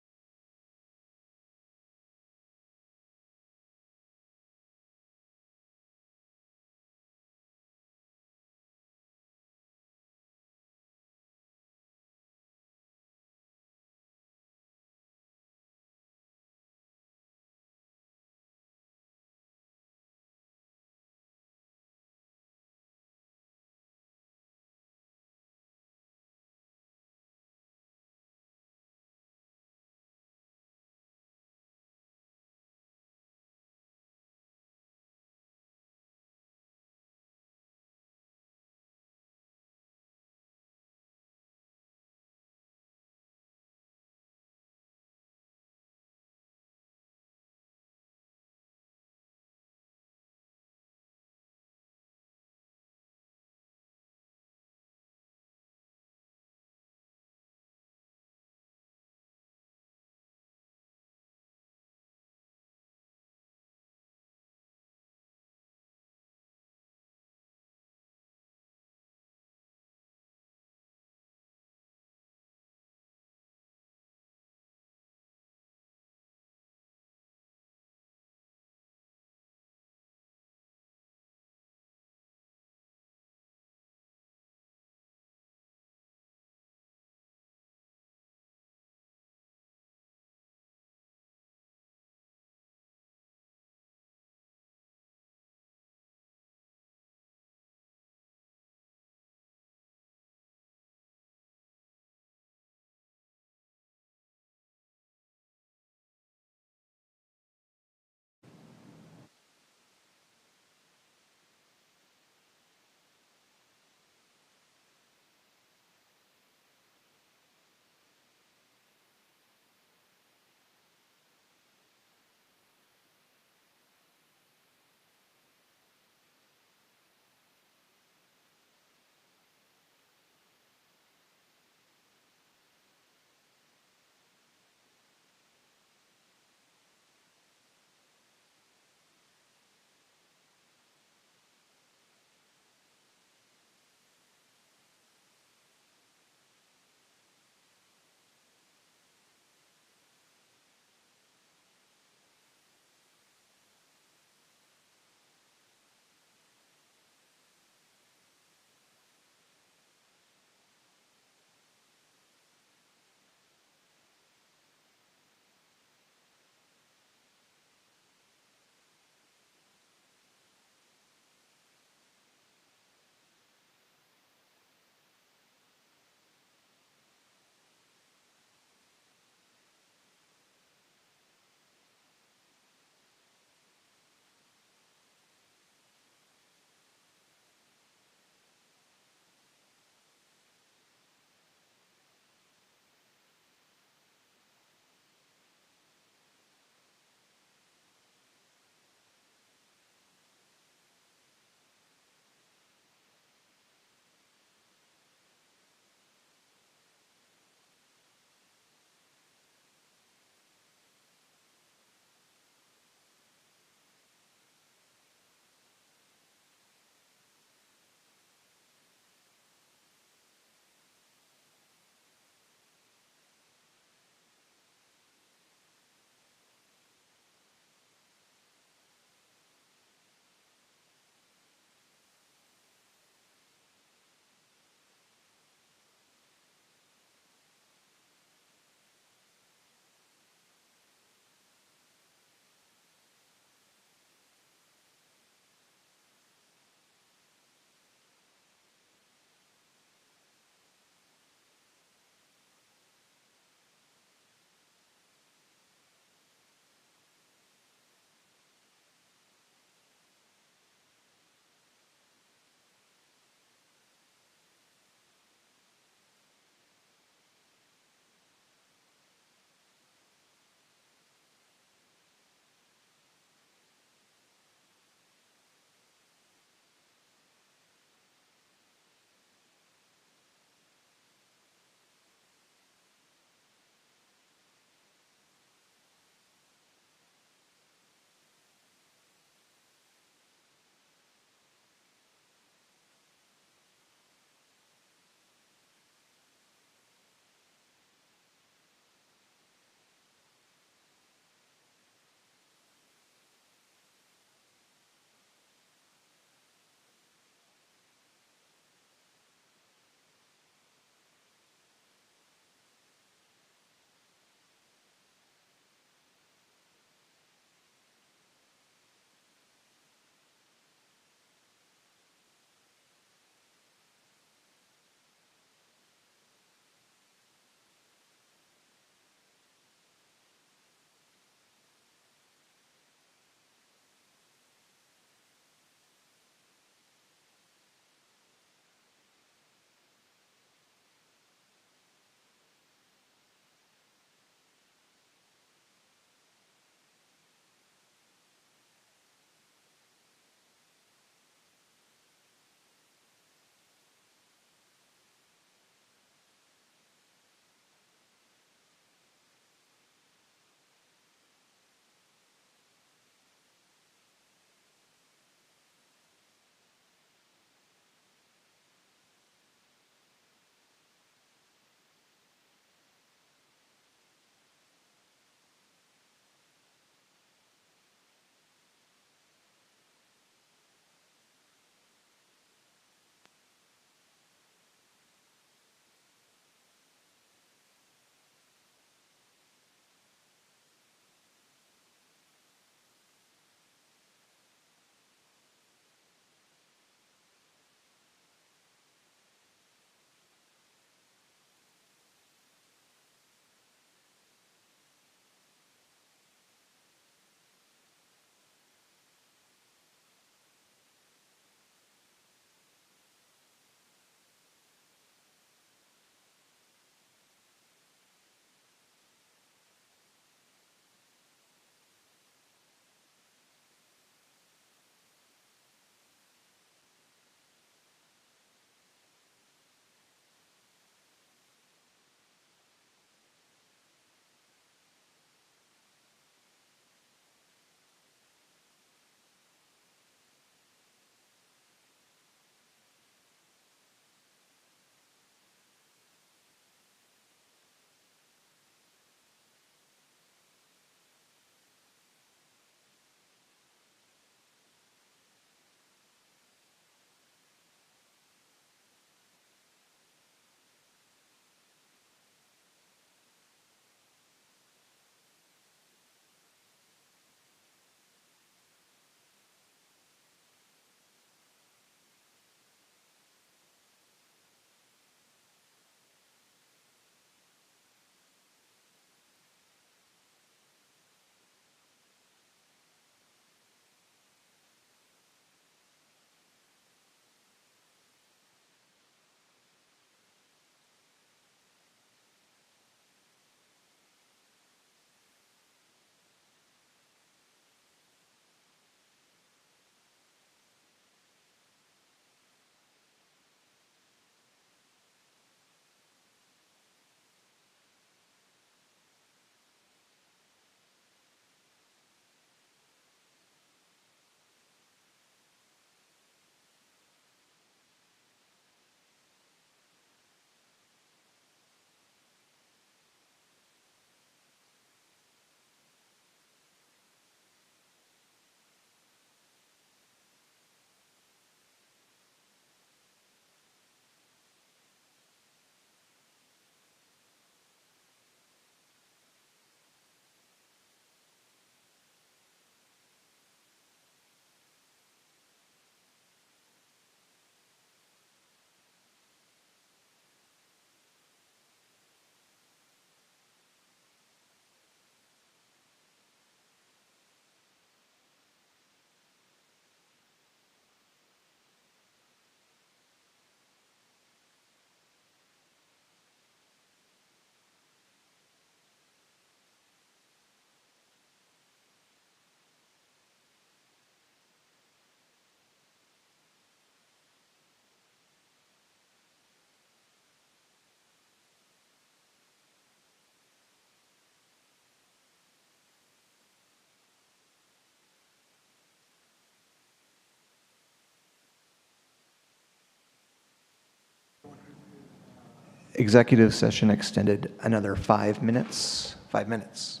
Executive session extended another 5 minutes. 5 minutes.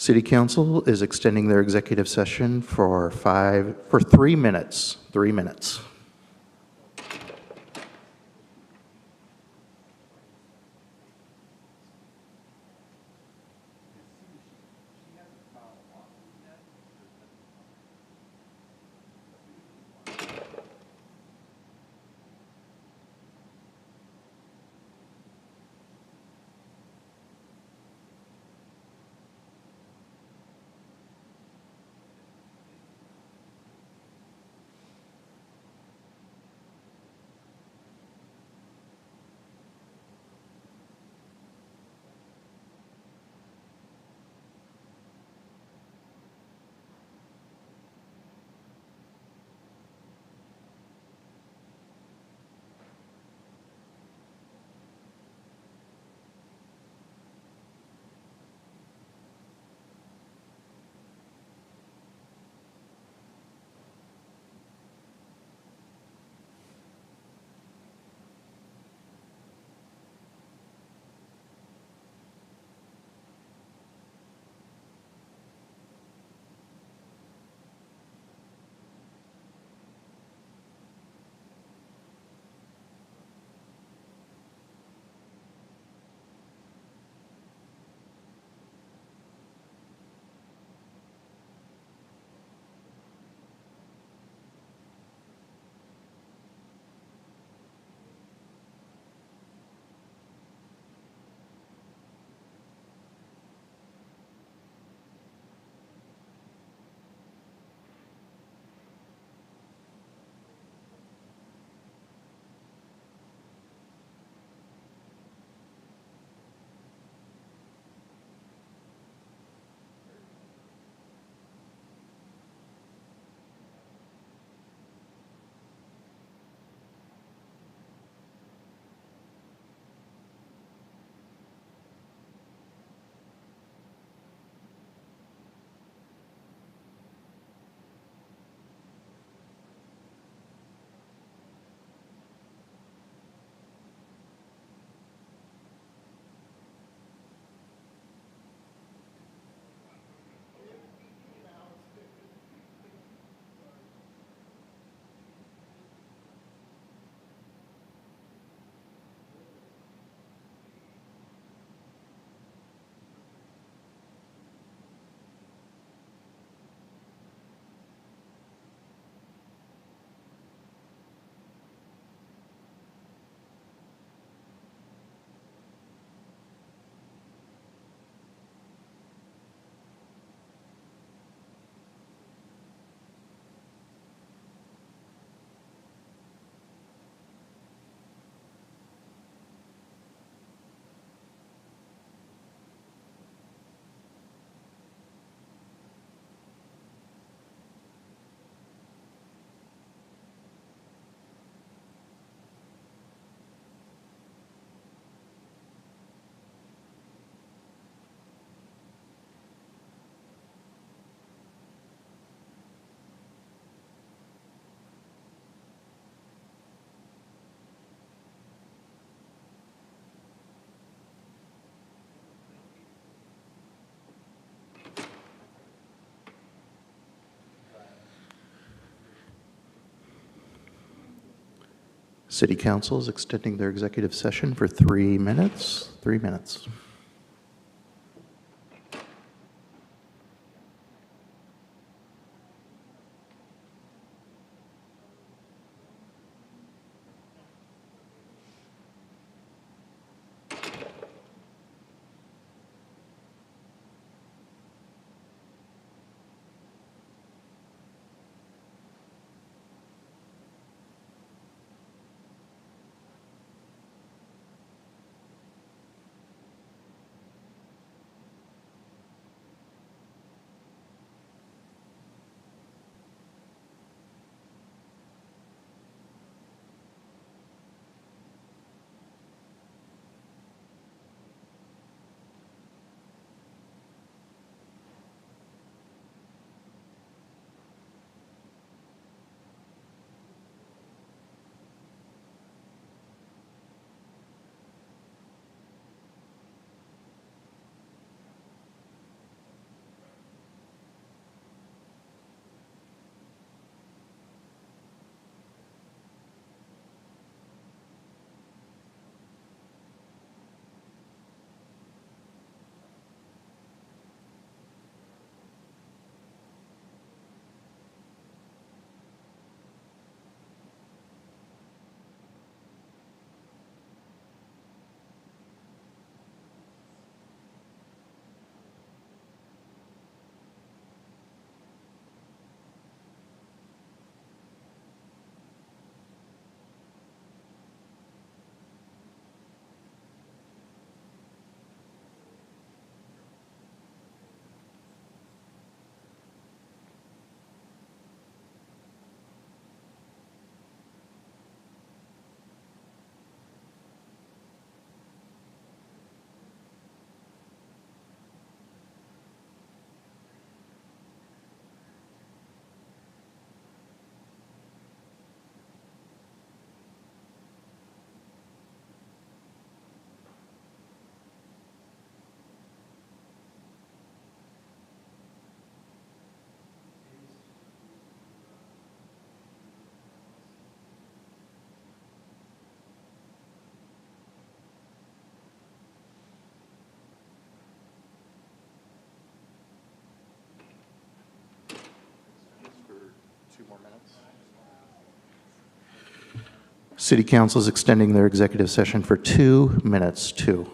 City Council is extending their executive session for 3 minutes. 3 minutes. City Council is extending their executive session for 3 minutes. 3 minutes. City Council is extending their executive session for 2 minutes. 2.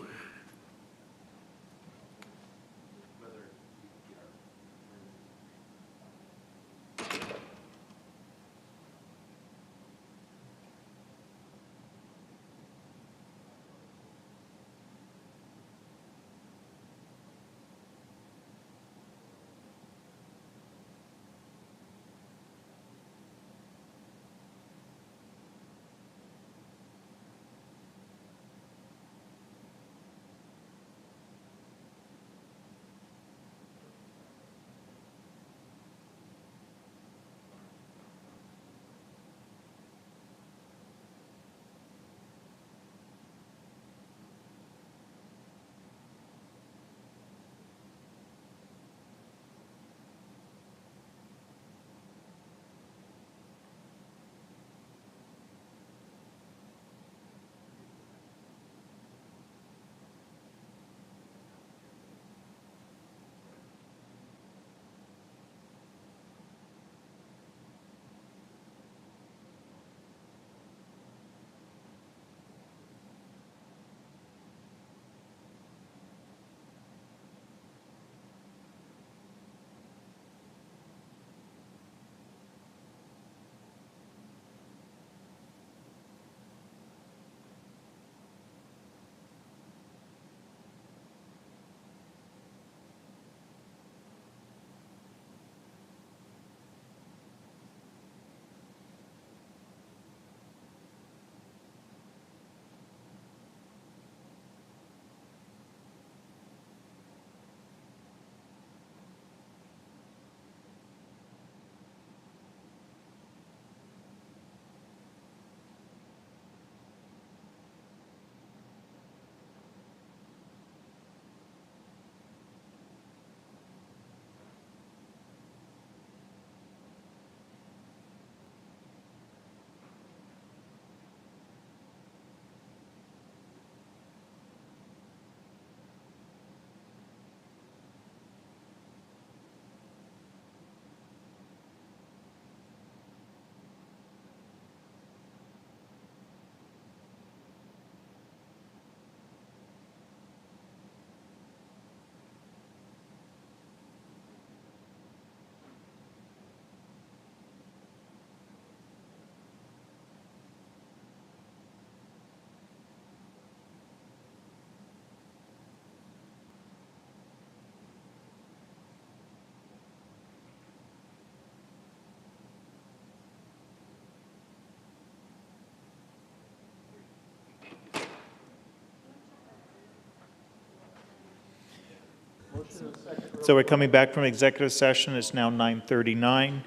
So we're coming back from executive session. It's now 9:39.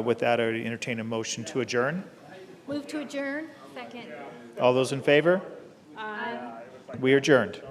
With that, I would entertain a motion to adjourn. Move to adjourn. Second. All those in favor? Aye. We are adjourned.